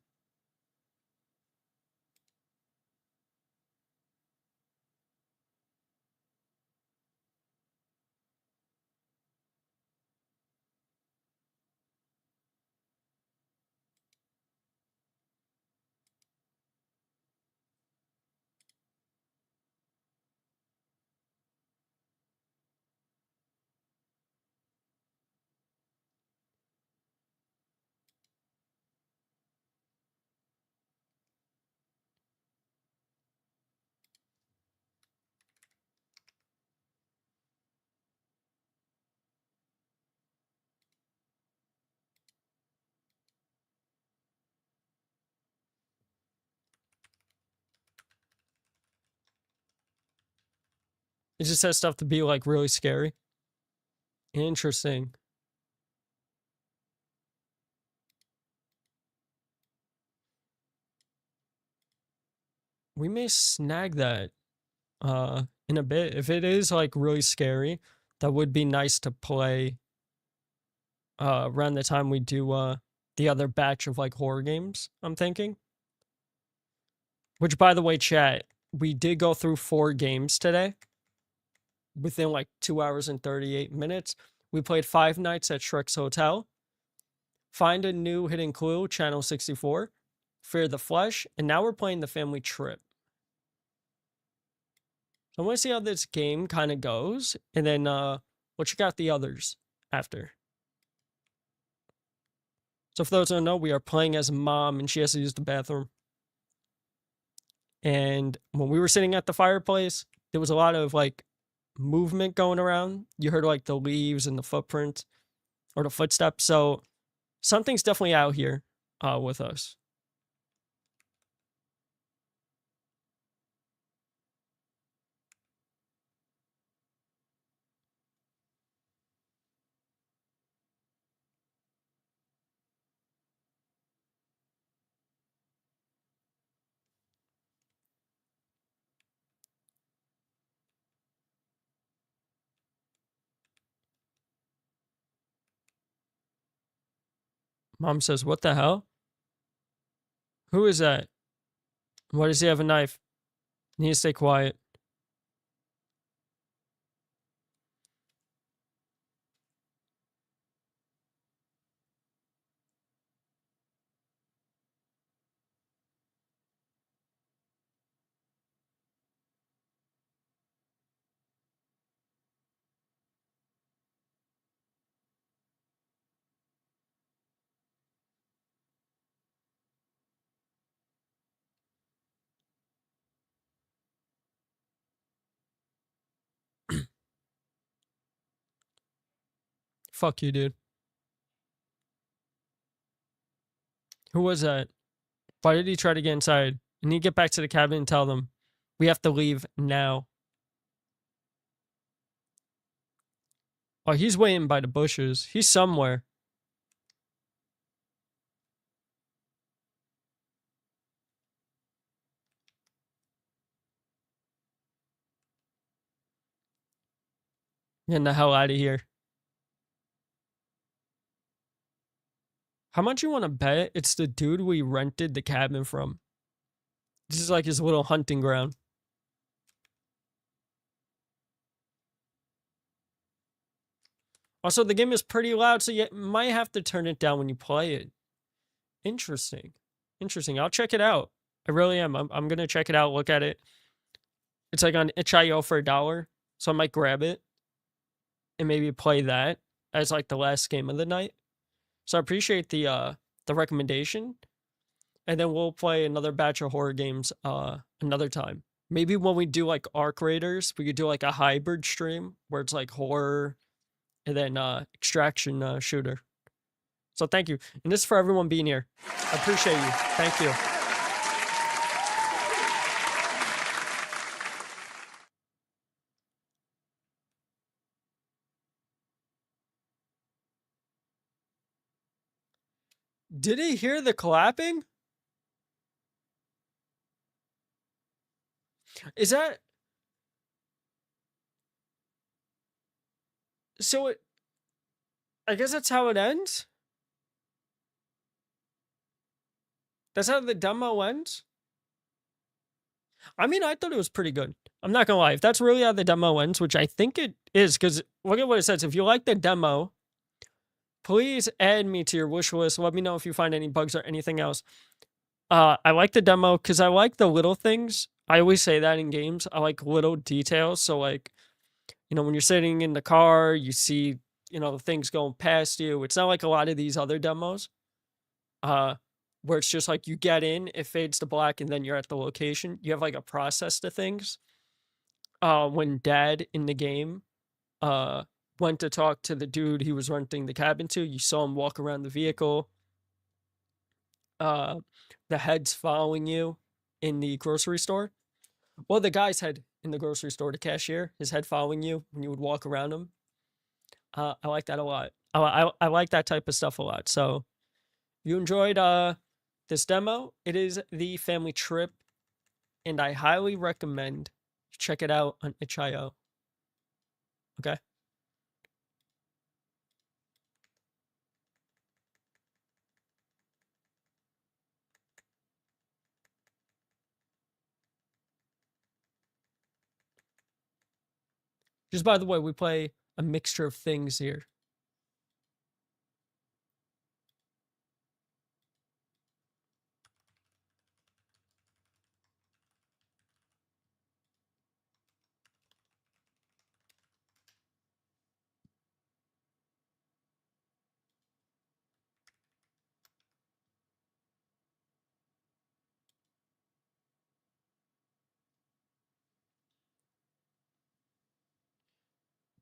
It just has stuff to be like really scary. Interesting. We may snag that in a bit. If it is like really scary, that would be nice to play around the time we do the other batch of like horror games, I'm thinking. Which, by the way, chat, we did go through 4 games today within like 2 hours and 38 minutes. We played 5 Nights at Shrek's Hotel, Find a New Hidden Clue, Channel 64, Fear the Flesh, and now we're playing The Family Trip. So I want to see how this game kind of goes, and then we'll check out the others after. So for those who don't know, we are playing as Mom, and she has to use the bathroom. And when we were sitting at the fireplace, there was a lot of like movement going around. You heard like the leaves and the footprint or the footsteps. So something's definitely out here with us. Mom says, "What the hell? Who is that? Why does he have a knife? Need to stay quiet." Fuck you, dude. Who was that? Why did he try to get inside? I need to get back to the cabin and tell them we have to leave now. Oh, he's waiting by the bushes. He's somewhere. Getting the hell out of here. How much you want to bet it's the dude we rented the cabin from? This is like his little hunting ground. Also, the game is pretty loud, so you might have to turn it down when you play it. Interesting. Interesting. I'll check it out. I really am. I'm going to check it out, look at it. It's like on itch.io for $1, so I might grab it and maybe play that as like the last game of the night. So I appreciate the recommendation. And then we'll play another batch of horror games another time. Maybe when we do like Arc Raiders, we could do like a hybrid stream where it's like horror and then extraction shooter. So thank you. And this is for everyone being here. I appreciate you. Thank you. Did he hear the clapping? Is that... So it... I guess that's how it ends? That's how the demo ends? I mean, I thought it was pretty good. I'm not gonna lie. If that's really how the demo ends, which I think it is, because look at what it says. If you like the demo, please add me to your wish list. Let me know if you find any bugs or anything else. I like the demo because I like the little things. I always say that in games. I like little details. So like, you know, when you're sitting in the car, you see, you know, the things going past you. It's not like a lot of these other demos. Where it's just like you get in, it fades to black, and then you're at the location. You have like a process to things. When Dad in the game went to talk to the dude he was renting the cabin to, you saw him walk around the vehicle. The head's following you in the grocery store. Well, the guy's head in the grocery store, the cashier, his head following you when you would walk around him. I like that a lot. I like that type of stuff a lot. So if you enjoyed this demo, it is the family trip, and I highly recommend you check it out on itch.io. Okay. Just by the way, we play a mixture of things here.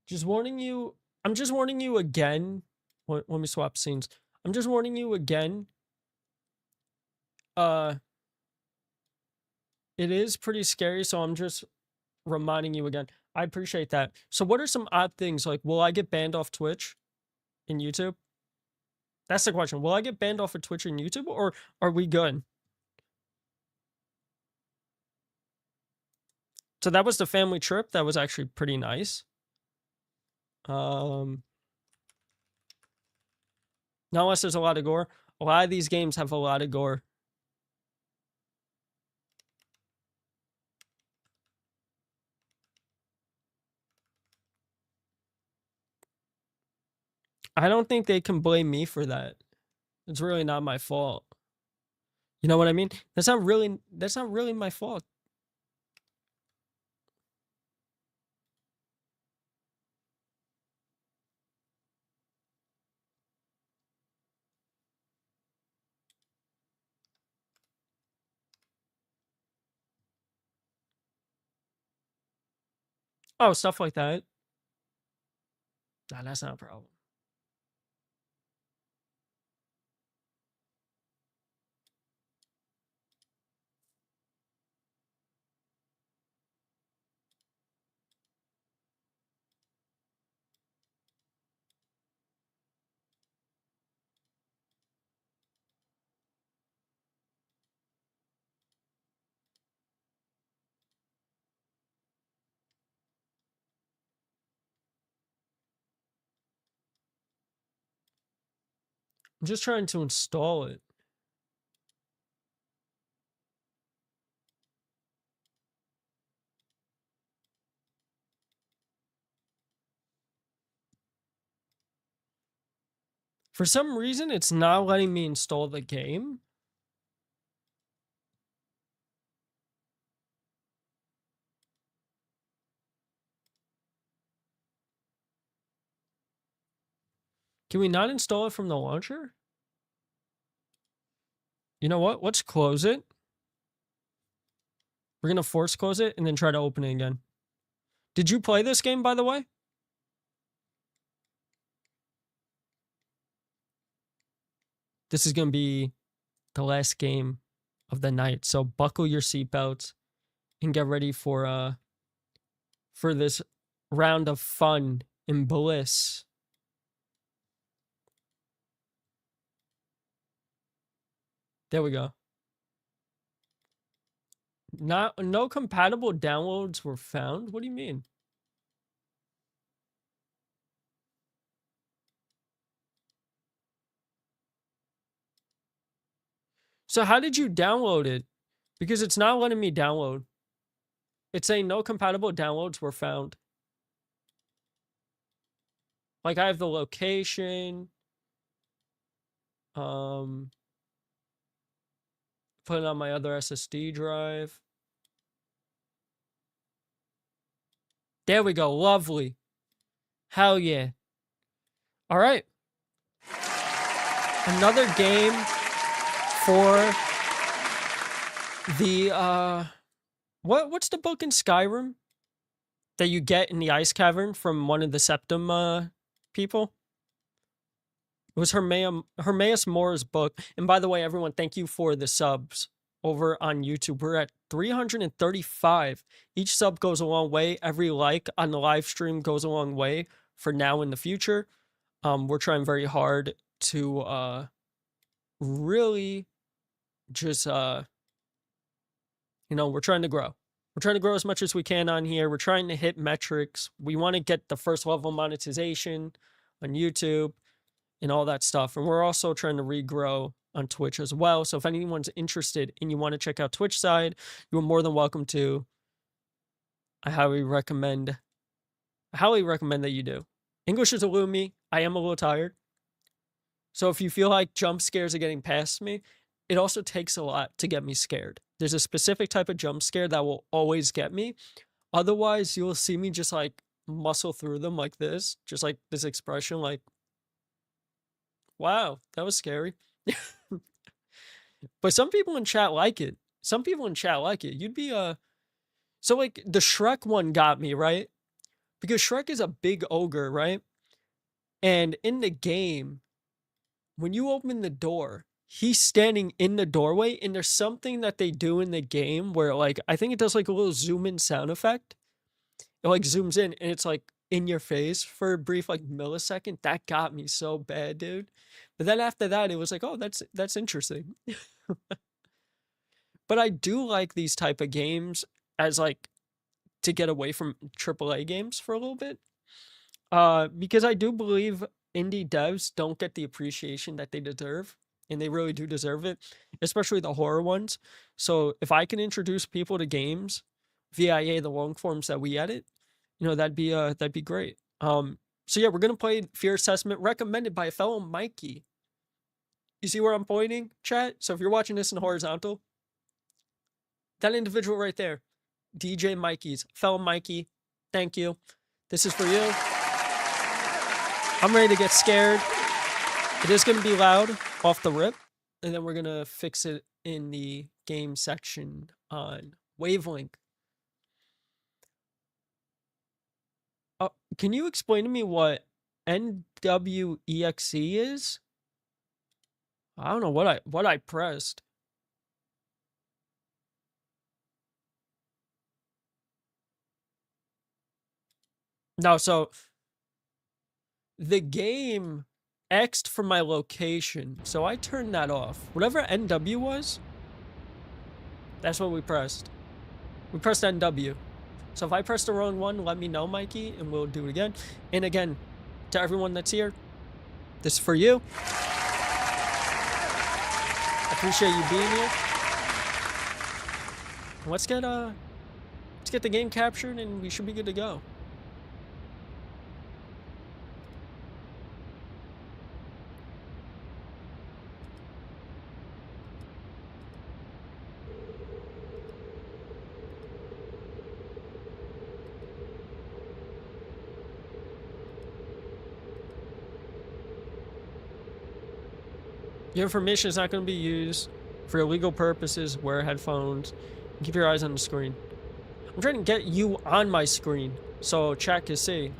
Just warning you, I'm just warning you again. Let me swap scenes. I'm just warning you again. It is pretty scary, so I'm just reminding you again. I appreciate that. So what are some odd things? Like, will I get banned off Twitch and YouTube? That's the question. Will I get banned off of Twitch and YouTube, or are we good? So that was the family trip. That was actually pretty nice. Not unless there's a lot of gore. A lot of these games have a lot of gore. I don't think they can blame me for that. It's really not my fault. You know what I mean? That's not really my fault. Oh, stuff like that. Nah, that's not a problem. I'm just trying to install it. For some reason, it's not letting me install the game. Can we not install it from the launcher? You know what? Let's close it. We're going to force close it and then try to open it again. Did you play this game, by the way? This is going to be the last game of the night. So buckle your seatbelts and get ready for this round of fun and bliss. There we go. No compatible downloads were found. What do you mean? So how did you download it? Because it's not letting me download. It's saying no compatible downloads were found. Like I have the location. Put it on my other SSD drive. There we go. Lovely. Hell yeah. All right. Another game for the what's the book in Skyrim that you get in the ice cavern from one of the Septim people? It was Hermaeus Moore's book. And by the way, everyone, thank you for the subs over on YouTube. We're at 335. Each sub goes a long way. Every like on the live stream goes a long way for now in the future. We're trying very hard to really just we're trying to grow. We're trying to grow as much as we can on here. We're trying to hit metrics. We want to get the first level monetization on YouTube and all that stuff. And we're also trying to regrow on Twitch as well. So if anyone's interested and you want to check out Twitch side, you're more than welcome to. I highly recommend that you do. English is eluding me. I am a little tired. So if you feel like jump scares are getting past me, it also takes a lot to get me scared. There's a specific type of jump scare that will always get me. Otherwise, you'll see me just like muscle through them like this. Just like this expression like, wow, that was scary. But some people in chat like it. You'd be so like the Shrek one got me, right? Because Shrek is a big ogre, right? And in the game, when you open the door, he's standing in the doorway, and there's something that they do in the game where like I think it does like a little zoom in sound effect. It like zooms in and it's like in your face for a brief like millisecond. That got me so bad, dude. But then after that, it was like, oh, that's interesting. But I do like these type of games as like to get away from AAA games for a little bit. Because I do believe indie devs don't get the appreciation that they deserve, and they really do deserve it, especially the horror ones. So if I can introduce people to games via the long forms that we edit, that'd be great. So yeah, we're gonna play Fear Assessment, recommended by a fellow Mikey. You see where I'm pointing, chat? So if you're watching this in horizontal, that individual right there, DJ Mikey's, fellow Mikey, thank you. This is for you. I'm ready to get scared. It is going to be loud off the rip, and then we're going to fix it in the game section on Wavelength. Can you explain to me what NWEXE is? I don't know what I pressed. No, so the game X'd for my location, so I turned that off. Whatever NW was, that's what we pressed. We pressed NW. So if I pressed the wrong one, let me know, Mikey, and we'll do it again. And again, to everyone that's here, this is for you. I appreciate you being here. Let's get the game captured, and we should be good to go. Your information is not going to be used for illegal purposes. Wear headphones. And keep your eyes on the screen. I'm trying to get you on my screen so chat can see.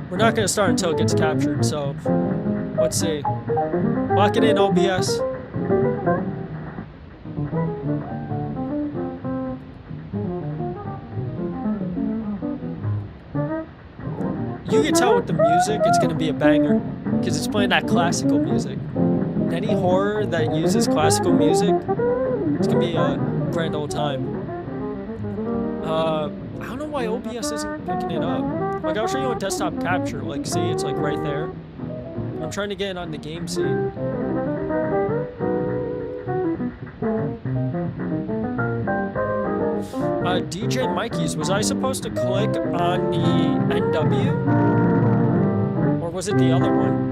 We're not going to start until it gets captured, so let's see. Lock it in, OBS. You can tell with the music, it's going to be a banger, because it's playing that classical music. And any horror that uses classical music, it's going to be a grand old time. I don't know why OBS isn't picking it up. Like, I'll show you on desktop capture. Like, see, it's like right there. I'm trying to get it on the game scene. DJ Mikey's, was I supposed to click on the NW? Or was it the other one?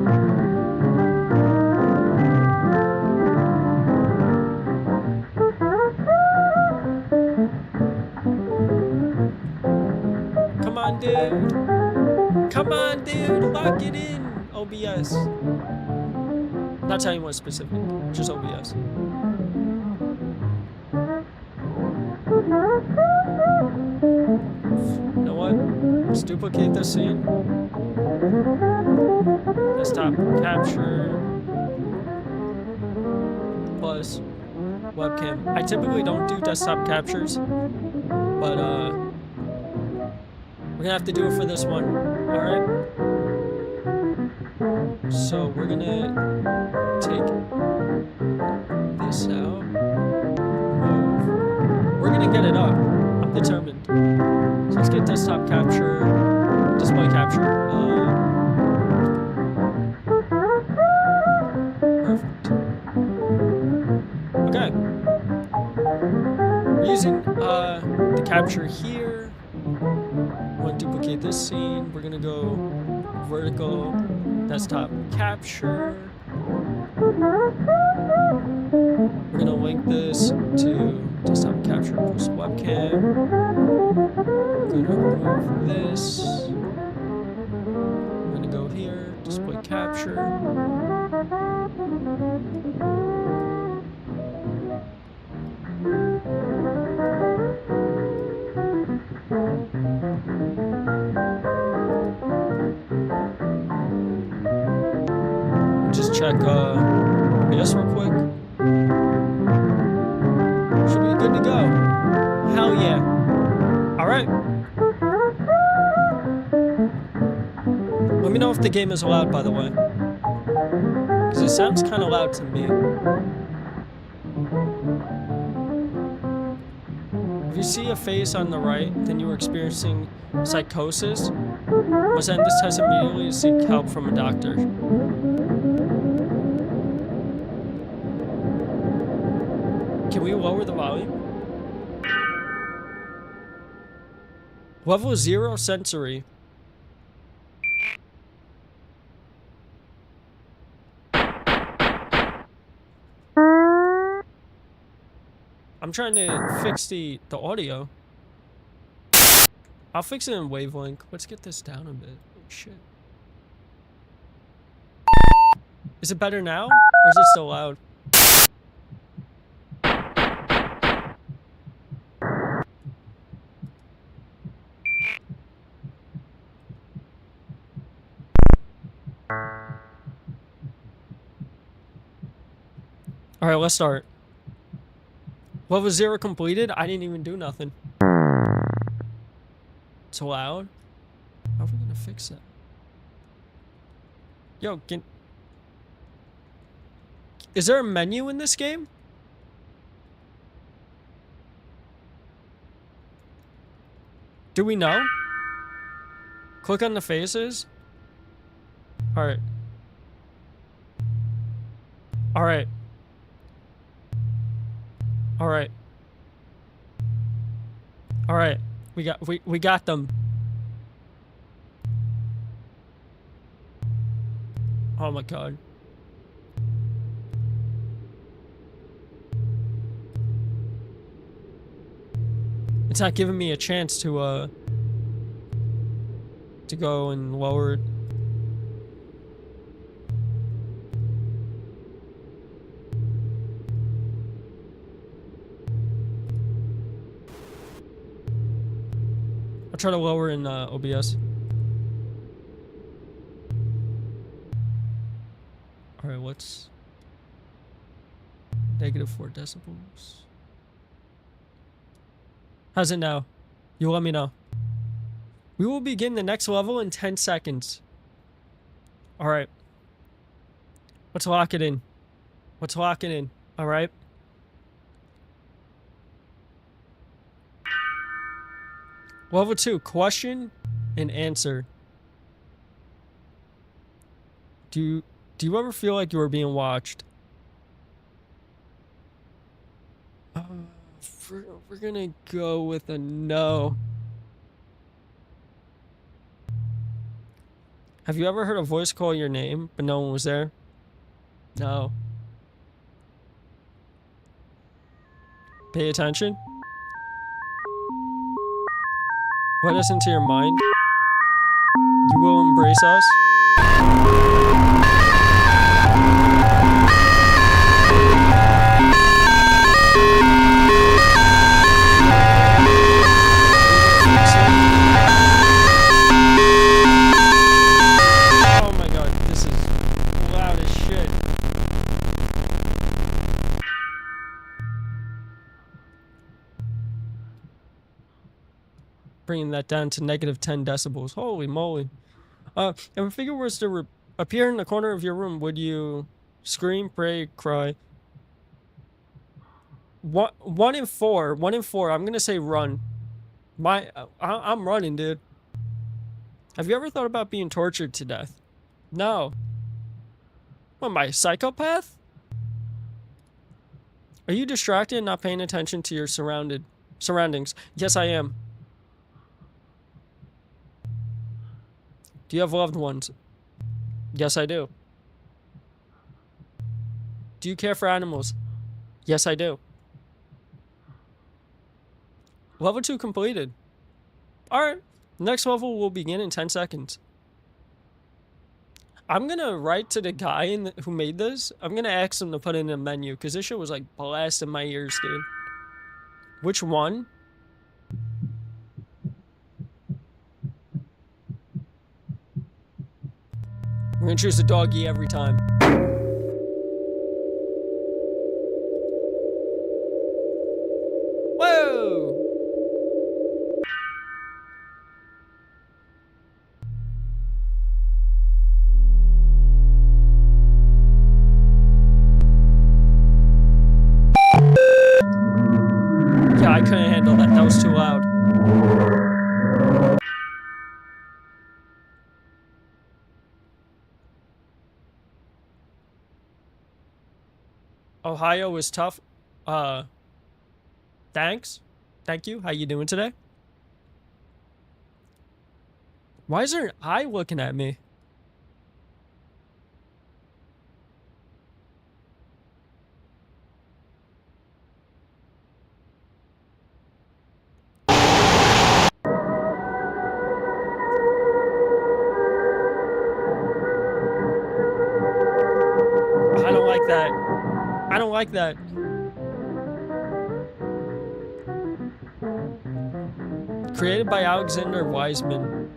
Come on, dude. Come on, dude. Lock it in. OBS. Not telling you what specific, just OBS. You know what? Let's duplicate this scene. Desktop capture plus webcam. I typically don't do desktop captures, but we're gonna have to do it for this one. Alright? So we're gonna take this out. Move. We're gonna get it up. I'm determined. So let's get desktop capture, display capture. Perfect. Okay. We're using the capture here. We're gonna duplicate this scene. We're gonna go vertical, desktop capture. We're gonna link this to desktop capture plus webcam. We're gonna remove this. We're gonna go here, display capture. Just check OBS real quick. Should be good to go. Hell yeah. Alright. Let me know if the game is loud, by the way. Because it sounds kind of loud to me. If you see a face on the right, then you are experiencing psychosis. Must end this test immediately to seek help from a doctor. Can we lower the volume? Level 0 sensory. I'm trying to fix the audio. I'll fix it in wavelength. Let's get this down a bit. Oh shit. Is it better now? Or is it still loud? Alright, let's start. Level 0 completed? I didn't even do nothing. It's loud? How are we gonna fix that? Yo, is there a menu in this game? Do we know? Click on the faces? Alright. Alright. Alright. Alright. We got them. Oh my god. It's not giving me a chance to go and lower it. I'll try to lower in OBS. Alright, what's -4 decibels? How's it now? You let me know. We will begin the next level in 10 seconds. Alright. Let's lock it in. Let's lock it in. Alright. Level 2, question and answer. Do you ever feel like you are being watched? We're gonna go with a no. Have you ever heard a voice call your name, but no one was there? No. Pay attention. Let us into your mind. You will embrace us. bringing that down to negative 10 decibels. Holy moly. If a figure was to appear in the corner of your room, would you scream, pray, cry? One in four. I'm gonna say run. I'm running, dude. Have you ever thought about being tortured to death? No. What, am I a psychopath? Are you distracted and not paying attention to your surroundings? Yes, I am. Do you have loved ones? Yes, I do. Do you care for animals? Yes, I do. Level 2 completed. Alright, next level will begin in 10 seconds. I'm gonna write to the guy who made this. I'm gonna ask him to put in a menu, because this shit was like blasting my ears, dude. Which one? We're gonna choose the doggy every time. Whoa! Yeah, I couldn't handle that. That was too loud. Ohio is tough. Thanks. Thank you. How you doing today? Why is there an eye looking at me? I don't like that. I don't like that. Created by Alexander Wiseman.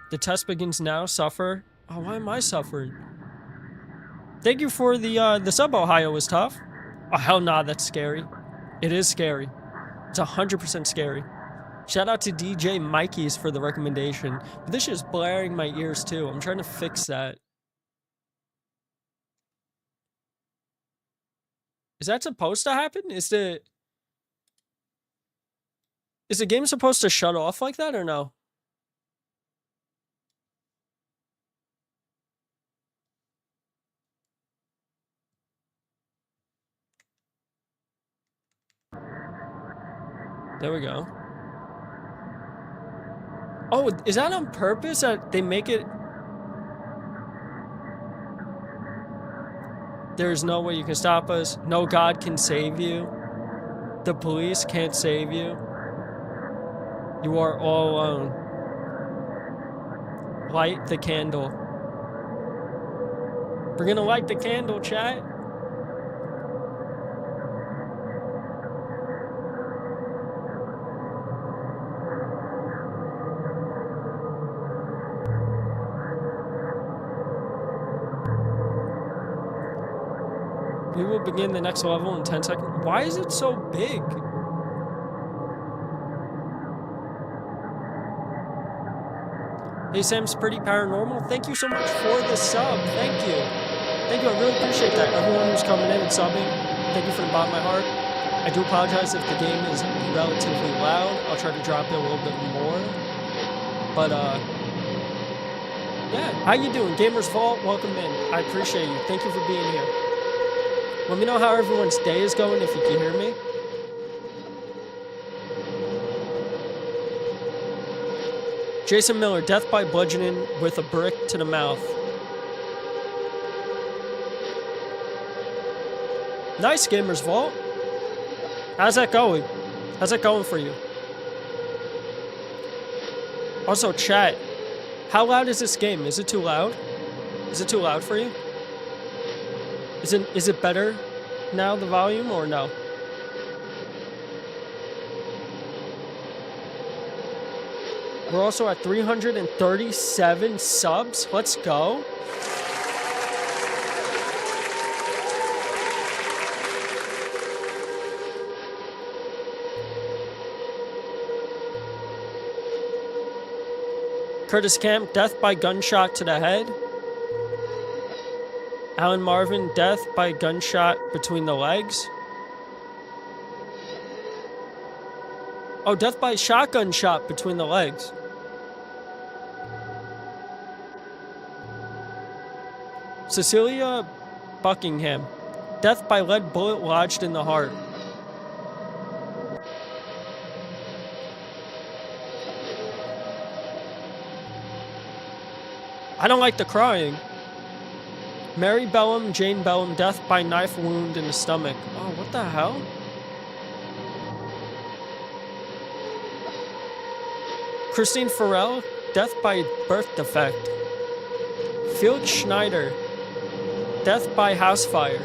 The test begins now. Suffer. Oh, why am I suffering? Thank you for the sub. Ohio is tough. Oh, hell nah, that's scary. It is scary. It's 100% scary. Shout out to DJ Mikey's for the recommendation. But this is blaring my ears too. I'm trying to fix that. Is that supposed to happen? Is the game supposed to shut off like that or no? There we go. Oh, is that on purpose that they make it? There's no way you can stop us. No God can save you. The police can't save you. You are all alone. Light the candle. We're gonna light the candle, chat. We will begin the next level in 10 seconds. Why is it so big? Hey, Sam's Pretty Paranormal. Thank you so much for the sub. Thank you. Thank you. I really appreciate that. Everyone who's coming in and subbing, thank you from the bottom of my heart. I do apologize if the game is relatively loud. I'll try to drop it a little bit more. But, yeah. How you doing? Gamers Vault, welcome in. I appreciate you. Thank you for being here. Let me know how everyone's day is going if you can hear me. Jason Miller, death by bludgeoning with a brick to the mouth. Nice, Gamers Vault. How's that going? How's that going for you? Also, chat. How loud is this game? Is it too loud? Is it too loud for you? Is it better now, the volume, or no? We're also at 337 subs. Let's go. Curtis Camp, death by gunshot to the head. Alan Marvin, death by gunshot between the legs. Oh, death by shotgun shot between the legs. Cecilia Buckingham, death by lead bullet lodged in the heart. I don't like the crying. Mary Bellum, Jane Bellum, death by knife wound in the stomach. Oh, what the hell? Christine Farrell, death by birth defect. Felix Schneider, death by house fire.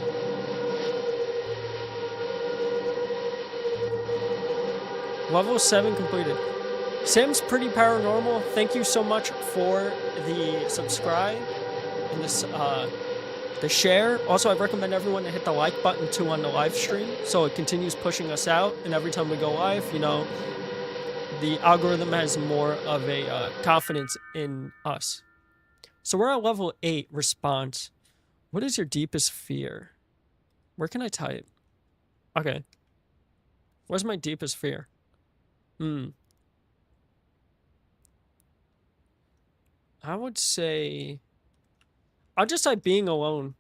Level 7 completed. Sam's Pretty Paranormal, thank you so much for the subscribe and this, the share. Also, I recommend everyone to hit the like button too on the live stream so it continues pushing us out. And every time we go live, you know, the algorithm has more of a confidence in us. So we're at level 8 response. What is your deepest fear? Where can I type? Okay. Where's my deepest fear? I would say I'll just type being alone.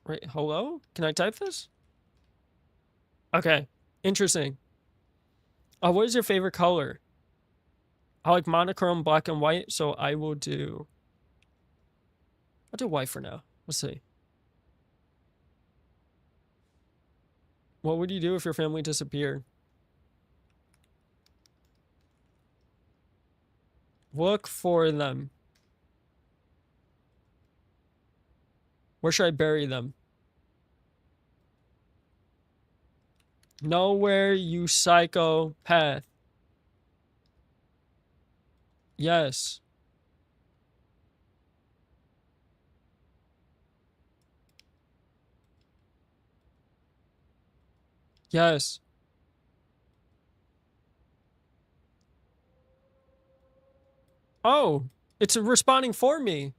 Right, hello? Can I type this? Okay, interesting. Oh, what is your favorite color? I like monochrome, black and white, so I'll do white for now. Let's see. What would you do if your family disappeared? Look for them. Where should I bury them? Nowhere, you psychopath. Yes. Yes. Oh, it's responding for me.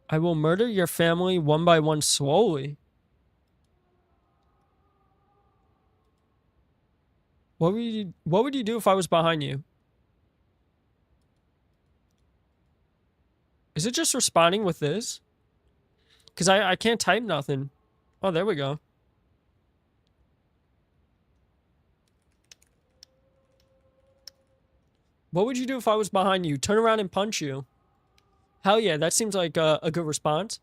I will murder your family one by one slowly. What would you do if I was behind you? Is it just responding with this? Because I can't type nothing. Oh, there we go. What would you do if I was behind you? Turn around and punch you. Hell yeah, that seems like a good response.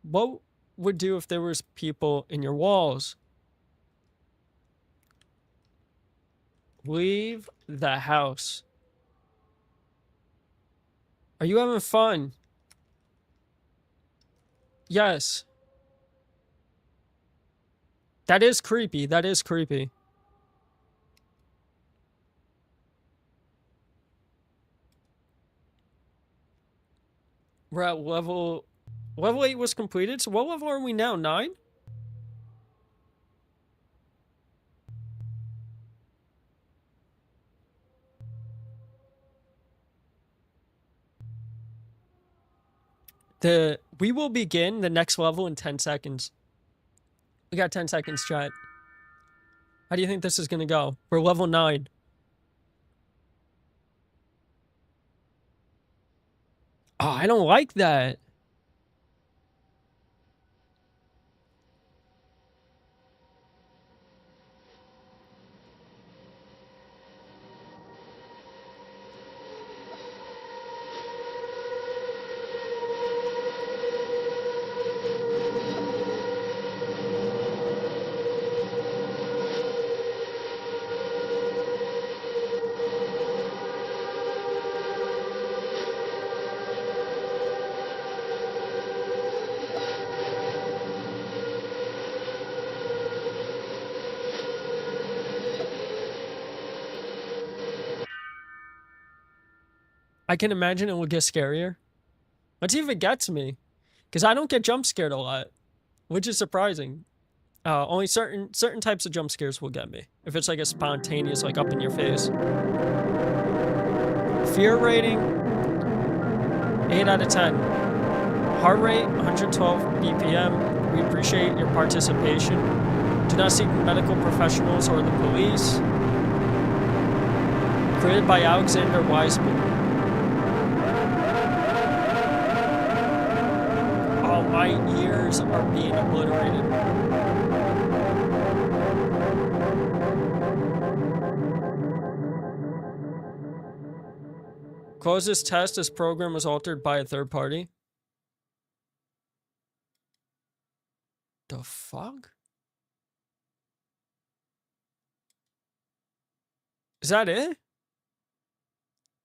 What would do if there was people in your walls? Leave the house. Are you having fun? Yes. That is creepy. That is creepy. We're at level 8 was completed. So what level are we now? 9? We will begin the next level in 10 seconds. We got 10 seconds, chat. How do you think this is going to go? We're level 9. Oh, I don't like that. I can imagine it will get scarier. Let's see if it gets me. Because I don't get jump scared a lot, which is surprising. Only certain types of jump scares will get me. If it's like a spontaneous, like up in your face. Fear rating, 8 out of 10. Heart rate, 112 BPM. We appreciate your participation. Do not seek medical professionals or the police. Created by Alexander Wiseman. All my ears are being obliterated. Close this test. This program was altered by a third party. The fuck? Is that it?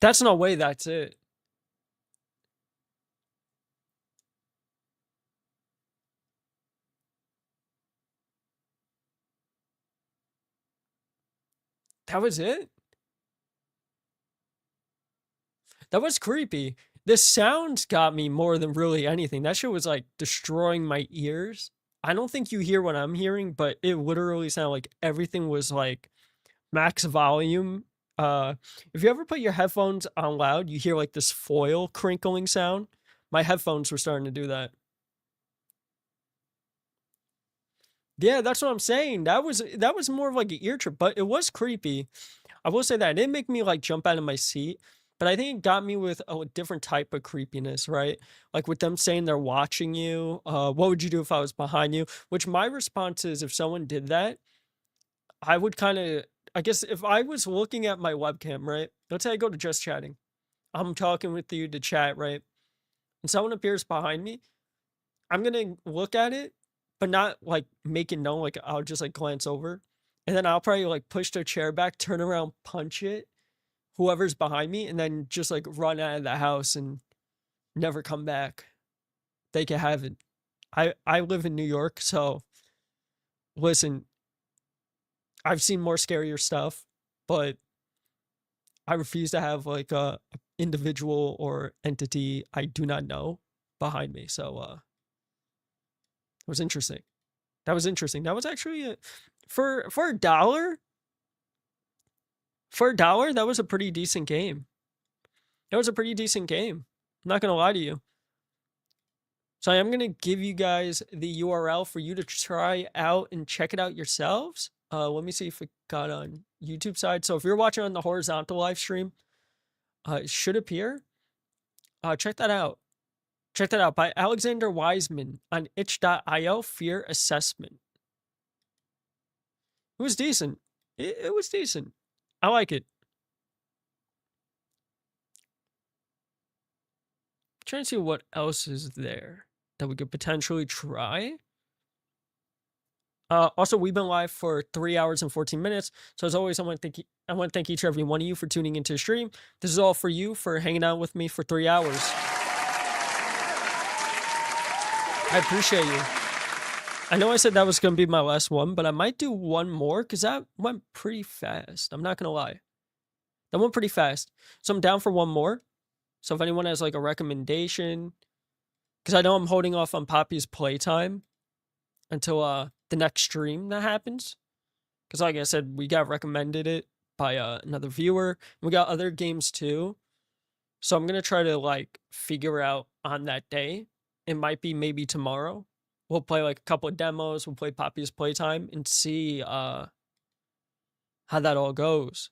That's no way that's it. That was it? That was creepy. The sounds got me more than really anything. That shit was like destroying my ears. I don't think you hear what I'm hearing, but it literally sounded like everything was like max volume. If you ever put your headphones on loud, you hear like this foil crinkling sound. My headphones were starting to do that. Yeah, that's what I'm saying. That was more of like an ear trip, but it was creepy. I will say that it didn't make me like jump out of my seat, but I think it got me with a different type of creepiness, right? Like with them saying they're watching you. What would you do if I was behind you? Which my response is, if someone did that, I would kind of, I guess if I was looking at my webcam, right? Let's say I go to just chatting. I'm talking with you to chat, right? And someone appears behind me. I'm going to look at it, but not like make it known. Like I'll just like glance over. And then I'll probably like push their chair back, turn around, punch it, whoever's behind me, and then just like run out of the house and never come back. They can have it. I live in New York, so listen, I've seen more scarier stuff, but I refuse to have like a individual or entity I do not know behind me. So it was interesting. That was interesting. That was actually for $1. For $1, that was a pretty decent game. That was a pretty decent game. I'm not gonna lie to you. So I am gonna give you guys the URL for you to try out and check it out yourselves. Let me see if it got on YouTube side. So if you're watching on the horizontal live stream, it should appear. Check that out. Check that out by Alexander Wiseman on itch.io. Fear Assessment. It was decent. It was decent. I like it. I'm trying to see what else is there that we could potentially try. Also, we've been live for 3 hours and 14 minutes. So as always, I want to thank each and every one of you for tuning into the stream. This is all for you for hanging out with me for 3 hours. I appreciate you. I know I said that was going to be my last one, but I might do one more because that went pretty fast. I'm not going to lie. That went pretty fast. So I'm down for one more. So if anyone has like a recommendation, because I know I'm holding off on Poppy's playtime until the next stream that happens. Because like I said, we got recommended it by another viewer. We got other games too. So I'm going to try to like figure out on that day. It might be maybe tomorrow. We'll play like a couple of demos. We'll play Poppy's playtime and see how that all goes.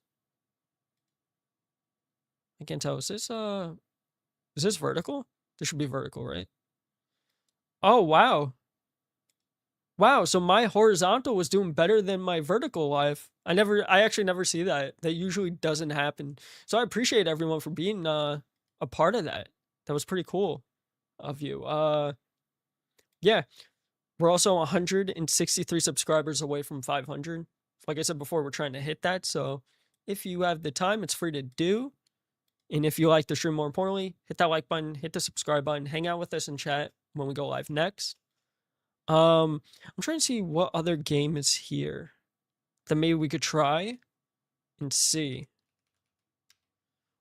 I can't tell. Is this vertical? This should be vertical, right? Oh, wow. Wow, so my horizontal was doing better than my vertical live. I actually never see that. That usually doesn't happen. So I appreciate everyone for being a part of that. That was pretty cool of you. Yeah. We're also 163 subscribers away from 500. Like I said before, we're trying to hit that. So if you have the time, it's free to do. And if you like the stream, more importantly, hit that like button, hit the subscribe button, hang out with us in chat when we go live next. I'm trying to see what other game is here that maybe we could try and see.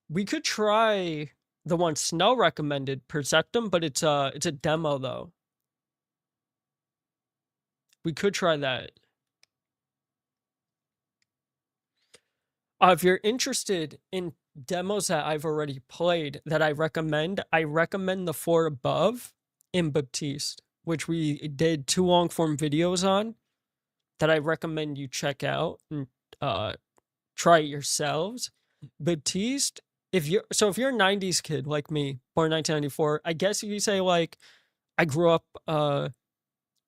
We could try the one Snow recommended, Perceptum, but it's a demo though. We could try that. If you're interested in demos that I've already played that I recommend the 4 above in Baptiste, which we did 2 long form videos on that I recommend you check out and try it yourselves. Baptiste, if you're a 90s kid like me, born 1994, I guess if you say like I grew up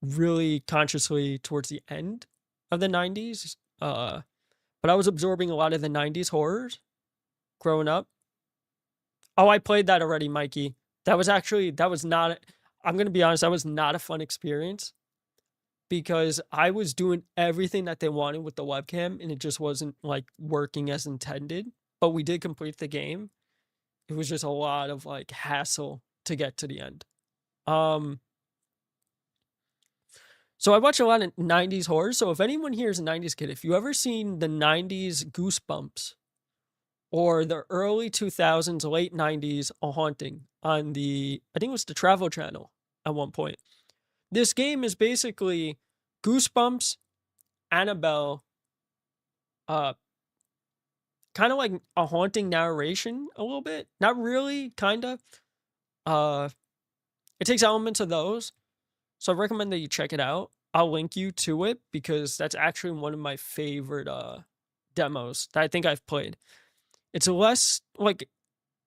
really consciously towards the end of the 90s, but I was absorbing a lot of the 90s horrors growing up. Oh, I played that already, Mikey. That was not, I'm going to be honest, that was not a fun experience because I was doing everything that they wanted with the webcam and it just wasn't like working as intended. But we did complete the game. It was just a lot of like hassle to get to the end. So I watch a lot of 90s horror. So if anyone here is a 90s kid, if you ever seen the 90s Goosebumps or the early 2000s, late 90s A Haunting on I think it was the Travel Channel at one point. This game is basically Goosebumps, Annabelle, kind of like a haunting narration a little bit. Not really, kind of. It takes elements of those. So I recommend that you check it out. I'll link you to it because that's actually one of my favorite demos that I think I've played. It's less like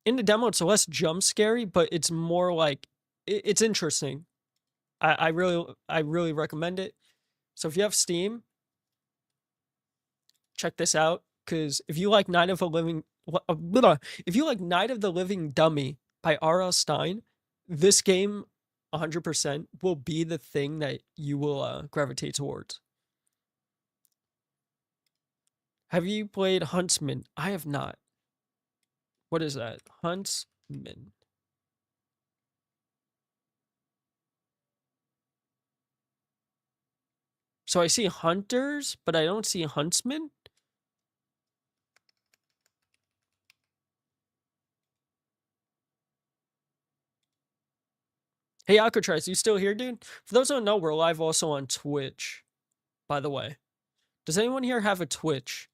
in the demo, it's less jump scary, but it's more like it's interesting. I really recommend it. So if you have Steam, check this out because if you like Night of the Living Dummy by R.L. Stine, this game 100% will be the thing that you will gravitate towards. Have you played Huntsman? I have not. What is that? Huntsman. So I see hunters, but I don't see huntsmen. Hey, Alcatraz, you still here, dude? For those who don't know, we're live also on Twitch, by the way. Does anyone here have a Twitch?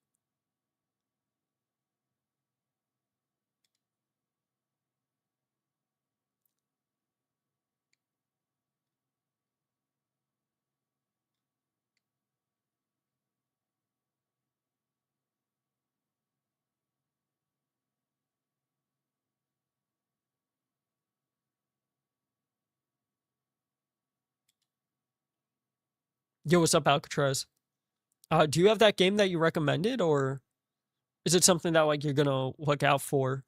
Yo, what's up, Alcatraz? Do you have that game that you recommended, or is it something that like you're gonna look out for?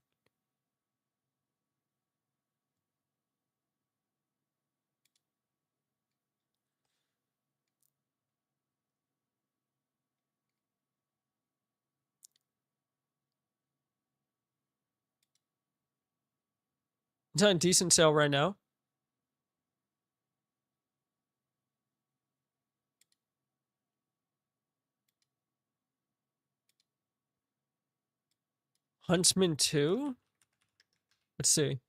It's on a decent sale right now. Huntsman 2? Let's see.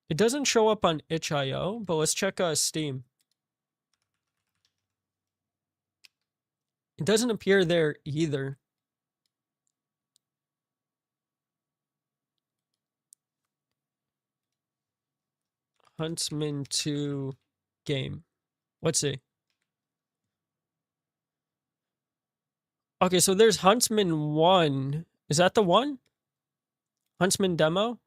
It doesn't show up on itch.io, but let's check Steam. It doesn't appear there either. Huntsman 2 game. Let's see. Okay, so there's Huntsman 1. Is that the one? Huntsman demo?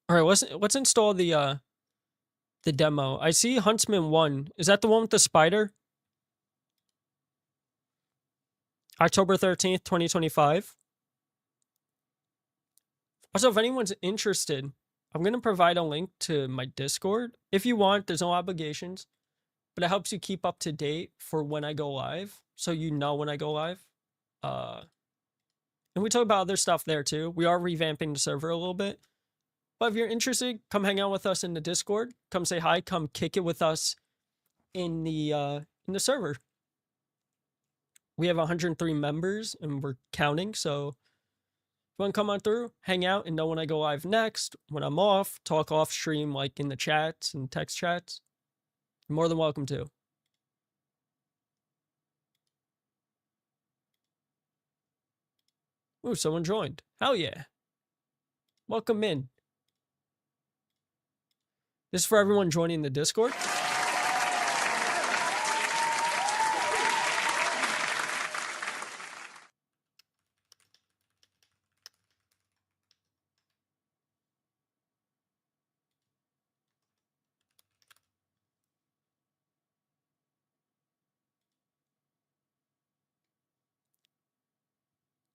All right, let's install the demo. I see Huntsman 1. Is that the one with the spider? October 13th, 2025. Also, if anyone's interested, I'm going to provide a link to my Discord. If you want, there's no obligations, but it helps you keep up to date for when I go live, so you know when I go live. And we talk about other stuff there too. We are revamping the server a little bit. But if you're interested, come hang out with us in the Discord. Come say hi. Come kick it with us in the server. We have 103 members and we're counting. So if you want to come on through, hang out, and know when I go live next, when I'm off, talk off stream like in the chats and text chats, you're more than welcome to. Ooh, someone joined. Hell yeah. Welcome in. This is for everyone joining the Discord.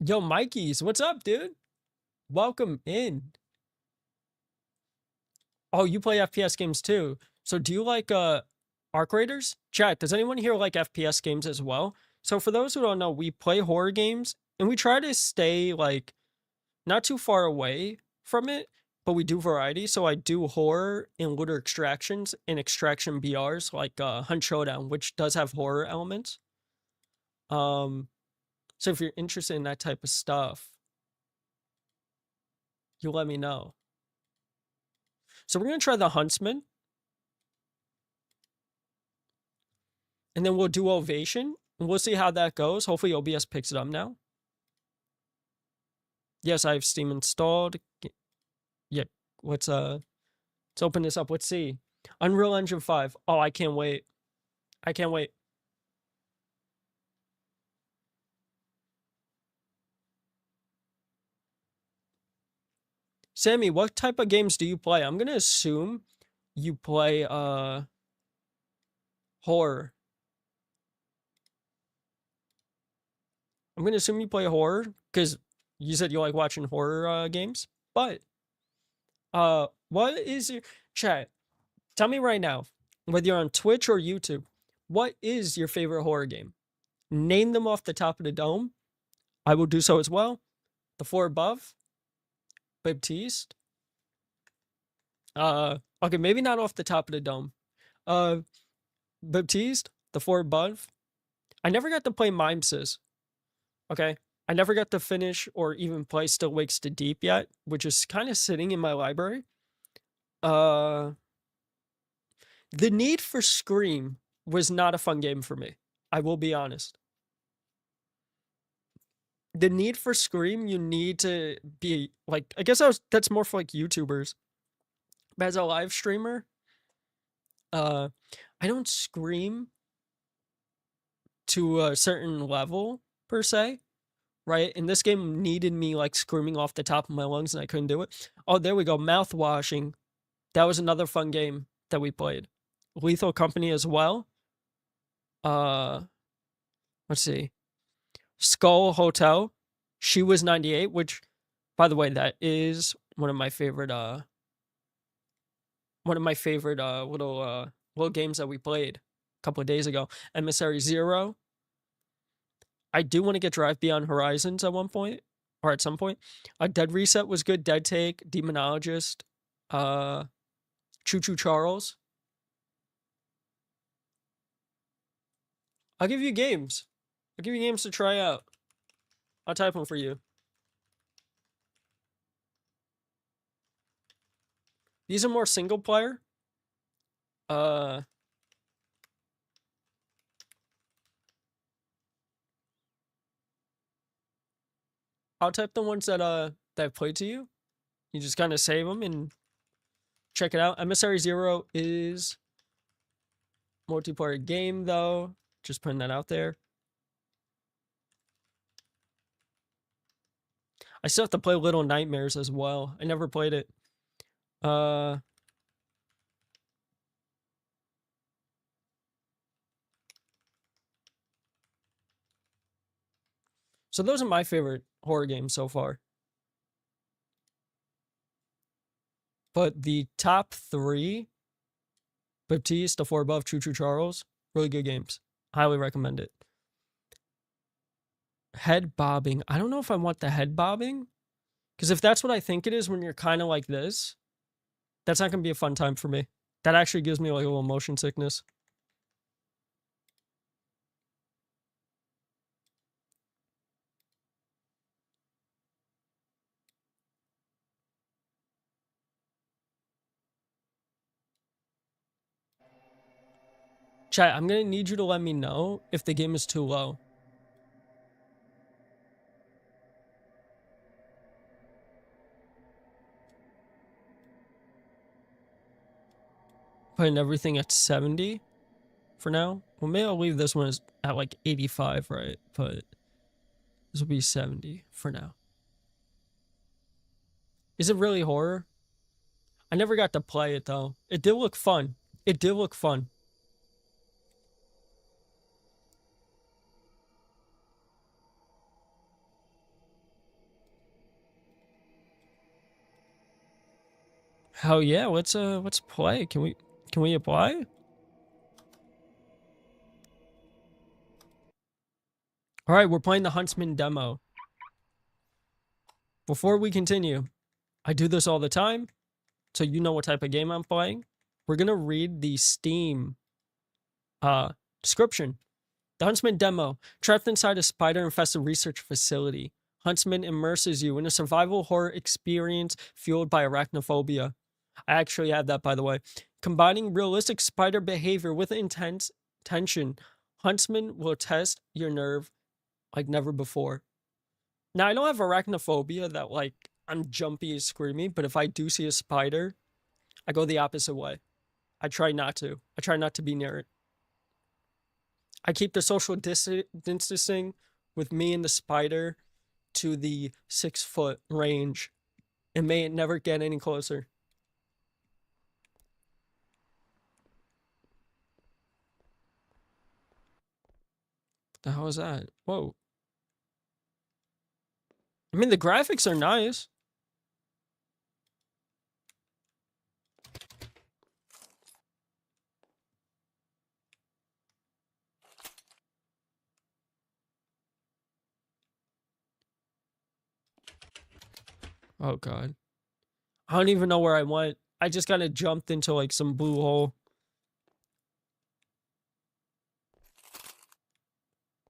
Yo, Mikey's, what's up, dude? Welcome in. Oh, you play FPS games too. So do you like Arc Raiders? Chat, does anyone here like FPS games as well? So for those who don't know, we play horror games and we try to stay like not too far away from it, but we do variety. So I do horror and looter extractions and extraction BRs like Hunt Showdown, which does have horror elements. So if you're interested in that type of stuff, you let me know. So we're going to try the Huntsman. And then we'll do Ovation. And we'll see how that goes. Hopefully OBS picks it up now. Yes, I have Steam installed. Yeah, let's open this up. Let's see. Unreal Engine 5. Oh, I can't wait. I can't wait. Sammy, what type of games do you play? I'm going to assume you play horror. I'm going to assume you play horror because you said you like watching horror games. But what is your chat? Tell me right now, whether you're on Twitch or YouTube, what is your favorite horror game? Name them off the top of the dome. I will do so as well. The floor above. Baptiste. Okay, maybe not off the top of the dome. Baptiste, the floor above. I never got to play Mimesis. Okay. I never got to finish or even play Still Wakes to Deep yet, which is kind of sitting in my library. The Need for Scream was not a fun game for me. I will be honest. The Need for Scream, you need to be like, I guess that's more for like YouTubers. But as a live streamer, I don't scream to a certain level per se, right? And this game needed me like screaming off the top of my lungs and I couldn't do it. Oh, there we go. Mouthwashing. That was another fun game that we played. Lethal Company as well. Let's see. Skull Hotel. She Was 98, which, by the way, that is one of my favorite little games that we played a couple of days ago. Emissary Zero. I do want to get Drive Beyond Horizons at one point, or at some point. Dead Reset was good. Dead Take, Demonologist, Choo Choo Charles. I'll give you games. I'll give you games to try out. I'll type them for you. These are more single player. I'll type the ones that I've played to you. You just kind of save them and check it out. Emissary Zero is multiplayer game though. Just putting that out there. I still have to play Little Nightmares as well. I never played it. So those are my favorite horror games so far. But the top 3, Baptiste, The Four Above, Choo Choo Charles, really good games. Highly recommend it. Head bobbing. I don't know if I want the head bobbing. Because if that's what I think it is when you're kind of like this, that's not going to be a fun time for me. That actually gives me like a little motion sickness. Chat, I'm gonna need you to let me know if the game is too low. Putting everything at 70 for now. Well, maybe I'll leave this one at like 85, right? But this will be 70 for now. Is it really horror? I never got to play it though. It did look fun. It did look fun. Hell yeah, let's play. Can we apply? All right, we're playing the Huntsman demo. Before we continue, I do this all the time, so you know what type of game I'm playing. We're gonna read the Steam description. The Huntsman demo. Trapped inside a spider-infested research facility, Huntsman immerses you in a survival horror experience fueled by arachnophobia. I actually had that, by the way. Combining realistic spider behavior with intense tension, Huntsman will test your nerve like never before. Now, I don't have arachnophobia that, like, I'm jumpy and screaming, but if I do see a spider, I go the opposite way. I try not to. I try not to be near it. I keep the social distancing with me and the spider to the 6-foot range. And may it never get any closer. What the hell is that? Whoa. I mean, the graphics are nice. Oh, God. I don't even know where I went. I just kind of jumped into, like, some blue hole.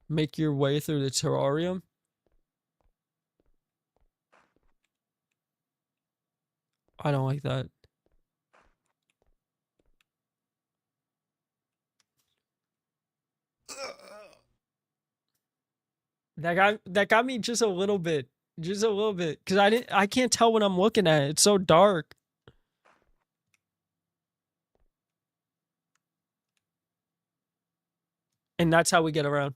Make your way through the terrarium. I don't like that. That got me just a little bit. Just a little bit. Because I can't tell what I'm looking at. It's so dark. And that's how we get around.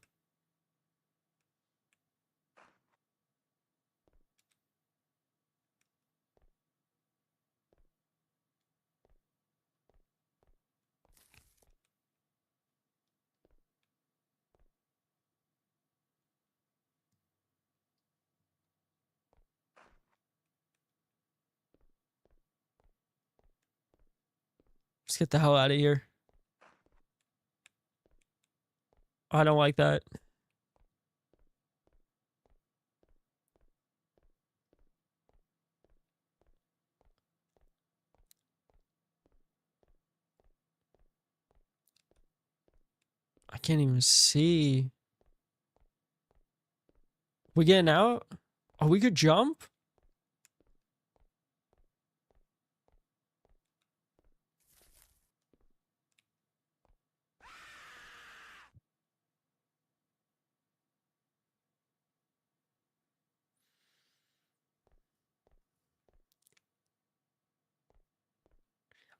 Let's get the hell out of here. I don't like that. I can't even see. We getting out? Oh, we could jump?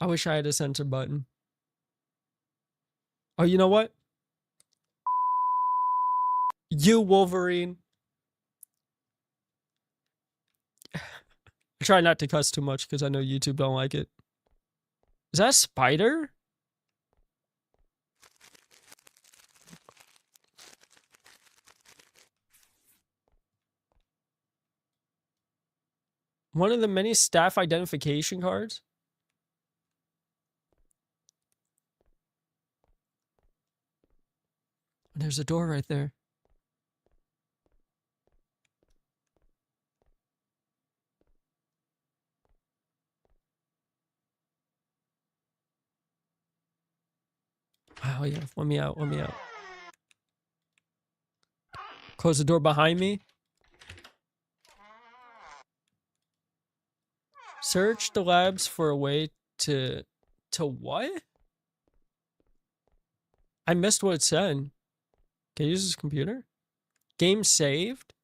I wish I had a center button. Oh, you know what? You, Wolverine. I try not to cuss too much because I know YouTube don't like it. Is that a spider? One of the many staff identification cards? There's a door right there. Oh, yeah. Let me out. Let me out. Close the door behind me. Search the labs for a way to what? I missed what it said. Can you use this computer? Game saved?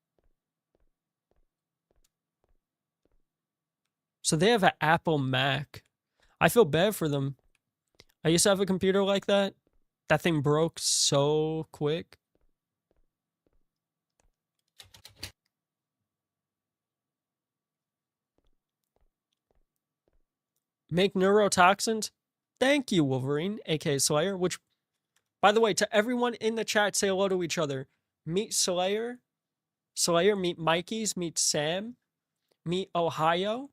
So they have an Apple Mac. I feel bad for them. I used to have a computer like that. That thing broke so quick. Make neurotoxins? Thank you, Wolverine, aka Slayer. Which, by the way, to everyone in the chat, say hello to each other. Meet Slayer. Slayer, meet Mikey's, meet Sam. Meet Ohio.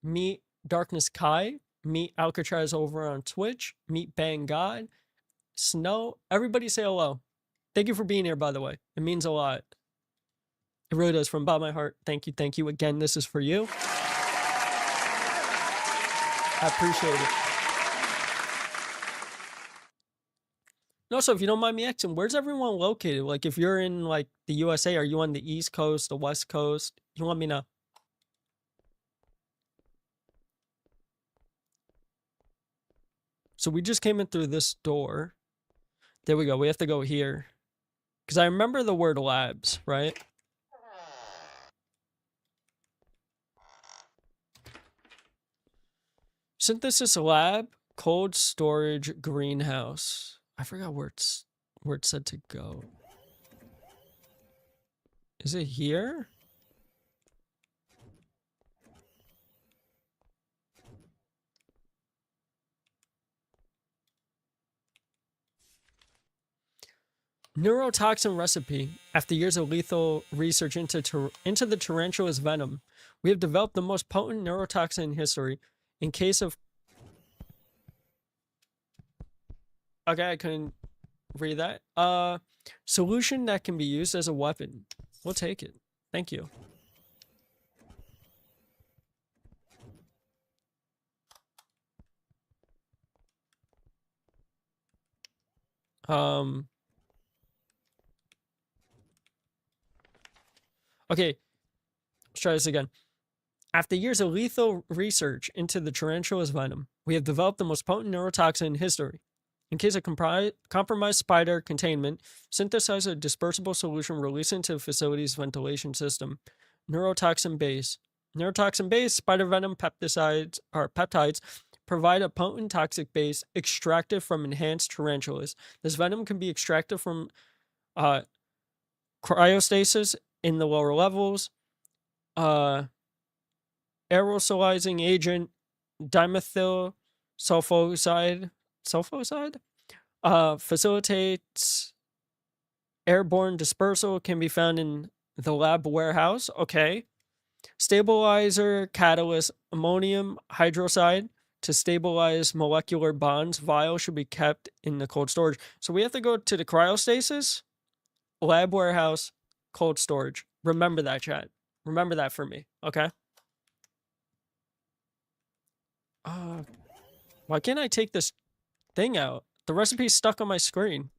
Meet Darkness Kai. Meet Alcatraz over on Twitch. Meet Bang God. Snow. Everybody say hello. Thank you for being here, by the way. It means a lot. It really does, from the bottom of my heart. Thank you, thank you. Again, this is for you. I appreciate it. And also, if you don't mind me asking, where's everyone located? Like, if you're in, like, the USA, are you on the East Coast, the West Coast? You let me know. So we just came in through this door. There we go. We have to go here. Because I remember the word labs, right? Synthesis lab, cold storage, greenhouse. I forgot where it said to go. Is it here? Neurotoxin recipe. After years of lethal research into the tarantula's venom, we have developed the most potent neurotoxin in history. In case of... Okay, I couldn't read that. Solution that can be used as a weapon. We'll take it. Thank you. Okay, let's try this again. After years of lethal research into the tarantula's venom, we have developed the most potent neurotoxin in history. In case of compromised spider containment, synthesize a dispersible solution released into the facility's ventilation system. Neurotoxin base. Neurotoxin base, spider venom peptides provide a potent toxic base extracted from enhanced tarantulas. This venom can be extracted from cryostasis in the lower levels, aerosolizing agent, dimethyl sulfoside, facilitates airborne dispersal, can be found in the lab warehouse. Okay. Stabilizer, catalyst, ammonium hydroxide to stabilize molecular bonds. Vial should be kept in the cold storage. So we have to go to the cryostasis, lab warehouse, cold storage. Remember that, chat. Remember that for me, okay? Why can't I take this thing out? The recipe's stuck on my screen.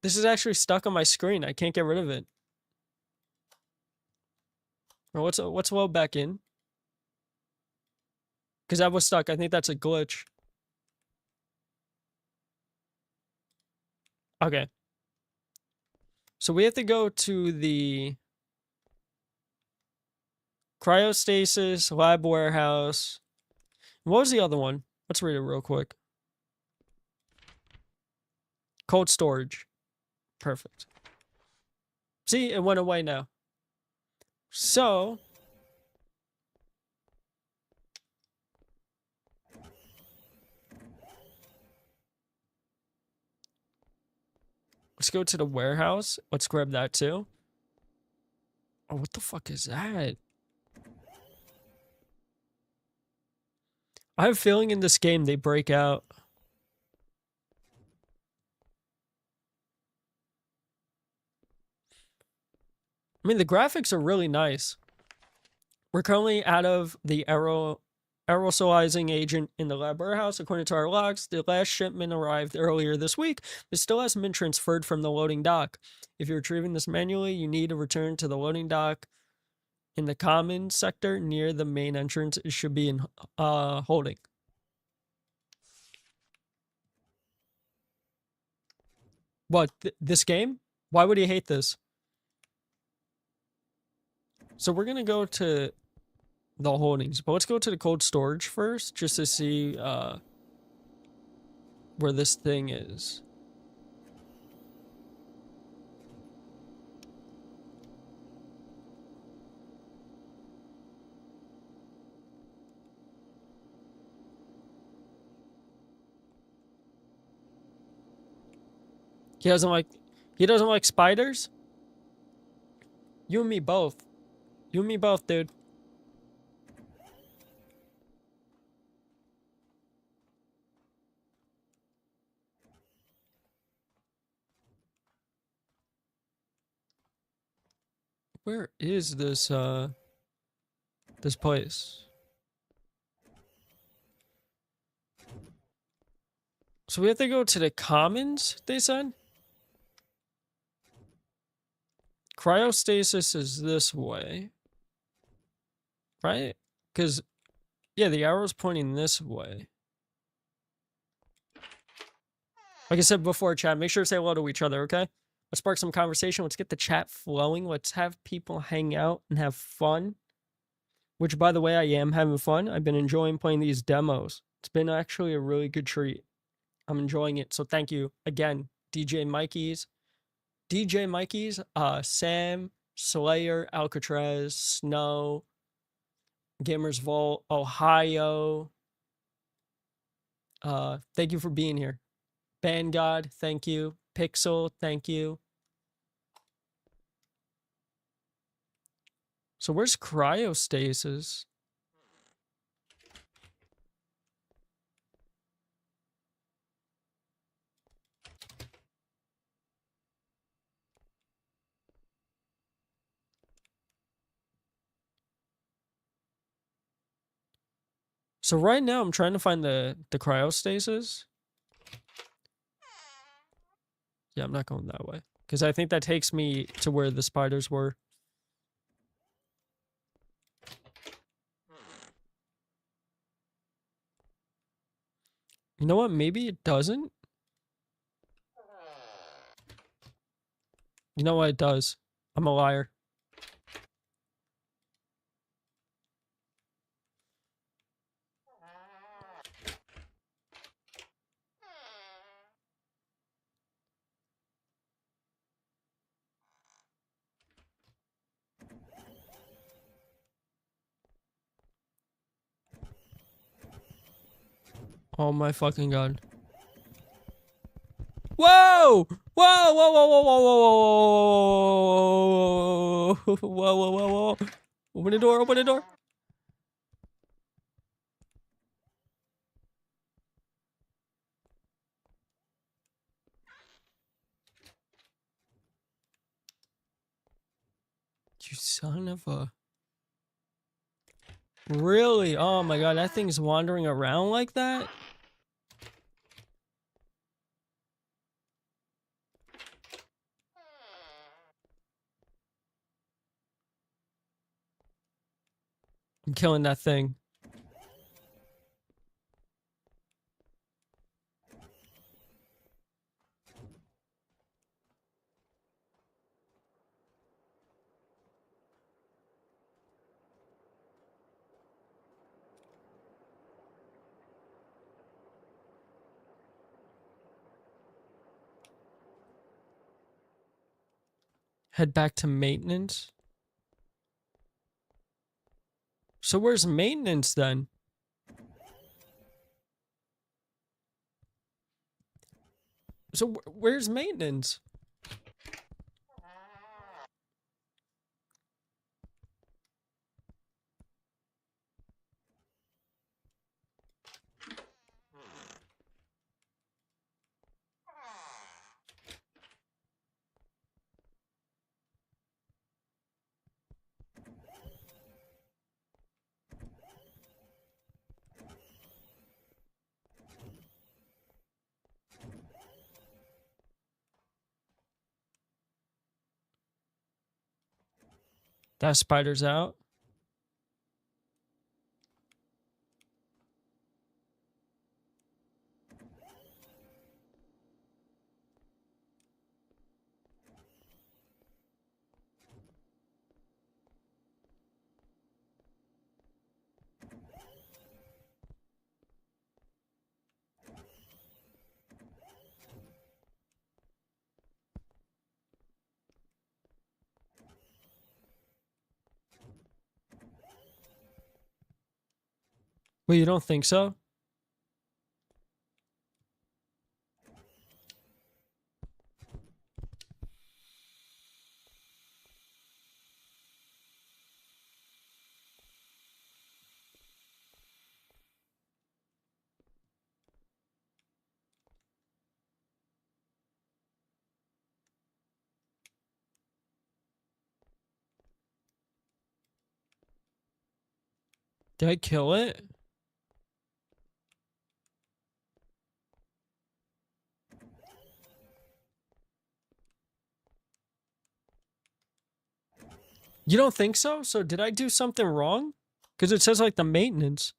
This is actually stuck on my screen. I can't get rid of it. Or what's load back in? Because that was stuck. I think that's a glitch. Okay. So we have to go to the cryostasis, lab warehouse. What was the other one? Let's read it real quick. Cold storage. Perfect. See, it went away now. So... let's go to the warehouse. Let's grab that too. Oh, what the fuck is that? I have a feeling in this game they break out. I mean, the graphics are really nice. We're currently out of the aerosolizing agent in the lab warehouse. According to our logs, the last shipment arrived earlier this week, but still hasn't been transferred from the loading dock. If you're retrieving this manually, you need to return to the loading dock in the common sector near the main entrance. It should be in holding. What, this game? Why would he hate this? So we're gonna go to the holdings, but let's go to the cold storage first, just to see where this thing is. He doesn't like spiders? You and me both. You and me both, dude. Where is this this place? So we have to go to the commons, they said? Cryostasis is this way. Right? Because, yeah, the arrow's pointing this way. Like I said before, chat, make sure to say hello to each other, okay? Let's spark some conversation. Let's get the chat flowing. Let's have people hang out and have fun. Which, by the way, I am having fun. I've been enjoying playing these demos. It's been actually a really good treat. I'm enjoying it. So thank you again, DJ Mikey's, Sam, Slayer, Alcatraz, Snow, Gamers Vault, Ohio. Thank you for being here. Band God, thank you. Pixel, thank you. So where's cryostasis? So right now I'm trying to find the cryostasis. Yeah, I'm not going that way, because I think that takes me to where the spiders were. You know what? Maybe it doesn't. You know what? It does. I'm a liar. Oh my fucking god. Whoa! Whoa, whoa, whoa, whoa, whoa, whoa, whoa, whoa, whoa, whoa, whoa. Open the door, open the door. You son of a... Really? Oh my god, that thing's wandering around like that? I'm killing that thing. Head back to maintenance. So where's maintenance then? So where's maintenance? That spider's out. Well, you don't think so? Did I kill it? You don't think so? So did I do something wrong? Because it says like the maintenance.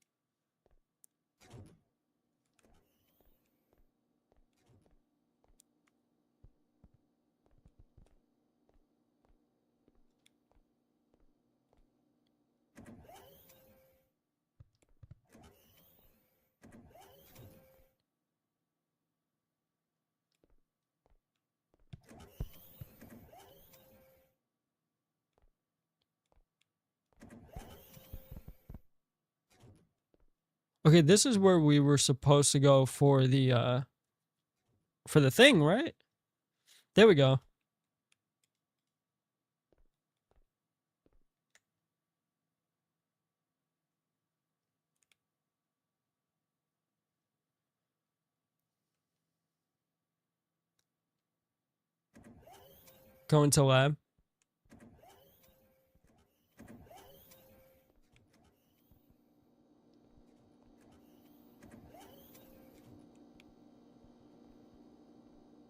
Okay, this is where we were supposed to go for the thing, right? There we go. Go into lab.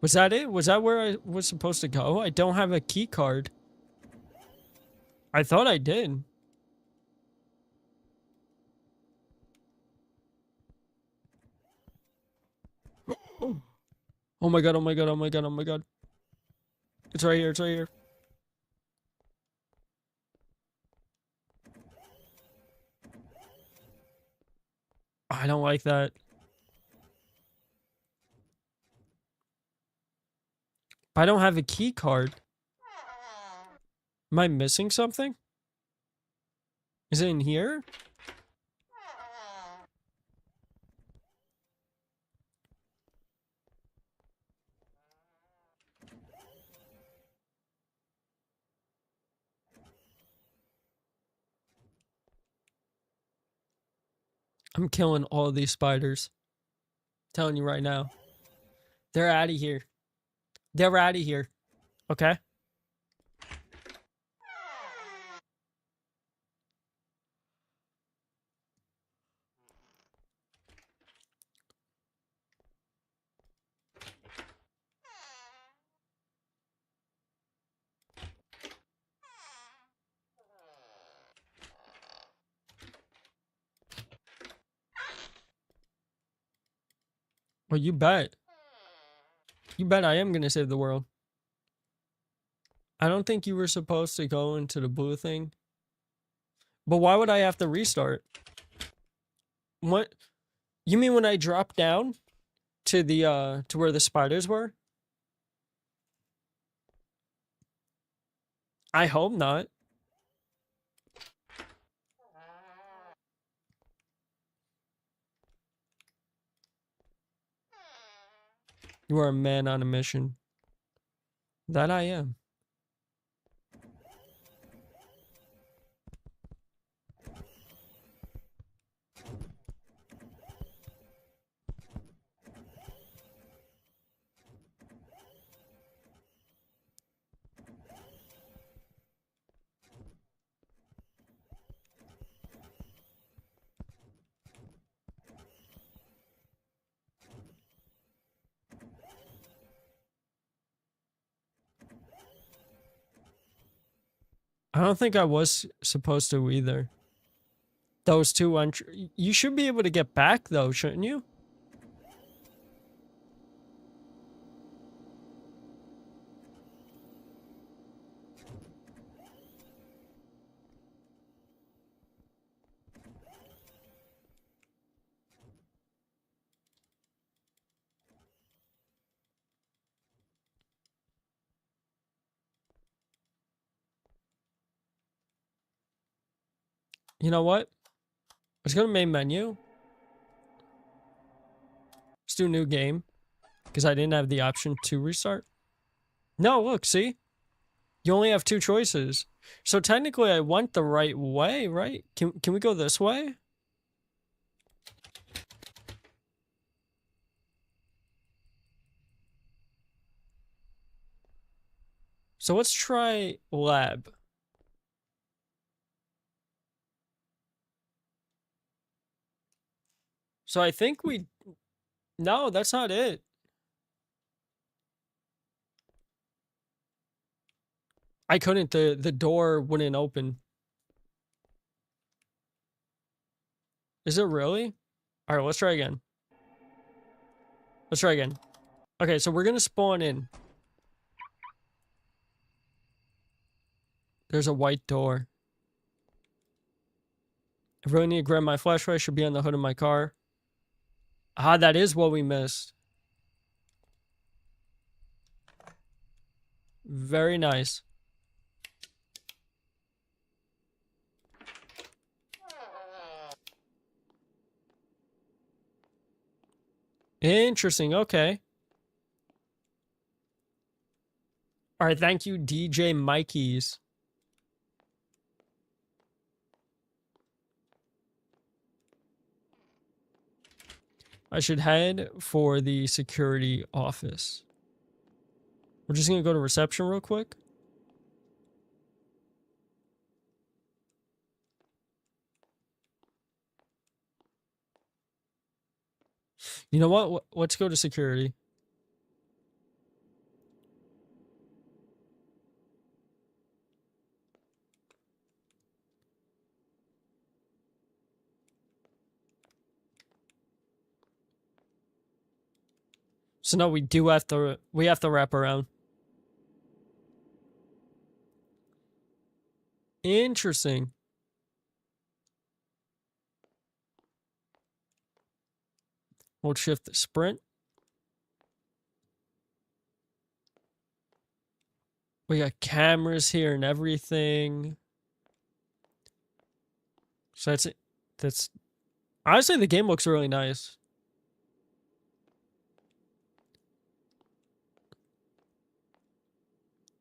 Was that it? Was that where I was supposed to go? I don't have a key card. I thought I did. Oh my god, oh my god, oh my god, oh my god. It's right here, it's right here. I don't like that. I don't have a key card. Am I missing something? Is it in here? I'm killing all of these spiders. Telling you right now. They're out of here. They're out of here. Okay? Well, you bet. You bet I am gonna save the world. I don't think you were supposed to go into the blue thing. But why would I have to restart? What? You mean when I dropped down to the to where the spiders were? I hope not. You are a man on a mission. That I am. I don't think I was supposed to either. Those two you should be able to get back though, shouldn't you? You know what? Let's go to main menu. Let's do new game. Because I didn't have the option to restart. No, look, see? You only have two choices. So technically I went the right way, right? Can we go this way? So let's try lab. So I think we... No, that's not it. I couldn't. The door wouldn't open. Is it really? All right, let's try again. Let's try again. Okay, so we're going to spawn in. There's a white door. I really need to grab my flashlight. Should be on the hood of my car. Ah, that is what we missed. Very nice. Interesting. Okay. All right. Thank you, DJ Mikey's. I should head for the security office. We're just going to go to reception real quick. You know what? Let's go to security. So no, we have to wrap around. Interesting. Hold shift the sprint. We got cameras here and everything. So that's it. That's honestly, the game looks really nice.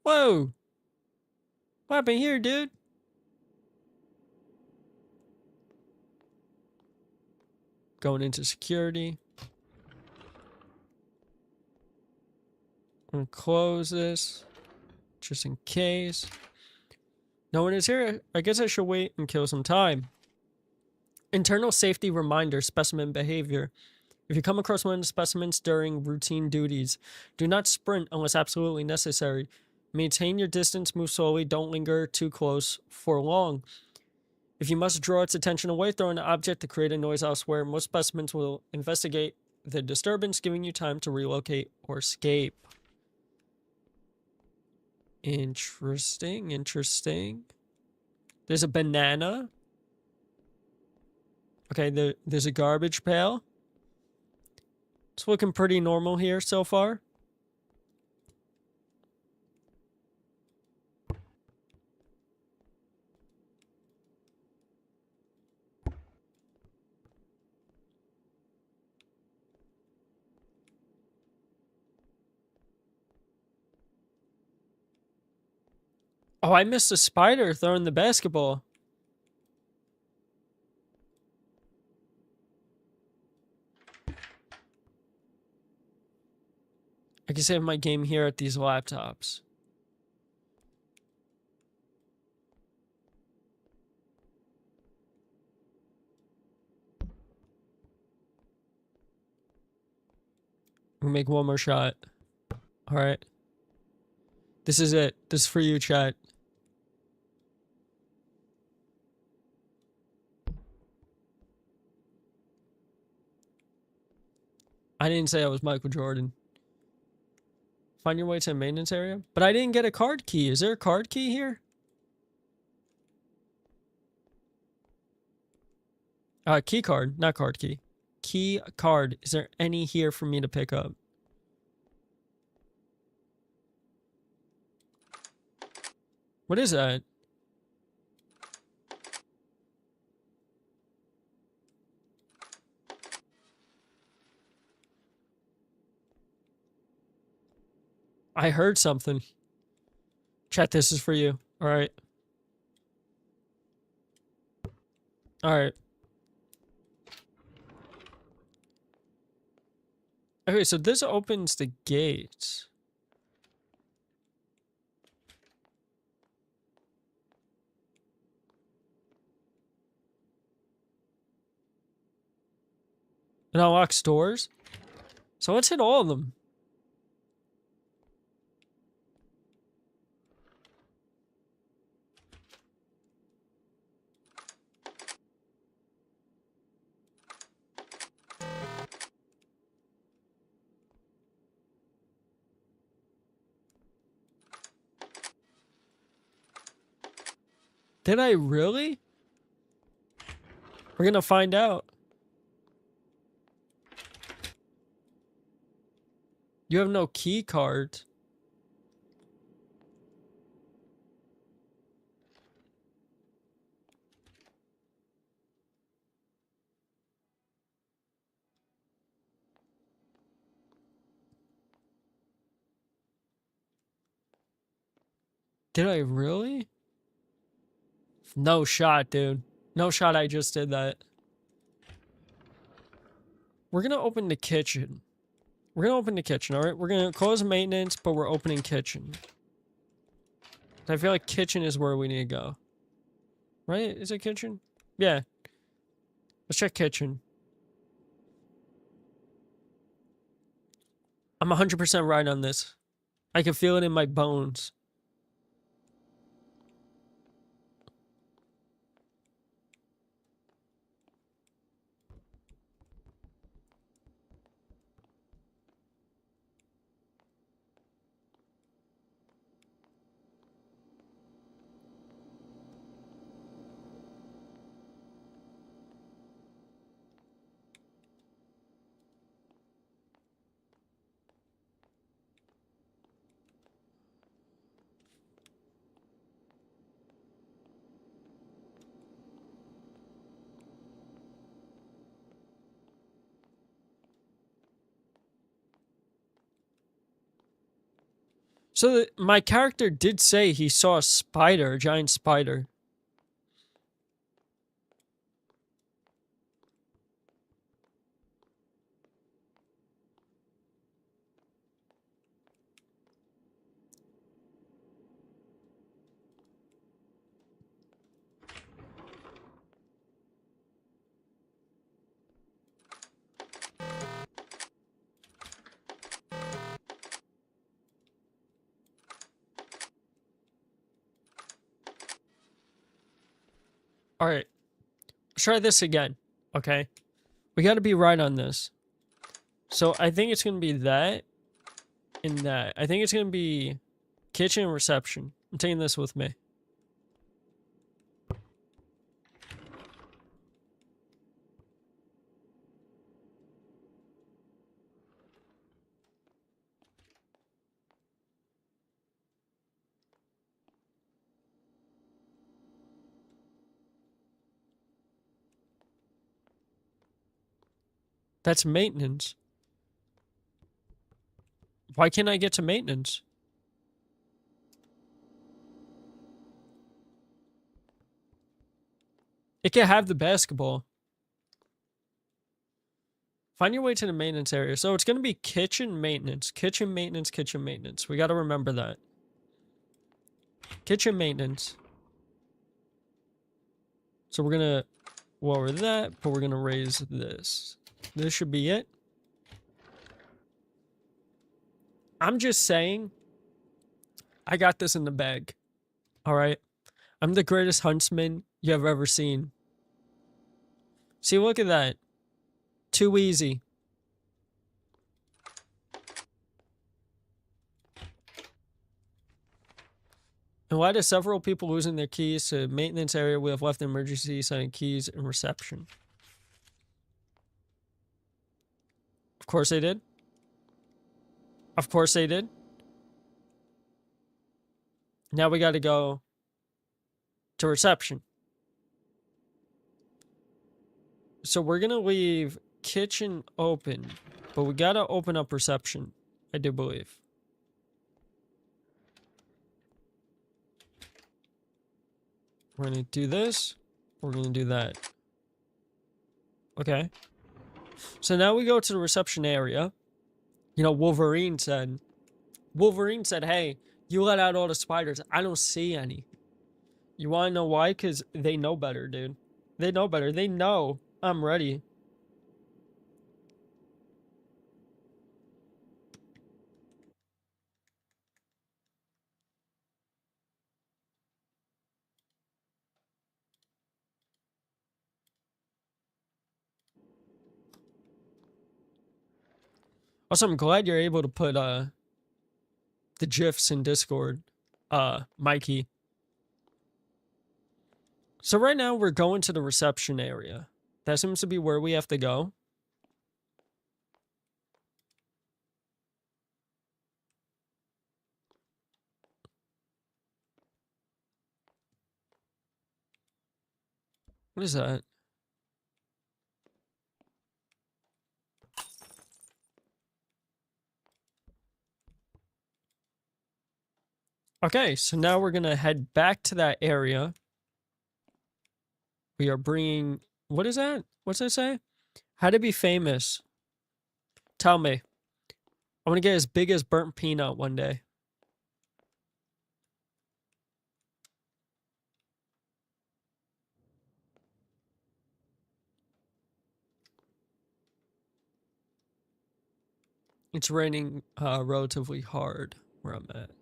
Whoa. What happened here, dude? Going into security. I'm gonna close this. Just in case. No one is here. I guess I should wait and kill some time. Internal safety reminder, specimen behavior. If you come across one of the specimens during routine duties, do not sprint unless absolutely necessary. Maintain your distance, move slowly, don't linger too close for long. If you must draw its attention away, throw an object to create a noise elsewhere. Most specimens will investigate the disturbance, giving you time to relocate or escape. Interesting, interesting. There's a banana. Okay, there's a garbage pail. It's looking pretty normal here so far. Oh, I missed a spider throwing the basketball. I can save my game here at these laptops. We'll make one more shot. All right. This is it. This is for you, chat. I didn't say I was Michael Jordan. Find your way to the maintenance area. But I didn't get a card key. Is there a card key here? Key card, not card key. Key card. Is there any here for me to pick up? What is that? I heard something. Chat, this is for you. Alright. Alright. Okay, so this opens the gates. It unlocks doors? So let's hit all of them. Did I really? We're gonna find out. You have no key card. Did I really? No shot, dude. No shot I just did that. We're gonna open the kitchen. We're gonna open the kitchen, alright? We're gonna close maintenance, but we're opening kitchen. I feel like kitchen is where we need to go. Right? Is it kitchen? Yeah. Let's check kitchen. I'm 100% right on this. I can feel it in my bones. So my character did say he saw a spider, a giant spider. Alright. Let's try this again. Okay. We gotta be right on this. So I think it's gonna be that and that. I think it's gonna be kitchen and reception. I'm taking this with me. That's maintenance. Why can't I get to maintenance? It can have the basketball. Find your way to the maintenance area. So it's going to be kitchen maintenance. Kitchen maintenance, kitchen maintenance. We got to remember that. Kitchen maintenance. So we're going to lower that, but we're going to raise this. This should be it. I'm just saying, I got this in the bag. Alright? I'm the greatest huntsman you have ever seen. See, look at that. Too easy. In light of several people losing their keys to maintenance area, we have left the emergency setting keys in reception. Of course they did. Of course they did. Now we got to go to reception. So we're going to leave kitchen open, but we got to open up reception, I do believe. We're going to do this. We're going to do that. Okay. So now we go to the reception area. You know, Wolverine said, hey, you let out all the spiders. I don't see any. You want to know why? Because they know better, dude. They know better. They know I'm ready. Also, I'm glad you're able to put the GIFs in Discord, Mikey. So right now we're going to the reception area. That seems to be where we have to go. What is that? Okay, so now we're going to head back to that area. We are bringing... What is that? What's that say? How to be famous. Tell me. I want to get as big as Burnt Peanut one day. It's raining relatively hard where I'm at.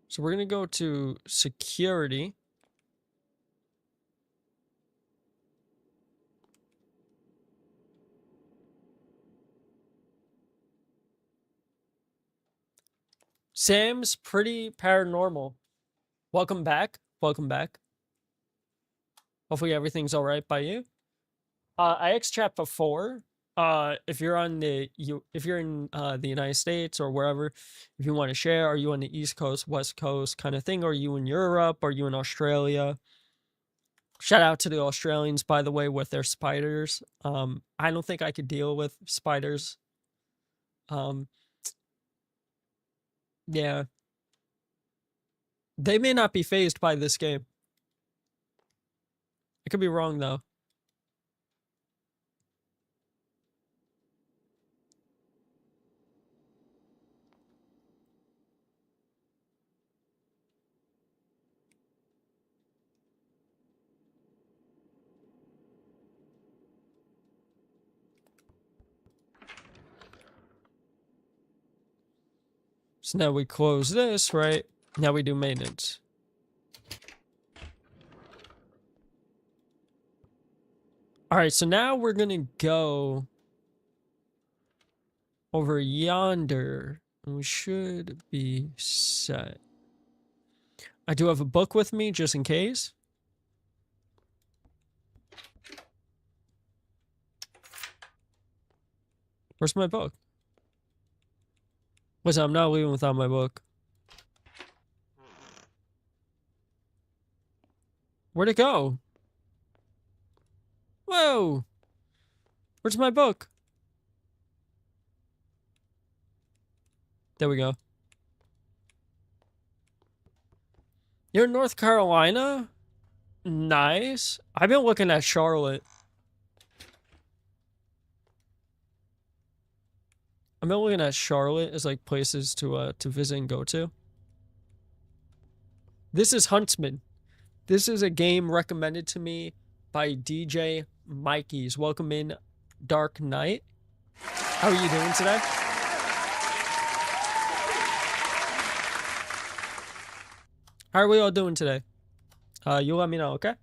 So we're going to go to security. Sam's pretty paranormal. Welcome back. Welcome back. Hopefully everything's all right by you. I asked chat before, if you're on if you're in the United States or wherever, if you want to share, are you on the East Coast, West Coast kind of thing? Are you in Europe? Are you in Australia? Shout out to the Australians, by the way, with their spiders. I don't think I could deal with spiders. Yeah. They may not be fazed by this game. I could be wrong, though. So now we close this, right? Now we do maintenance. All right, so now we're going to go over yonder. And we should be set. I do have a book with me just in case. Where's my book? Listen, I'm not leaving without my book. Where'd it go? Whoa! Where's my book? There we go. You're in North Carolina? Nice. I've been looking at Charlotte. I've been looking at Charlotte as like places to visit and go to. This is Huntsman. This is a game recommended to me by DJ Mikey's. Welcome in, Dark Knight. How are you doing today? How are we all doing today? You let me know, okay?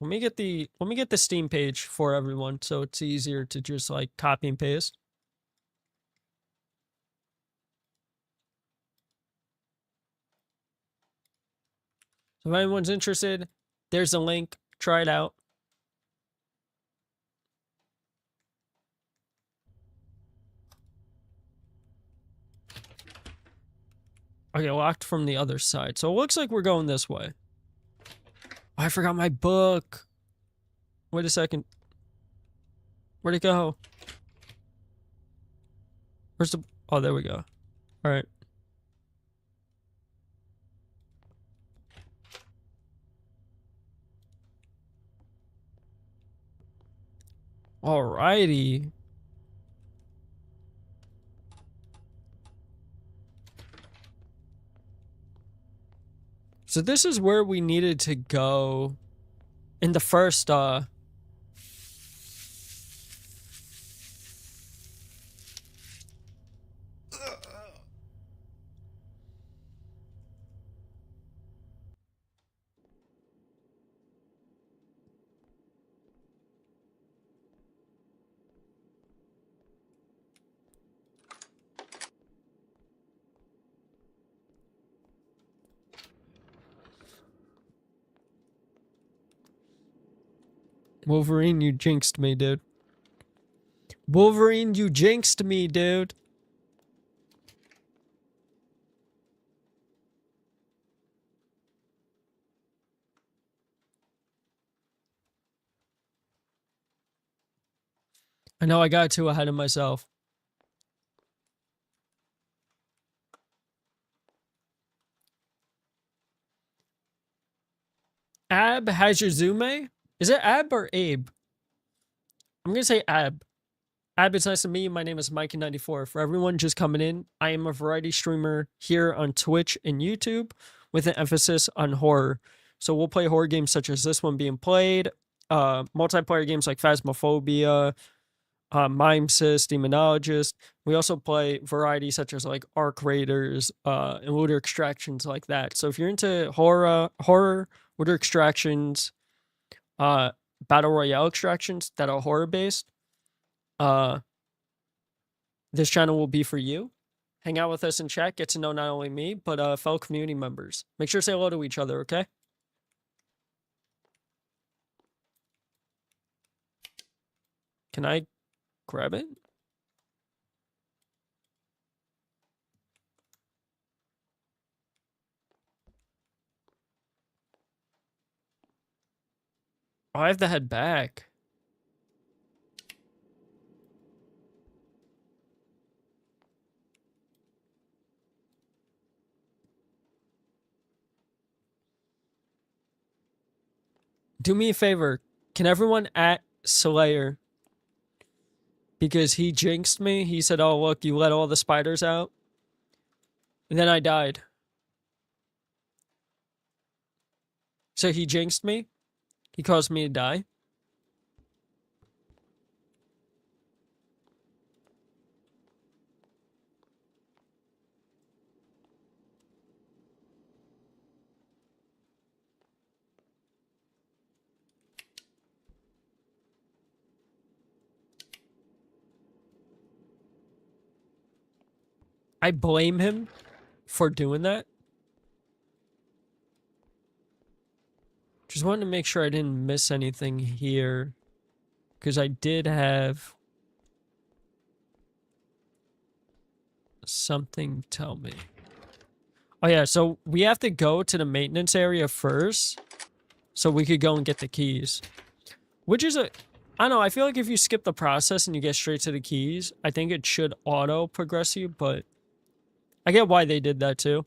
Let me get the Steam page for everyone so it's easier to just like copy and paste. So if anyone's interested, there's a link. Try it out. Okay, locked from the other side. So it looks like we're going this way. Oh, I forgot my book. Wait a second. Where'd it go? Where's the... Oh, there we go. All right. Alrighty. So this is where we needed to go in the first Wolverine, you jinxed me, dude. Wolverine, you jinxed me, dude. I know I got too ahead of myself. Ab Hajizume? Is it Ab or Abe? I'm gonna say Ab. Ab, it's nice to meet you. My name is Mikey94. For everyone just coming in, I am a variety streamer here on Twitch and YouTube with an emphasis on horror. So we'll play horror games such as this one being played, multiplayer games like Phasmophobia, Mimesis, Demonologist. We also play variety such as like Arc Raiders, and looter extractions like that. So if you're into horror, looter extractions, battle royale extractions that are horror based, this channel will be for you. Hang out with us in chat, get to know not only me, but fellow community members. Make sure to say hello to each other, okay? Can I grab it? Oh, I have to head back. Do me a favor. Can everyone at Slayer? Because he jinxed me. He said, oh, look, you let all the spiders out. And then I died. So he jinxed me. He caused me to die. I blame him for doing that. Just wanted to make sure I didn't miss anything here. Because I did have something tell me. Oh yeah, so we have to go to the maintenance area first. So we could go and get the keys. Which is I don't know, I feel like if you skip the process and you get straight to the keys, I think it should auto progress you, but I get why they did that too.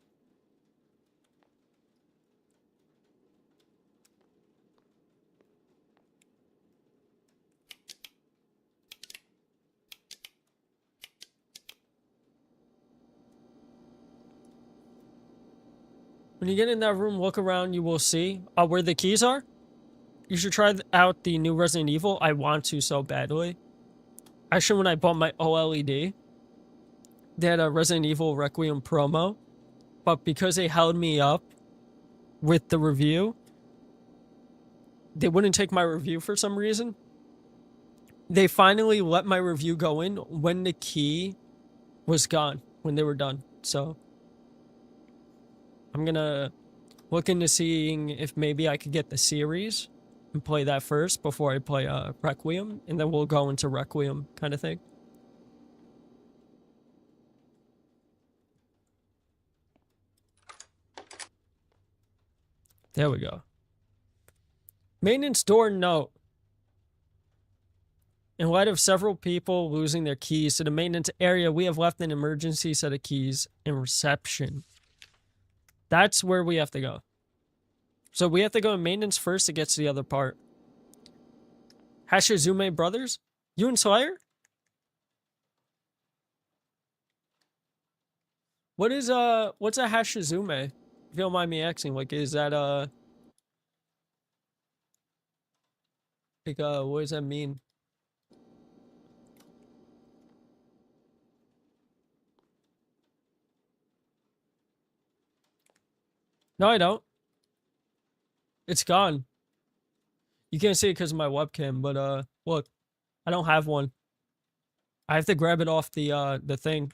When you get in that room, look around, you will see where the keys are. You should try out the new Resident Evil. I want to so badly. Actually, when I bought my OLED, they had a Resident Evil Requiem promo. But because they held me up with the review, they wouldn't take my review for some reason. They finally let my review go in when the key was gone, when they were done. So I'm gonna Looking to seeing if maybe I could get the series and play that first before I play Requiem, and then we'll go into Requiem kind of thing. There we go. Maintenance door note. In light of several people losing their keys to the maintenance area, we have left an emergency set of keys in reception. That's where we have to go. So we have to go to maintenance first to get to the other part. Hashizume brothers? You and Slayer? What is what's a Hashizume? If you don't mind me asking, like, is that like what does that mean? No, I don't. It's gone. You can't see it because of my webcam, but look, I don't have one. I have to grab it off the thing.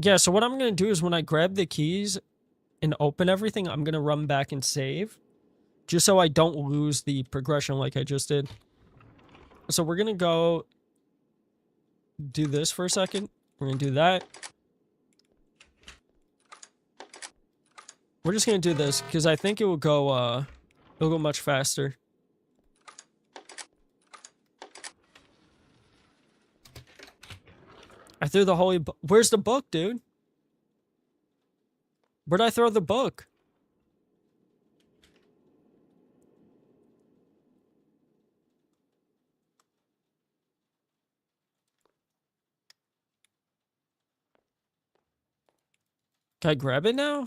Yeah, so what I'm gonna do is when I grab the keys and open everything, I'm gonna run back and save. Just so I don't lose the progression like I just did. So we're gonna go do this for a second. We're gonna do that. We're just gonna do this because I think it'll go much faster. I threw the holy book. Where's the book, dude? Where'd I throw the book? Can I grab it now?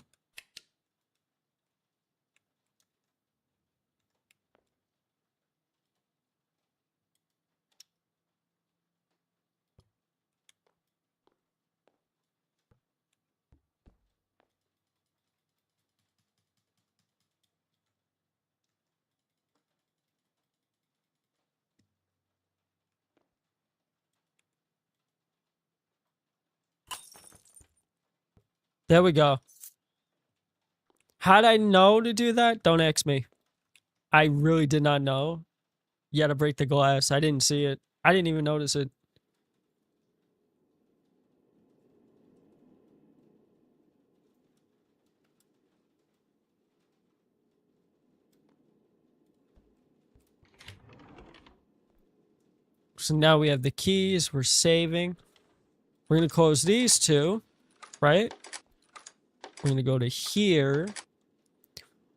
There we go. How'd I know to do that? Don't ask me. I really did not know. You had to break the glass. I didn't see it. I didn't even notice it. So now we have the keys. We're saving. We're going to close these two, right? We're going to go to here.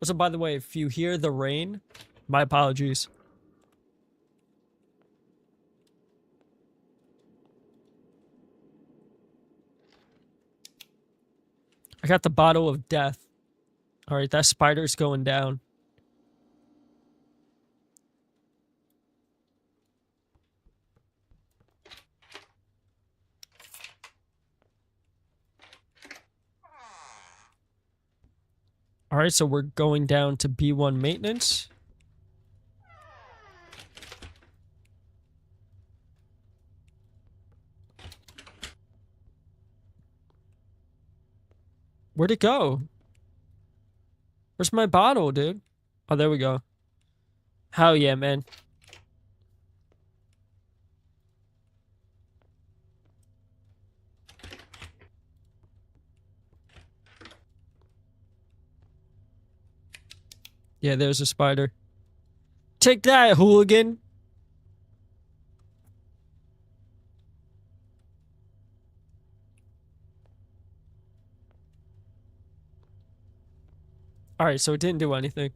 Also, by the way, if you hear the rain, my apologies. I got the bottle of death. All right, that spider's going down. All right, so we're going down to B1 maintenance. Where'd it go? Where's my bottle, dude? Oh, there we go. Hell yeah, man. Yeah, there's a spider. Take that, hooligan. All right, so it didn't do anything.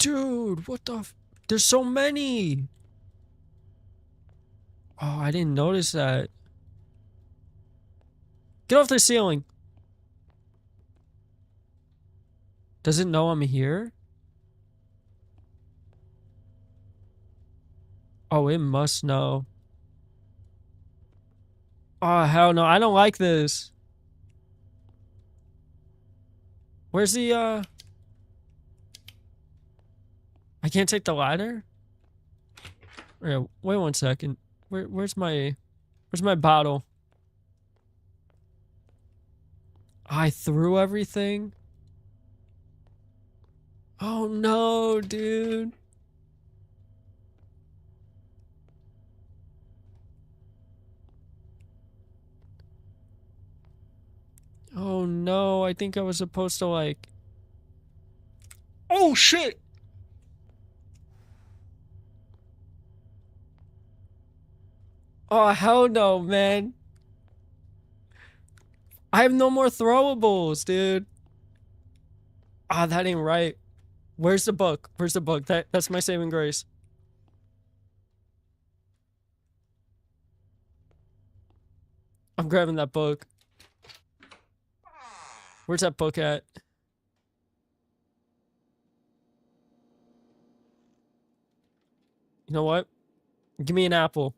Dude, what the there's so many! Oh, I didn't notice that. Get off the ceiling! Does it know I'm here? Oh, it must know. Oh, hell no, I don't like this. Where's the, I can't take the ladder? Yeah, wait 1 second. Where's my bottle? I threw everything? Oh no, dude. Oh no, I think I was supposed to like... Oh shit! Oh hell no, man. I have no more throwables, dude. Ah, that ain't right. Where's the book? Where's the book? That's my saving grace. I'm grabbing that book. Where's that book at? You know what? Give me an apple.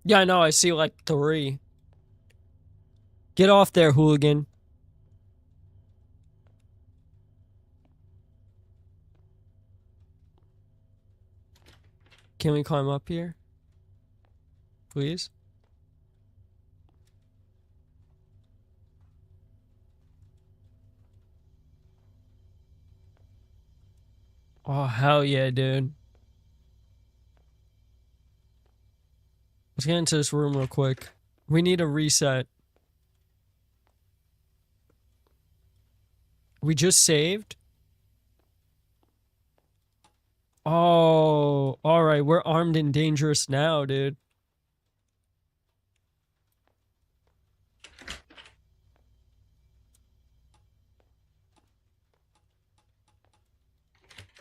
Yeah, I know. I see like 3. Get off there, hooligan. Can we climb up here? Please? Oh, hell yeah, dude. Let's get into this room real quick. We need a reset. We just saved? Oh, alright. We're armed and dangerous now, dude.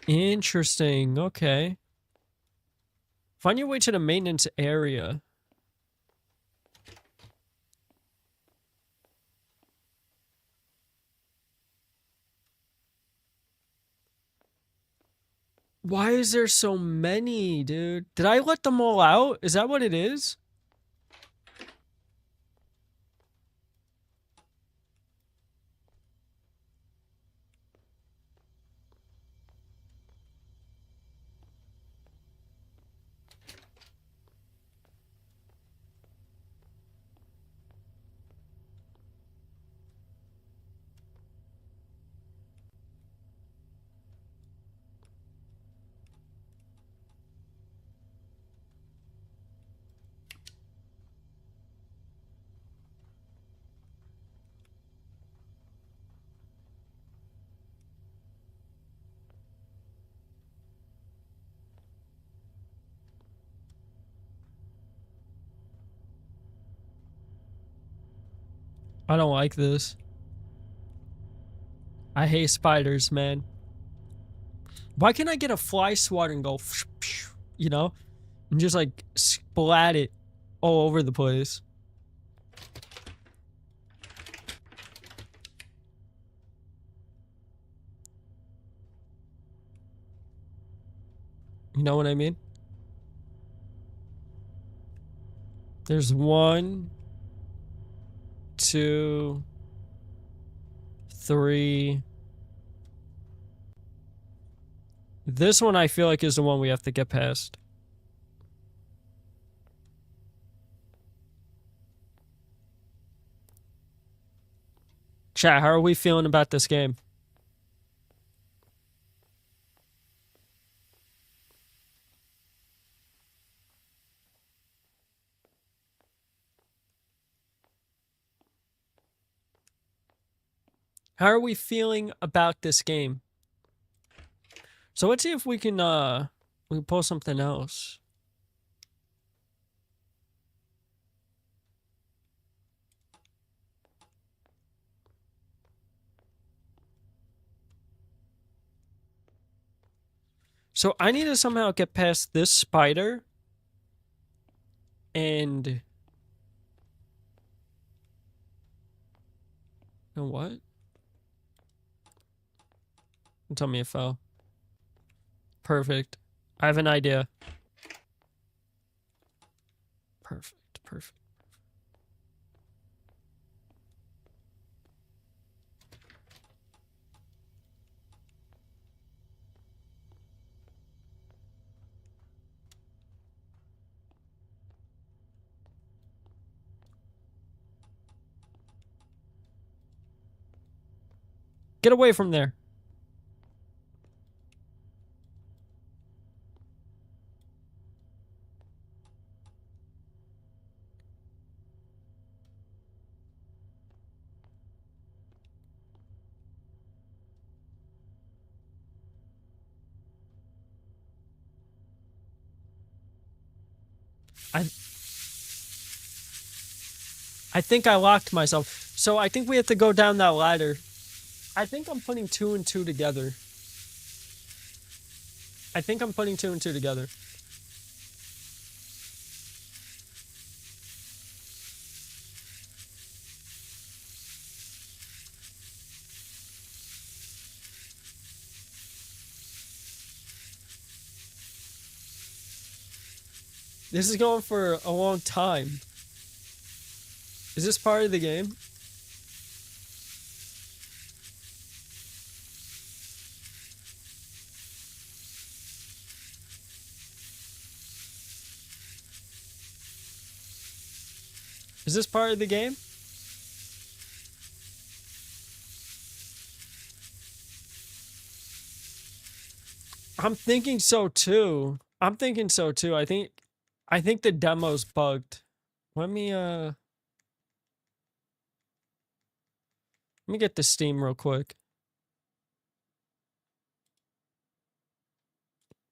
Interesting. Okay. Find your way to the maintenance area. Why is there so many, dude? Did I let them all out? Is that what it is? I don't like this. I hate spiders, man. Why can't I get a fly swatter and go, you know? And just like splat it all over the place. You know what I mean? There's 1, 2, 3. This one I feel like is the one we have to get past. Chat, how are we feeling about this game? How are we feeling about this game? So let's see if we can pull something else. So I need to somehow get past this spider. And you know what? Don't tell me it fell. Perfect. I have an idea. Perfect, perfect. Get away from there. I think I locked myself. So I think we have to go down that ladder. I think I'm putting 2 and 2 together. I think I'm putting 2 and 2 together. This is going for a long time. Is this part of the game? Is this part of the game? I'm thinking so too. I'm thinking so too. I think the demo's bugged. Let me get the Steam real quick.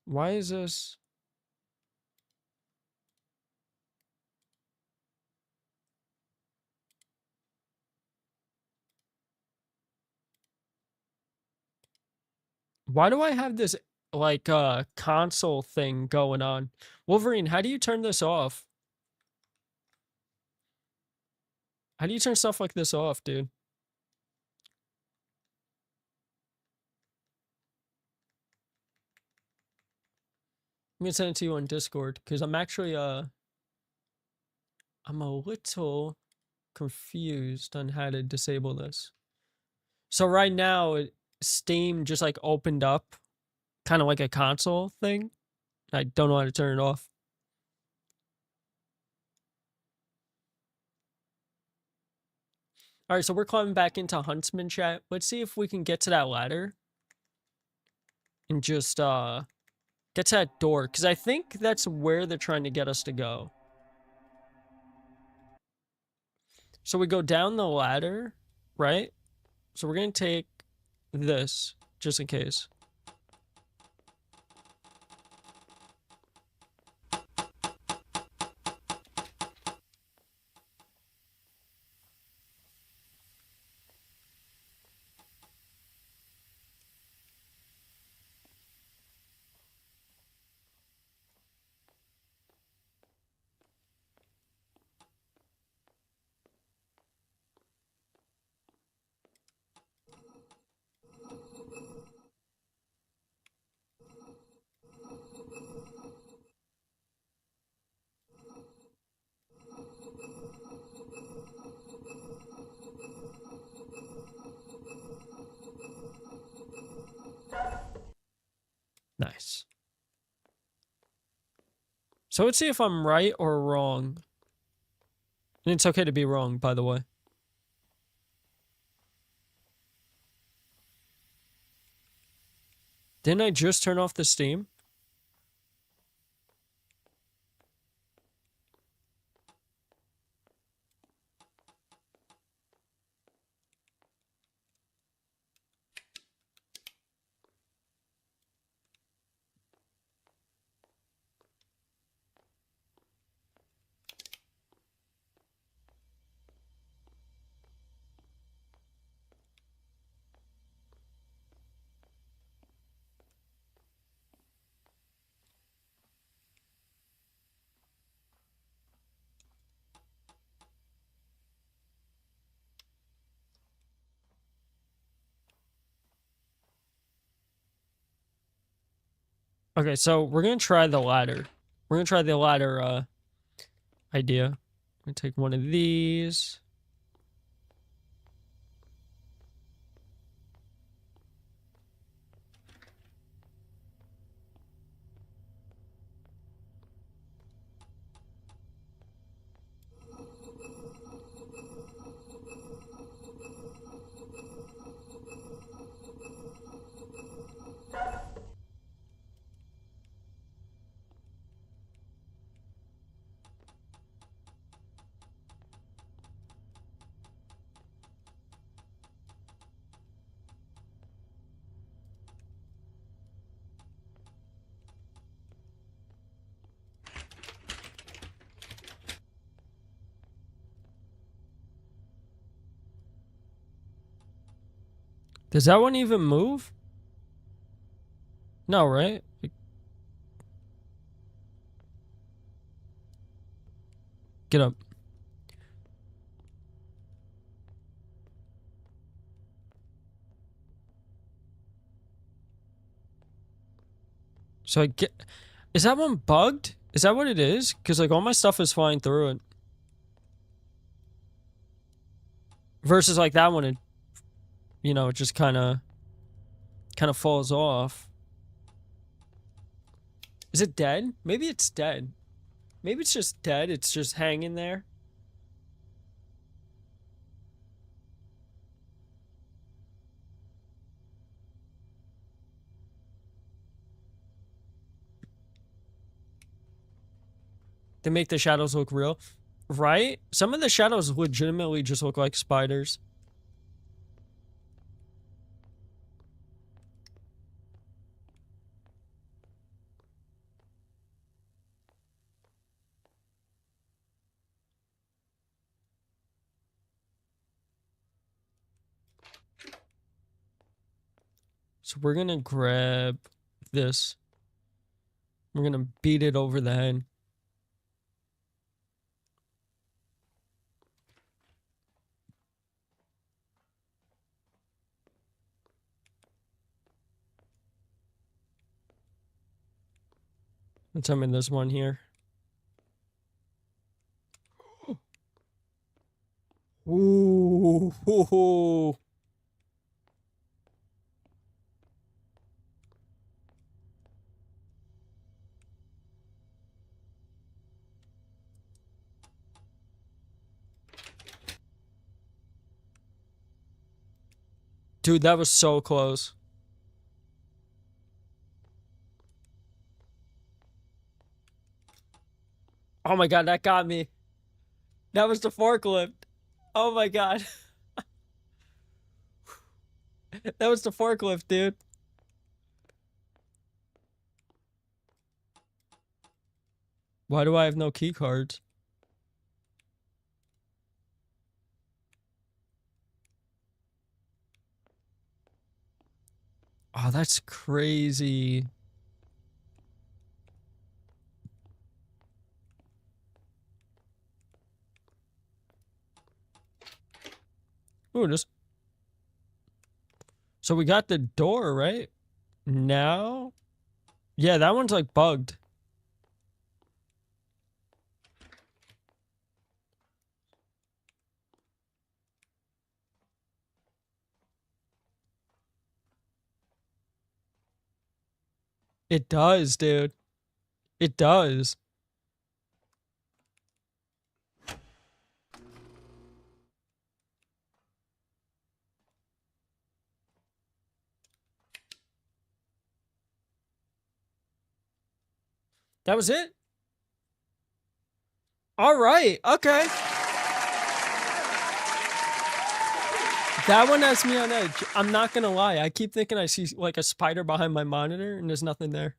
Why is this? Why do I have this like console thing going on? Wolverine, how do you turn this off? How do you turn stuff like this off, dude? I'm gonna send it to you on Discord because I'm actually I'm a little confused on how to disable this. So right now Steam just like opened up kind of like a console thing. I don't know how to turn it off. All right, so we're climbing back into Huntsman chat. Let's see if we can get to that ladder and just get to that door, because I think that's where they're trying to get us to go. So we go down the ladder, right? So we're gonna take this just in case. Nice. So let's see if I'm right or wrong. And it's okay to be wrong, by the way. Didn't I just turn off the Steam? Okay, so we're gonna try the ladder. We're gonna try the ladder idea. I'm gonna take one of these. Does that one even move? No, right? Get up. So I get... Is that one bugged? Is that what it is? Because, like, all my stuff is flying through it. Versus, like, that one, it... You know, it just kind of falls off. Is it dead? Maybe it's dead. Maybe it's just dead. It's just hanging there. They make the shadows look real. Right? Some of the shadows legitimately just look like spiders. So we're gonna grab this. We're gonna beat it over the head. Let's in this one here. Ooh. Hoo, hoo. Dude, that was so close. Oh my god, that got me. That was the forklift. Oh my god. That was the forklift, dude. Why do I have no key cards? Oh, that's crazy. Ooh, just... So we got the door, right? Now? Yeah, that one's like bugged. It does, dude. It does. That was it? All right. Okay. That one has me on edge. I'm not gonna lie. I keep thinking I see like a spider behind my monitor and there's nothing there.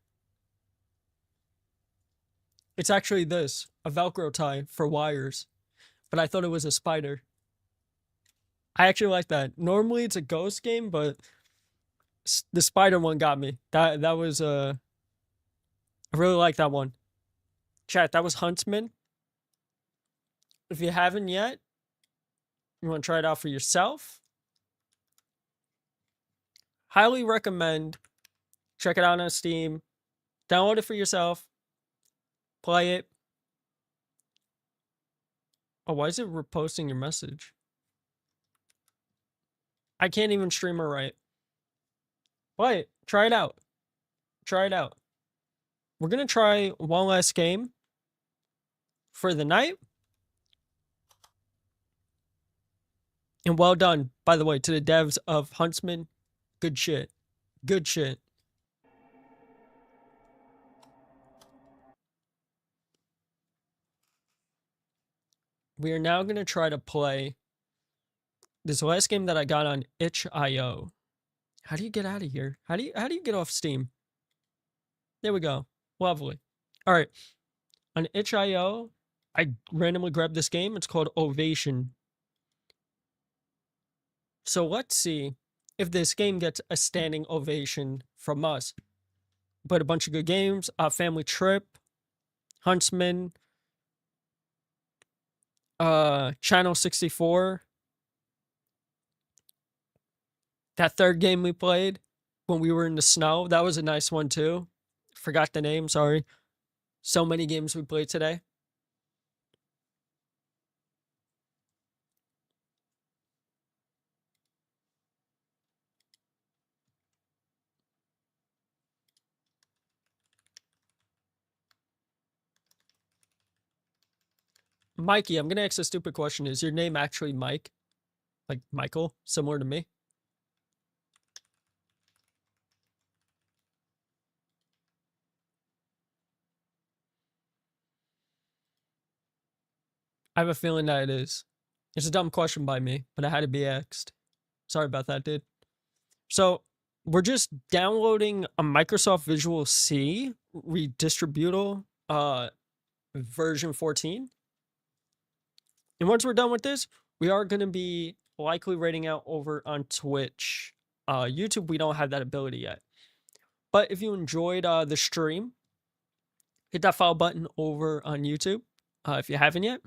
It's actually this, a Velcro tie for wires. But I thought it was a spider. I actually like that. Normally it's a ghost game, but the spider one got me. That was I really like that one. Chat, that was Huntsman. If you haven't yet, you want to try it out for yourself? Highly recommend. Check it out on Steam. Download it for yourself. Play it. Oh, why is it reposting your message? I can't even stream it right. Play it. Try it out. Try it out. We're going to try one last game for the night. And well done, by the way, to the devs of Huntsman. Good shit. Good shit. We are now going to try to play this last game that I got on itch.io. How do you get out of here? How do you get off Steam? There we go. Lovely. All right. On itch.io, I randomly grabbed this game. It's called Ovation. So let's see if this game gets a standing ovation from us. But a bunch of good games. Family Trip, Huntsman, Channel 64. That third game we played when we were in the snow, that was a nice one too. Forgot the name, sorry. So many games we played today. Mikey, I'm gonna ask a stupid question. Is your name actually Mike? Like Michael, similar to me? I have a feeling that it is. It's a dumb question by me, but it had to be asked. Sorry about that, dude. So, we're just downloading a Microsoft Visual C redistributable version 14. And once we're done with this, we are going to be likely rating out over on Twitch. YouTube, we don't have that ability yet. But if you enjoyed the stream, hit that follow button over on YouTube. If you haven't yet,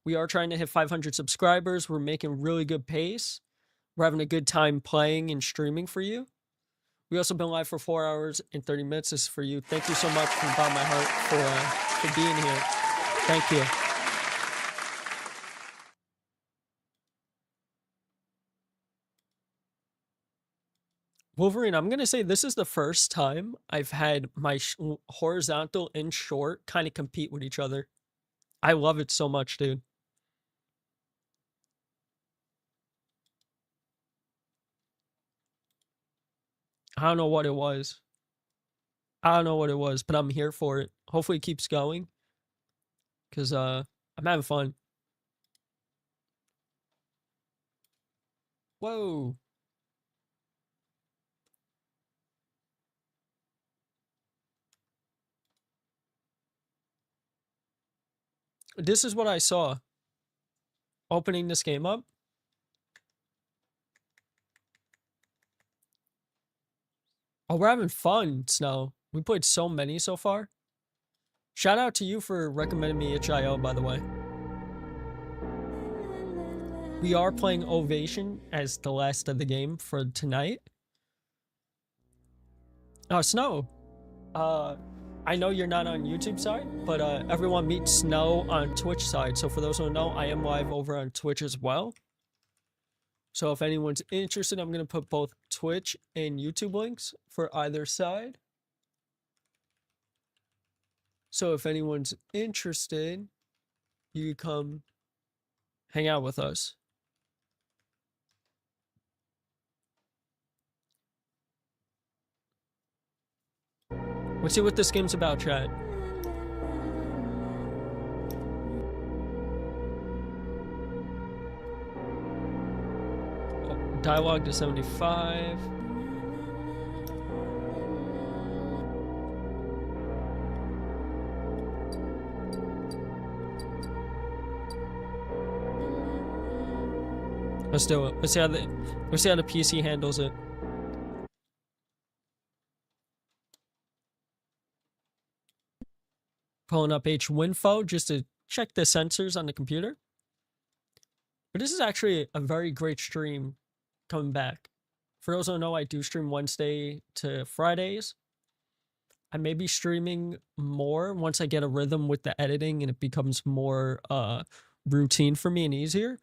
we are trying to hit 500 subscribers. We're making really good pace. We're having a good time playing and streaming for you. We also been live for 4 hours and 30 minutes. This is for you. Thank you so much from the bottom of my heart for being here. Thank you. Wolverine, I'm going to say this is the first time I've had my horizontal and short kind of compete with each other. I love it so much, dude. I don't know what it was. I don't know what it was, but I'm here for it. Hopefully it keeps going. Because I'm having fun. Whoa. This is what I saw. Opening this game up. Oh, we're having fun, Snow. We played so many so far. Shout out to you for recommending me itch.io, by the way. We are playing Ovation as the last of the game for tonight. Oh, Snow. I know you're not on YouTube side, but everyone meet Snow on Twitch side. So for those who don't know, I am live over on Twitch as well. So if anyone's interested, I'm going to put both Twitch and YouTube links for either side. So if anyone's interested, you can come hang out with us. Let's see what this game's about, chat. Oh, dialogue to 75. Let's do it. Let's see how the PC handles it. Pulling up HWinfo just to check the sensors on the computer. But this is actually a very great stream coming back. For those who don't know, I do stream Wednesday to Fridays. I may be streaming more once I get a rhythm with the editing and it becomes more routine for me and easier.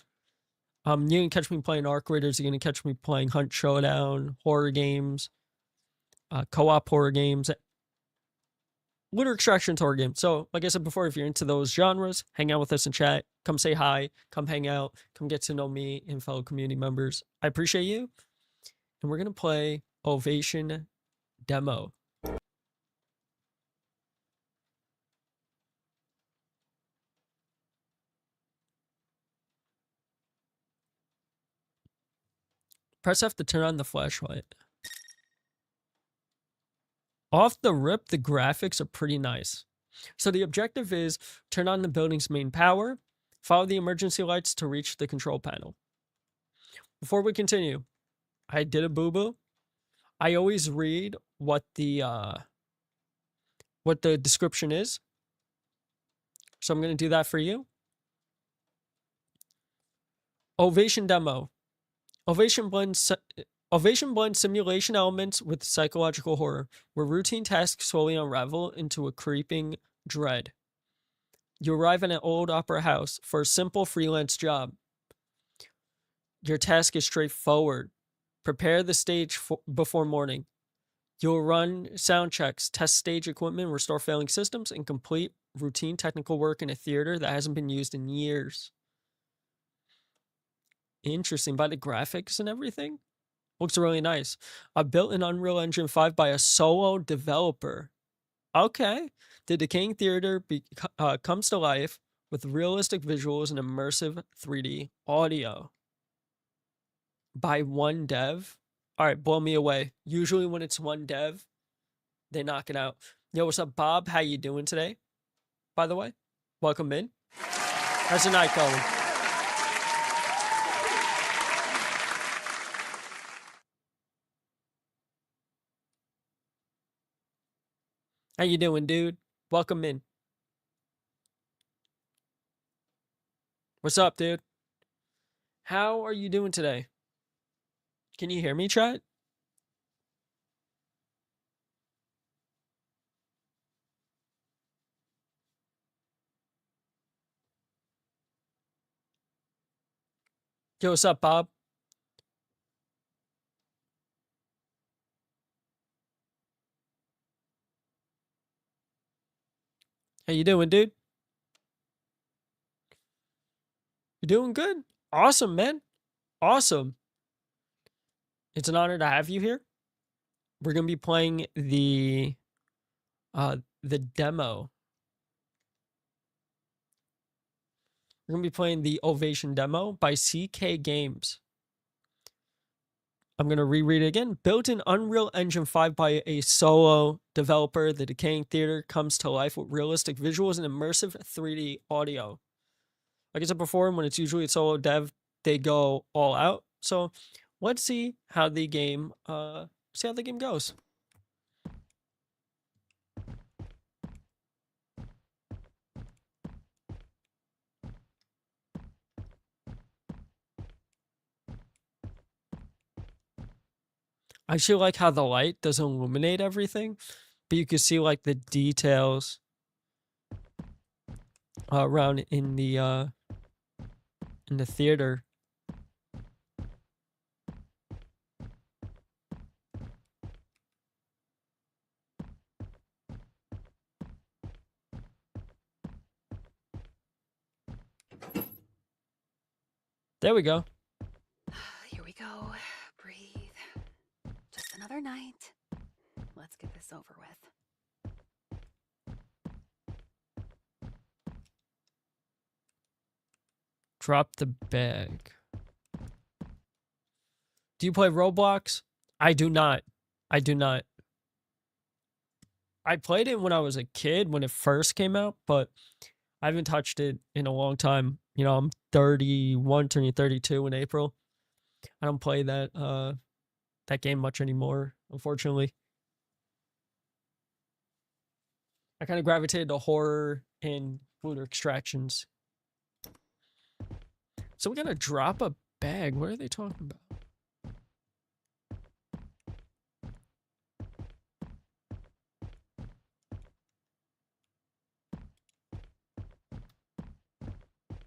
You're gonna catch me playing Arc Raiders, you're gonna catch me playing Hunt Showdown, horror games, co-op horror games, Looter Extraction horror games. So, like I said before, if you're into those genres, hang out with us in chat. Come say hi, come hang out, come get to know me and fellow community members. I appreciate you. And we're gonna play Ovation Demo. Press F to turn on the flashlight. Off the rip, the graphics are pretty nice. So the objective is turn on the building's main power, follow the emergency lights to reach the control panel. Before we continue, I did a boo-boo. I always read what the description is. So I'm going to do that for you. Ovation Demo. Ovation blends simulation elements with psychological horror, where routine tasks slowly unravel into a creeping dread. You arrive in an old opera house for a simple freelance job. Your task is straightforward. Prepare the stage before morning. You'll run sound checks, test stage equipment, restore failing systems, and complete routine technical work in a theater that hasn't been used in years. Interesting. By the graphics and everything, looks really nice. Built in Unreal Engine 5 by a solo developer. Okay. The decaying theater comes to life with realistic visuals and immersive 3D audio. By one dev. All right, blow me away. Usually when it's one dev, they knock it out. Yo, what's up, Bob? How you doing today? By the way, welcome in. How's the night going? How you doing, dude? Welcome in. What's up, dude? How are you doing today? Can you hear me, chat? Yo, what's up, Bob? How you doing, dude? You doing good? Awesome, man. Awesome. It's an honor to have you here. We're gonna be playing the demo. We're gonna be playing the Ovation demo by CK Games. I'm gonna reread it again. Built in Unreal Engine 5 by a solo developer, the decaying theater comes to life with realistic visuals and immersive 3D audio. Like I said before, when it's usually a solo dev, they go all out. So let's see how the game goes. I actually like how the light doesn't illuminate everything, but you can see like the details around in the theater. There we go. Here we go. Breathe. Just another night. Let's get this over with. Drop the bag. Do you play Roblox? I do not. I do not. I played it when I was a kid, when it first came out, but I haven't touched it in a long time. You know, I'm 31, turning 32 in April. I don't play that game much anymore, unfortunately. I kind of gravitated to horror and looter extractions. So we're gonna drop a bag. What are they talking about?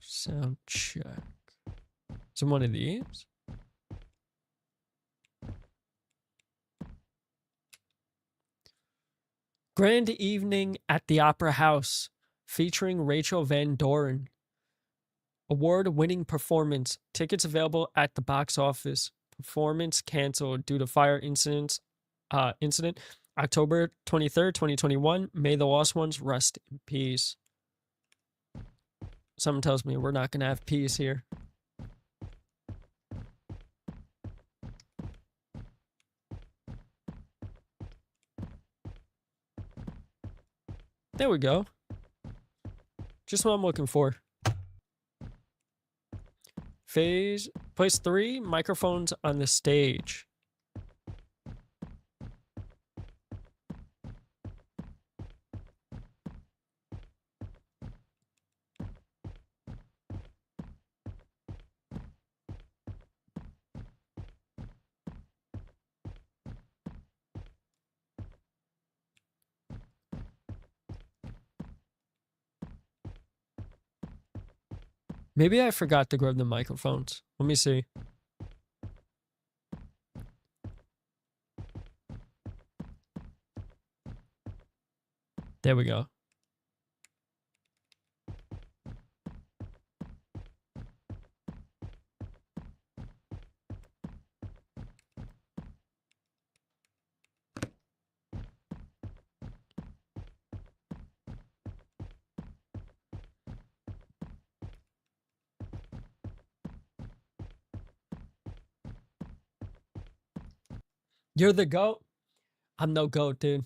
Sound check. Is it one of these? Grand Evening at the Opera House featuring Rachel Van Doren. Award-winning performance. Tickets available at the box office. Performance canceled due to fire incident October 23rd, 2021. May the lost ones rest in peace. Something tells me we're not going to have peace here. There we go. Just what I'm looking for. Place 3, microphones on the stage. Maybe I forgot to grab the microphones. Let me see. There we go. You're the GOAT? I'm no GOAT, dude.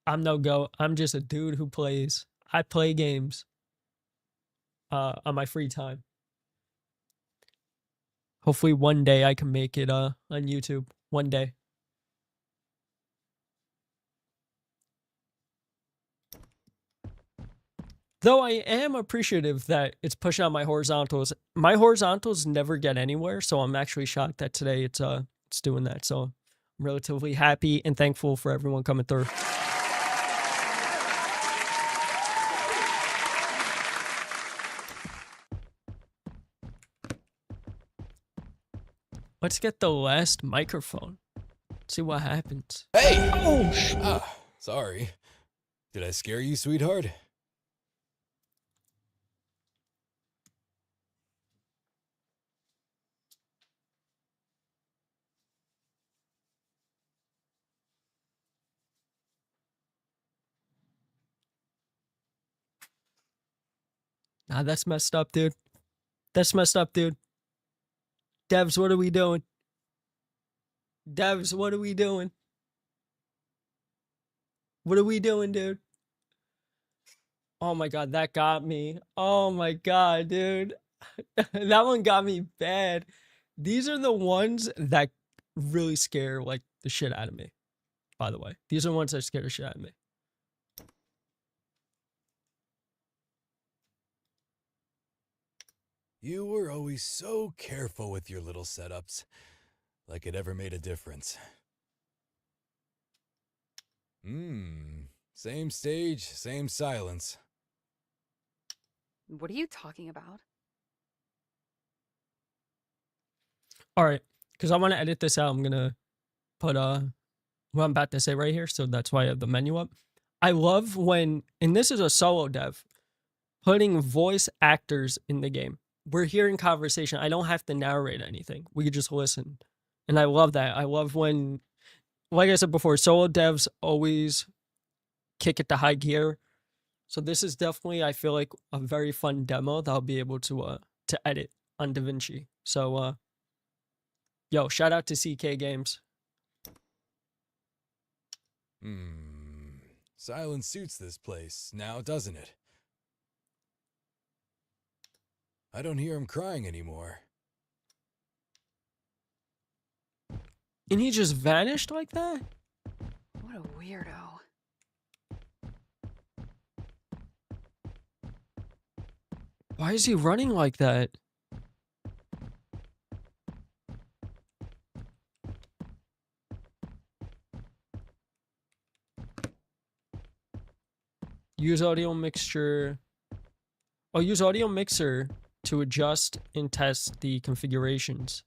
I'm no GOAT. I'm just a dude who plays. I play games on my free time. Hopefully one day I can make it on YouTube. One day. Though I am appreciative that it's pushing out my horizontals. My horizontals never get anywhere, so I'm actually shocked that today it's doing that. So I'm relatively happy and thankful for everyone coming through. Let's get the last microphone. See what happens. Hey! Oh, sorry. Did I scare you, sweetheart? Nah, that's messed up, dude. That's messed up, dude. Devs, what are we doing? Devs, what are we doing? What are we doing, dude? Oh my god, that got me. Oh my god, dude. That one got me bad. These are the ones that really scare, like, the shit out of me, by the way. These are the ones that scare the shit out of me. You were always so careful with your little setups. Like it ever made a difference. Same stage, same silence. What are you talking about? Alright, because I want to edit this out, I'm going to put what I'm about to say right here, so that's why I have the menu up. I love when, and this is a solo dev, putting voice actors in the game. We're hearing conversation. I don't have to narrate anything. We could just listen. And I love that. I love when, like I said before, solo devs always kick it to high gear. So this is definitely, I feel like, a very fun demo that I'll be able to edit on DaVinci. So, yo, shout out to CK Games. Silence suits this place now, doesn't it? I don't hear him crying anymore. And he just vanished like that? What a weirdo. Why is he running like that? Use audio mixture. Oh, use audio mixer to adjust and test the configurations.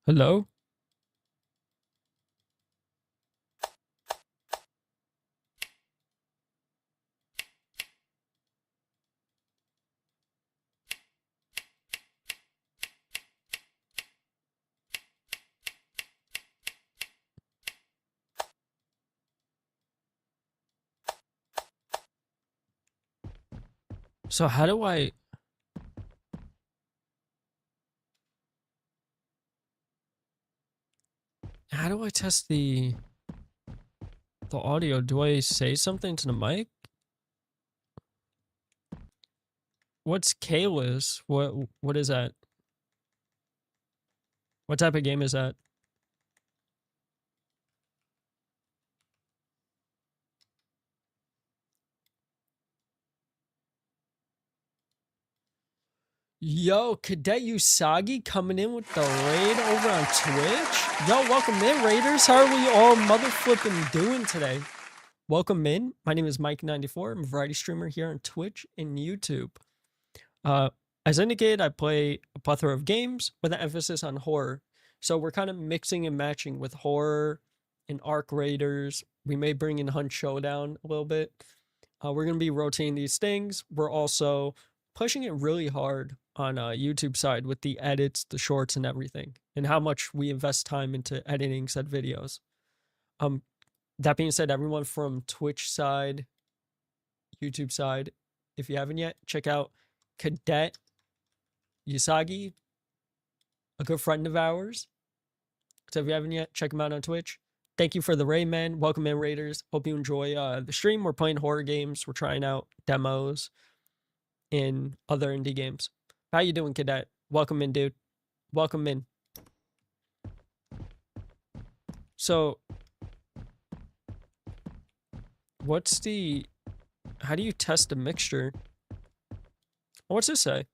Hello? So how do I test the audio? Do I say something to the mic? What's Kayla's? What is that? What type of game is that? Yo, Cadet Usagi coming in with the raid over on Twitch. Yo, welcome in, Raiders. How are we all mother flipping doing today? Welcome in. My name is Mike94. I'm a variety streamer here on Twitch and YouTube. As indicated, I play a plethora of games with an emphasis on horror. So we're kind of mixing and matching with horror and Arc Raiders. We may bring in Hunt Showdown a little bit. We're going to be rotating these things. We're also pushing it really hard on YouTube side with the edits, the shorts, and everything, and how much we invest time into editing said videos. That being said, everyone from Twitch side, YouTube side, if you haven't yet, check out Cadet Usagi, a good friend of ours. So if you haven't yet, check him out on Twitch. Thank you for the raid, man. Welcome in, Raiders. Hope you enjoy the stream. We're playing horror games. We're trying out demos in other indie games. How you doing, Cadet? Welcome in, dude. Welcome in. So, how do you test a mixture? What's this say?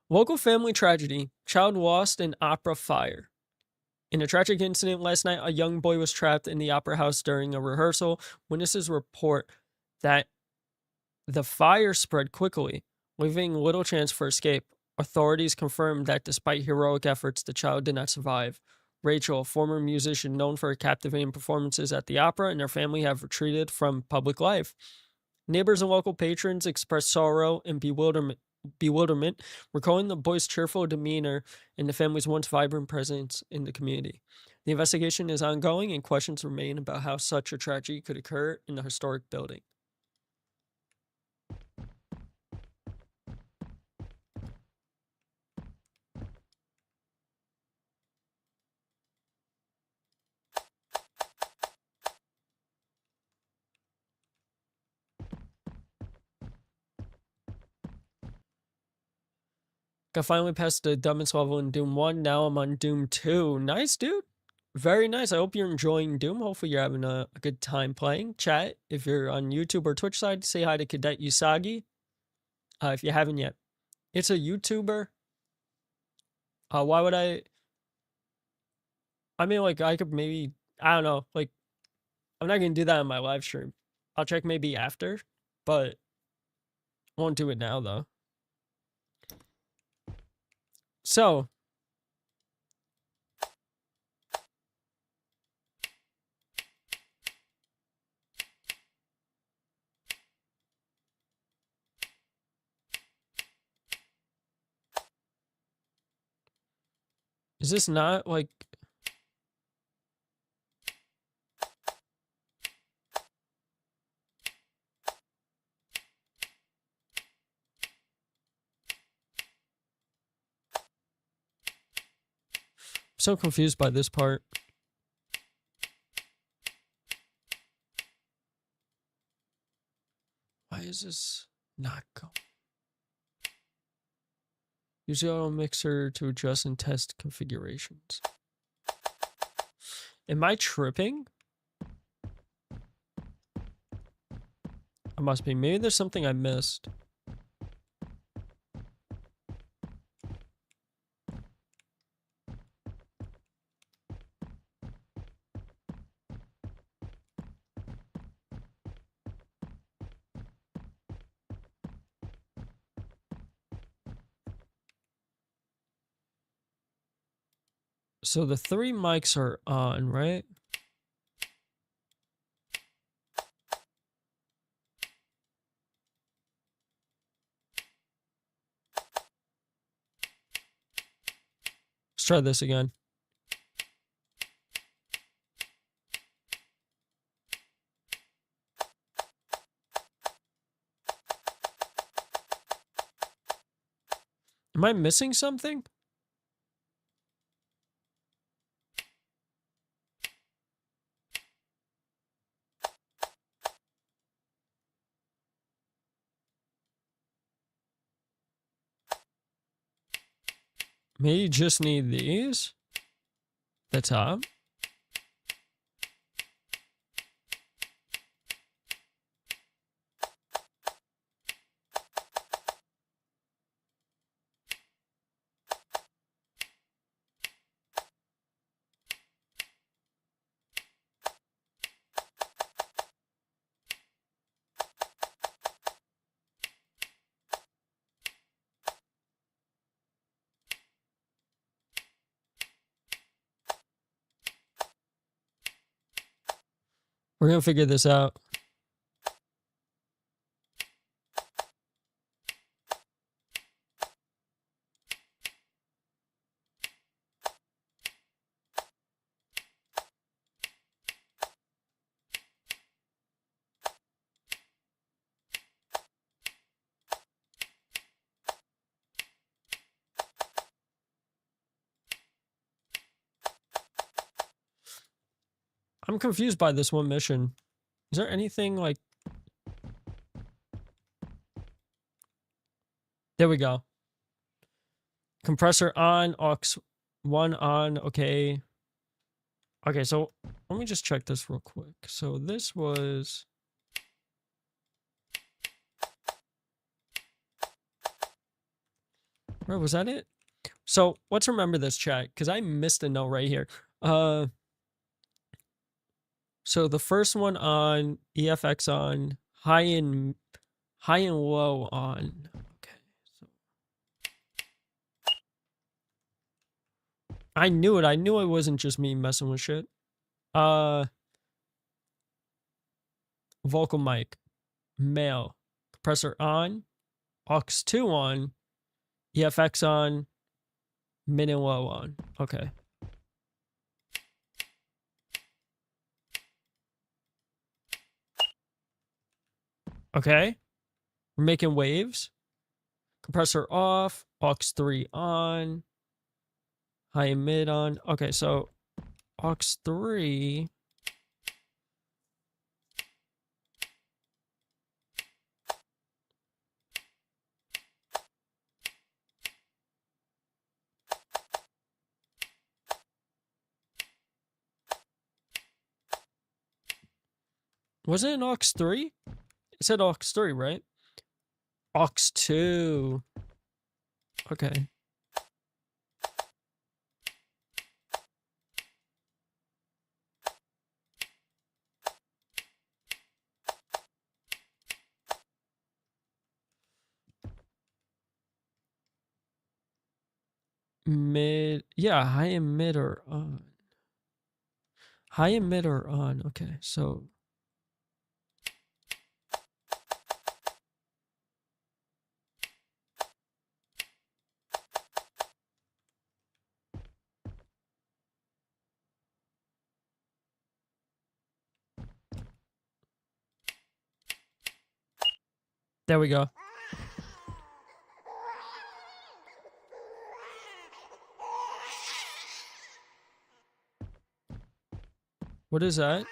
Local family tragedy. Child lost in opera fire. In a tragic incident last night, a young boy was trapped in the opera house during a rehearsal. Witnesses report that the fire spread quickly, leaving little chance for escape. Authorities confirmed that despite heroic efforts, the child did not survive. Rachel, a former musician known for her captivating performances at the opera, and her family have retreated from public life. Neighbors and local patrons expressed sorrow and bewilderment, recalling the boy's cheerful demeanor and the family's once vibrant presence in the community. The investigation is ongoing, and questions remain about how such a tragedy could occur in a historic building. I finally passed the dumbest level in Doom 1. Now I'm on Doom 2. Nice, dude. Very nice. I hope you're enjoying Doom. Hopefully you're having a good time playing. Chat, if you're on YouTube or Twitch side, say hi to Cadet Usagi. If you haven't yet. It's a YouTuber. Why would I mean, like, I could maybe, I don't know, like, I'm not going to do that on my live stream. I'll check maybe after, but I won't do it now, though. So, is this not, like, I'm so confused by this part. Why is this not going? Use the auto mixer to adjust and test configurations. Am I tripping? I must be. Maybe there's something I missed. So the 3 mics are on, right? Let's try this again. Am I missing something? Maybe you just need these. The top. We're gonna figure this out. I'm confused by this one mission. Is there anything like... There we go. Compressor on, aux 1 on, okay. Okay, so let me just check this real quick. So this was... Where was that it? So let's remember this, chat, because I missed a note right here. So the first one on, EFX on, high and low on. Okay, so I knew it. I knew it wasn't just me messing with shit. Vocal mic, male, compressor on, aux 2 on, EFX on, mid and low on. Okay. Okay. We're making waves. Compressor off, aux 3 on, high and mid on. Okay, so aux 3. Was it an aux 3? It said aux 3, right? Aux 2. Okay. Mid, yeah, high and mid are on. High and mid are on. Okay, so there we go. What is that?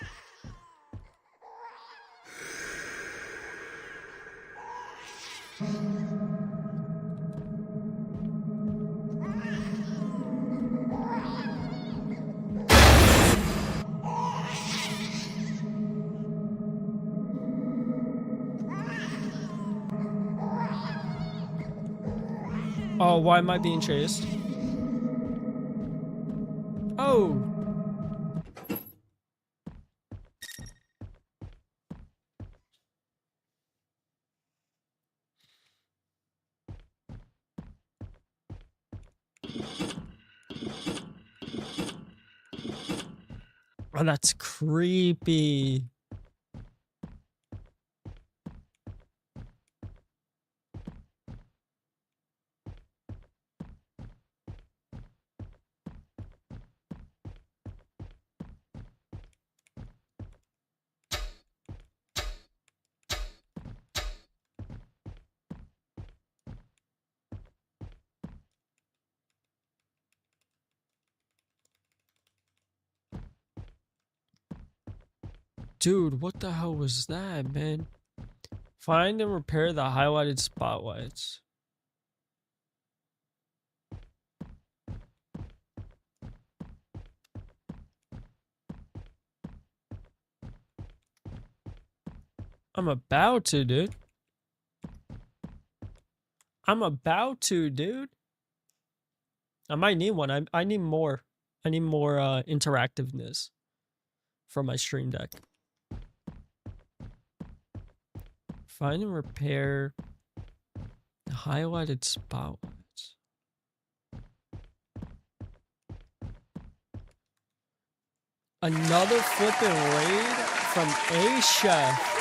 Oh, why am I being chased? Oh. Oh, that's creepy. Dude, what the hell was that, man? Find and repair the highlighted spotlights. I'm about to, dude. I'm about to, dude. I might need one. I need more. I need more interactiveness for my stream deck. Find and repair the highlighted spotlights. Another flipping raid from A Chef.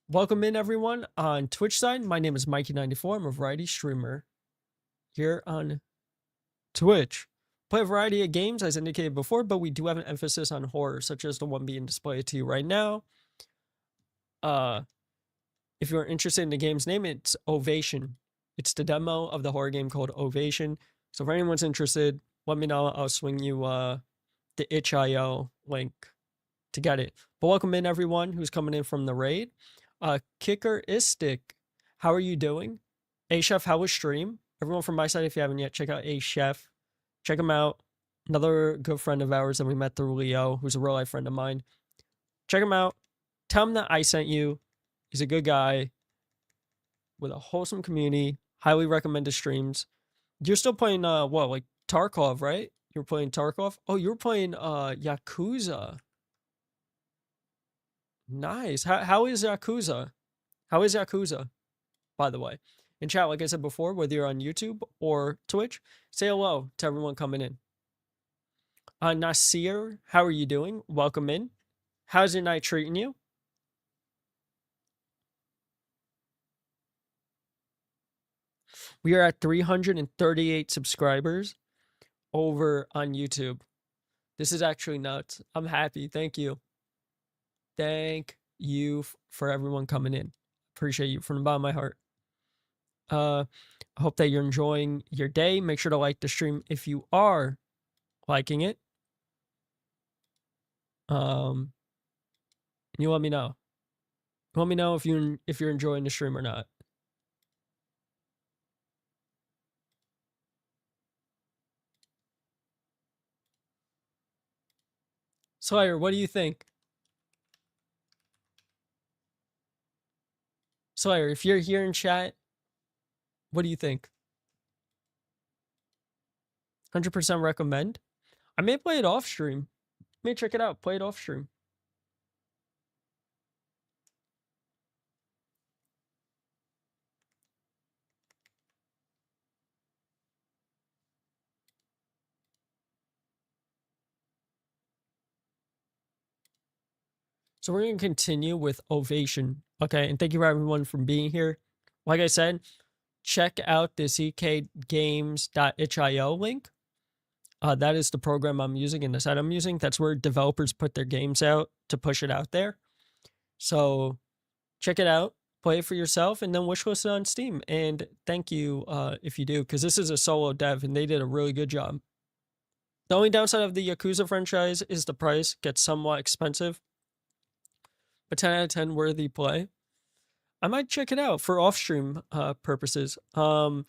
Welcome in, everyone, on Twitch side. My name is Mikey94. I'm a variety streamer here on Twitch. Play a variety of games, as indicated before, but we do have an emphasis on horror, such as the one being displayed to you right now. If you're interested in the game's name, it's Ovation. It's the demo of the horror game called Ovation. So if anyone's interested, let me know. I'll swing you the itch.io link to get it. But welcome in, everyone who's coming in from the raid. Kickeristic, how are you doing? A Chef, how was stream? Everyone from my side, if you haven't yet, check out A Chef. Check him out. Another good friend of ours that we met through Leo, who's a real life friend of mine. Check him out. Tell him that I sent you. He's a good guy with a wholesome community. Highly recommend his streams. You're still playing what, like Tarkov, right? You're playing Tarkov? Oh, you're playing Yakuza. Nice. How is Yakuza? How is Yakuza, by the way? In chat, like I said before, whether you're on YouTube or Twitch, say hello to everyone coming in. Nasir, how are you doing? Welcome in. How's your night treating you? We are at 338 subscribers over on YouTube. This is actually nuts. I'm happy. Thank you. Thank you for everyone coming in. Appreciate you from the bottom of my heart. I hope that you're enjoying your day. Make sure to like the stream if you are liking it. And you let me know. Let me know if you're enjoying the stream or not. Slayer, what do you think? Slayer, if you're here in chat, what do you think? 100% recommend. I may play it off stream. May check it out. Play it off stream. So we're going to continue with Ovation. Okay, and thank you everyone for being here. Like I said, check out the ckgames.itch.io link. That is the program I'm using and the site I'm using. That's where developers put their games out to push it out there. So check it out, play it for yourself, and then wishlist it on Steam. And thank you if you do, because this is a solo dev and they did a really good job. The only downside of the Yakuza franchise is the price gets somewhat expensive. But 10 out of 10 worthy play. I might check it out for off-stream purposes. I'm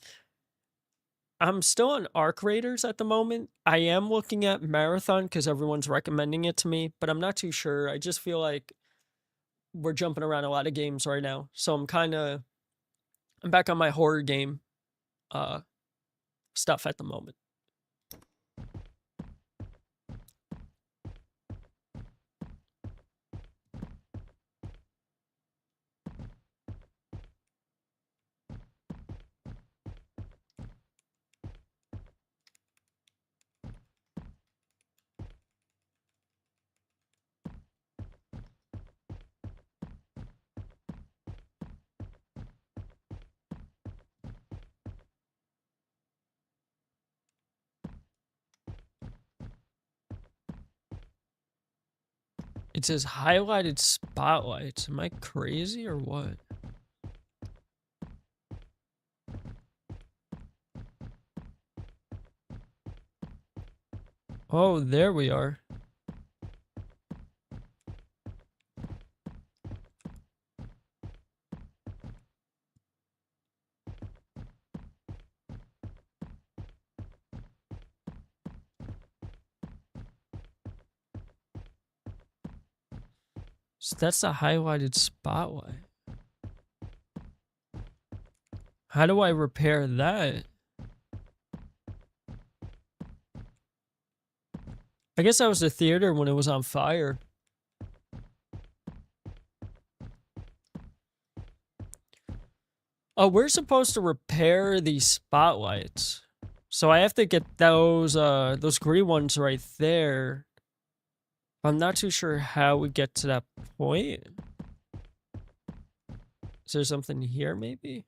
still on Arc Raiders at the moment. I am looking at Marathon because everyone's recommending it to me, but I'm not too sure. I just feel like we're jumping around a lot of games right now. So I'm kind of I'm back on my horror game stuff at the moment. It says highlighted spotlights. Am I crazy or what? Oh, there we are. So that's the highlighted spotlight. How do I repair that? I guess that was the theater when it was on fire. Oh, we're supposed to repair these spotlights. So I have to get those green ones right there. I'm not too sure how we get to that point. Is there something here, maybe?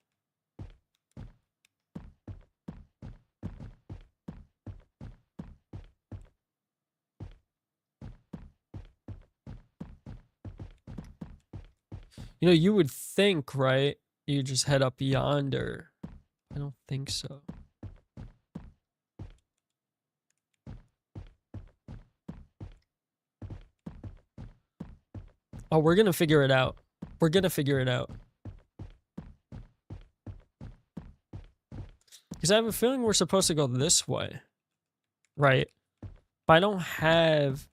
You know, you would think, right? You just head up yonder. I don't think so. Oh, we're gonna figure it out. We're gonna figure it out. Because I have a feeling we're supposed to go this way. Right? But I don't have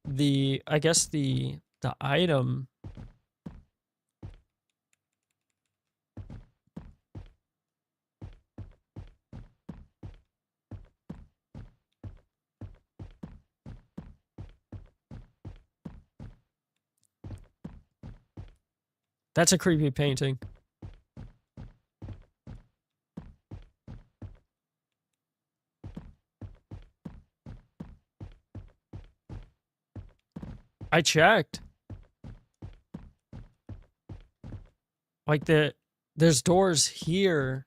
the, I guess the item. That's a creepy painting. I checked. Like there's doors here.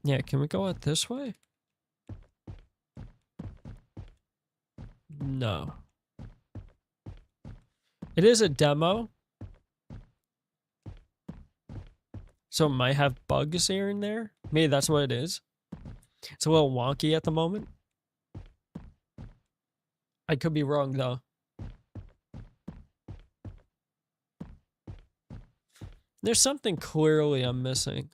Yeah, can we go out this way? No. It is a demo. So it might have bugs here and there. Maybe that's what it is. It's a little wonky at the moment. I could be wrong though. There's something clearly I'm missing.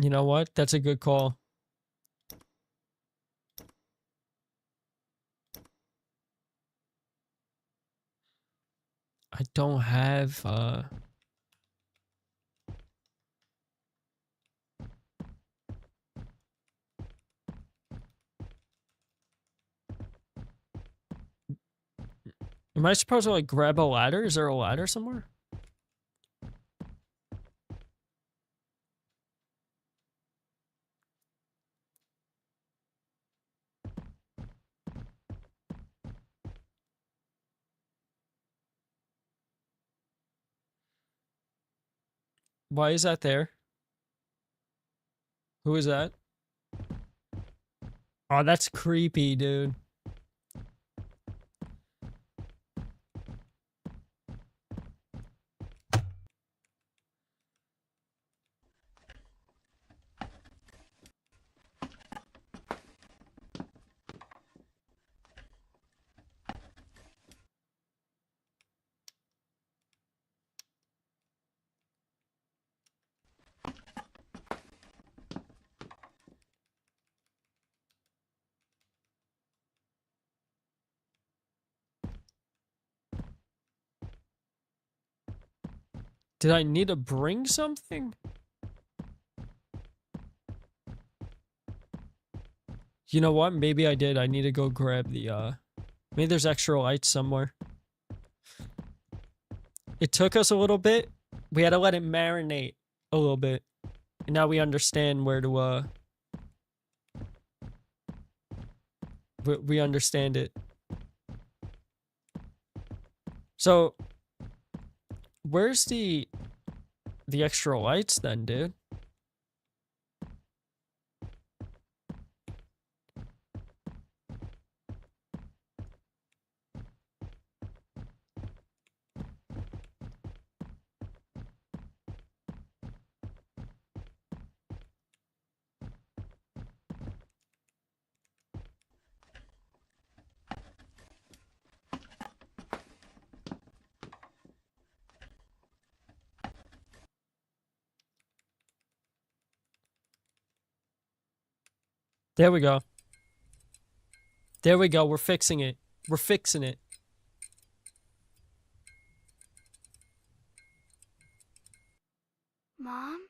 You know what? That's a good call. I don't have am I supposed to like grab a ladder? Is there a ladder somewhere? Why is that there? Who is that? Oh, that's creepy, dude. Did I need to bring something? You know what? Maybe I did. I need to go grab the, maybe there's extra lights somewhere. It took us a little bit. We had to let it marinate a little bit. And now we understand where to, we understand it. So, where's the extra lights then, dude? There we go. There we go. We're fixing it. We're fixing it. Mom?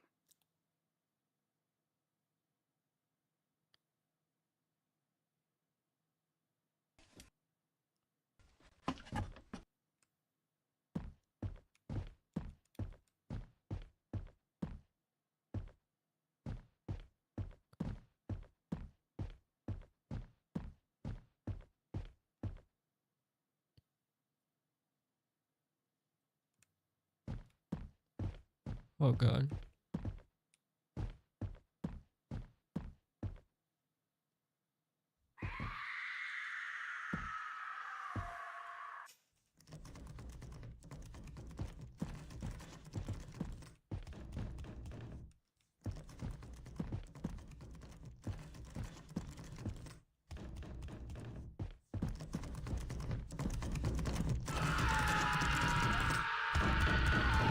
Oh, God.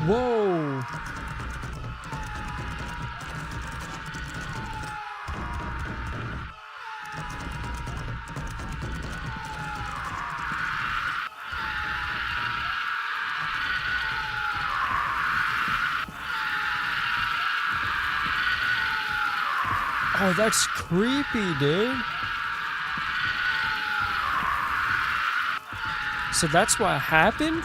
Whoa! Oh, that's creepy, dude. So that's what happened?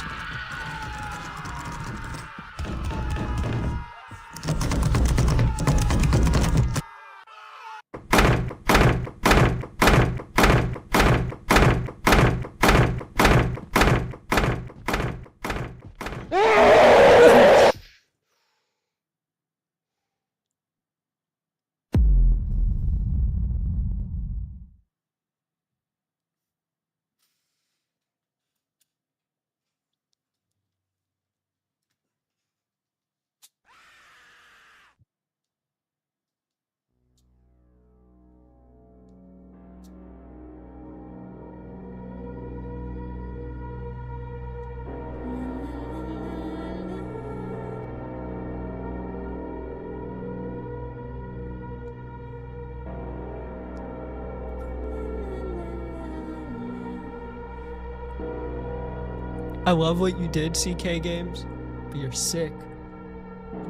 I love what you did, CK Games, but you're sick.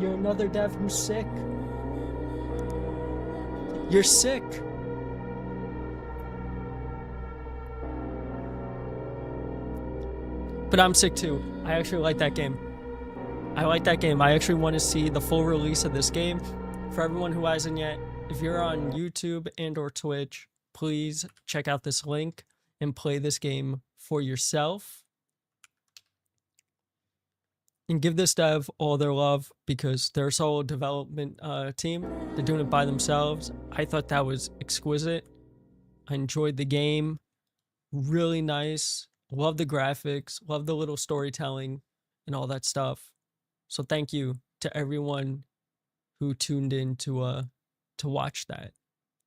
You're another dev who's sick. You're sick. But I'm sick too. I actually like that game. I like that game. I actually want to see the full release of this game. For everyone who hasn't yet, if you're on YouTube and or Twitch, please check out this link and play this game for yourself. and give this dev all their love because they're a solo development team. They're doing it by themselves. I thought that was exquisite. I enjoyed the game. Really nice. Love the graphics. Love the little storytelling and all that stuff. So thank you to everyone who tuned in to watch that.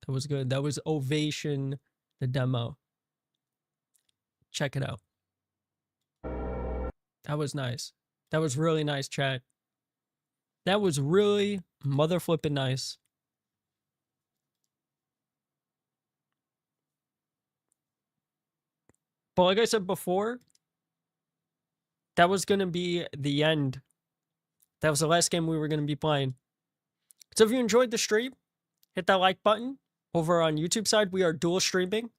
That was good. That was Ovation, the demo. Check it out. That was nice. That was really nice, chat. That was really mother flipping nice. But like I said before, that was going to be the end. That was the last game we were going to be playing. So if you enjoyed the stream, hit that like button. Over on YouTube side, we are dual streaming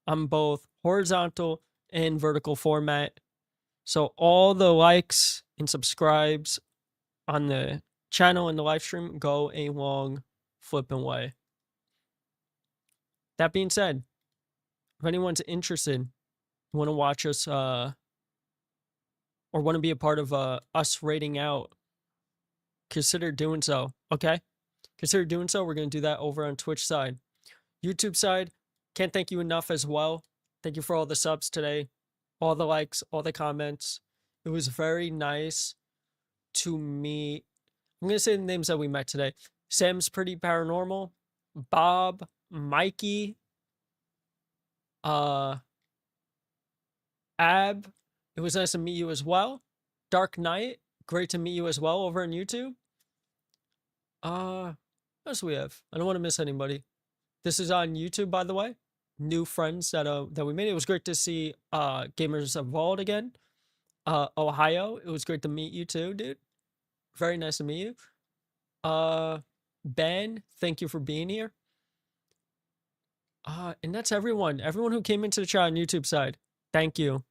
on both horizontal and vertical format. So all the likes and subscribes on the channel and the live stream go a long flipping way. That being said, if anyone's interested, want to watch us or want to be a part of us rating out, consider doing so. Okay, consider doing so. We're going to do that over on Twitch side. YouTube side, can't thank you enough as well. Thank you for all the subs today, all the likes, all the comments. It was very nice to meet, I'm going to say the names that we met today: Sam's Pretty Paranormal, Bob, Mikey, Ab, it was nice to meet you as well. Dark Knight, great to meet you as well over on YouTube. What else we have? I don't want to miss anybody. This is on YouTube, by the way. New friends that we made. It was great to see Gamers Evolved again. Ohio, it was great to meet you too, dude. Very nice to meet you. Ben, thank you for being here. And that's everyone. Everyone who came into the chat on YouTube side. Thank you.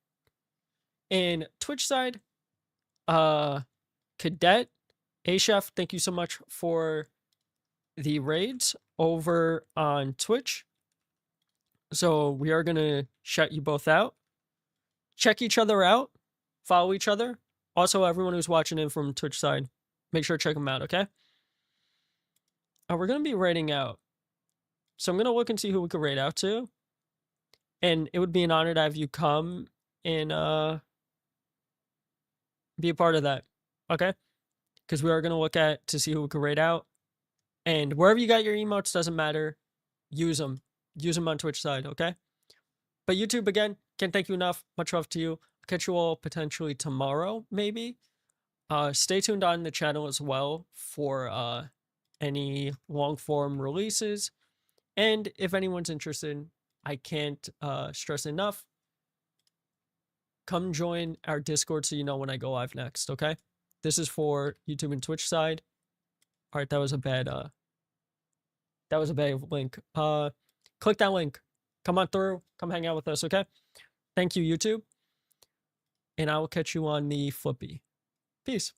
And Twitch side, Cadet, A-Chef, thank you so much for the raids over on Twitch. So we are going to shout you both out. Check each other out. Follow each other. Also, everyone who's watching in from Twitch side, make sure to check them out, okay? We're going to be raiding out. So I'm going to look and see who we could raid out to. And it would be an honor to have you come and be a part of that, okay? Because we are going to look at to see who we could raid out. And wherever you got your emotes, doesn't matter. Use them. Use them on Twitch side, okay? But YouTube, again, can't thank you enough. Much love to you. I'll catch you all potentially tomorrow, maybe. Stay tuned on the channel as well for any long-form releases. And if anyone's interested, I can't stress enough, come join our Discord so you know when I go live next, okay? This is for YouTube and Twitch side. All right, that was a bad link. Click that link. Come on through. Come hang out with us, okay? Thank you, YouTube. And I will catch you on the flippy. Peace.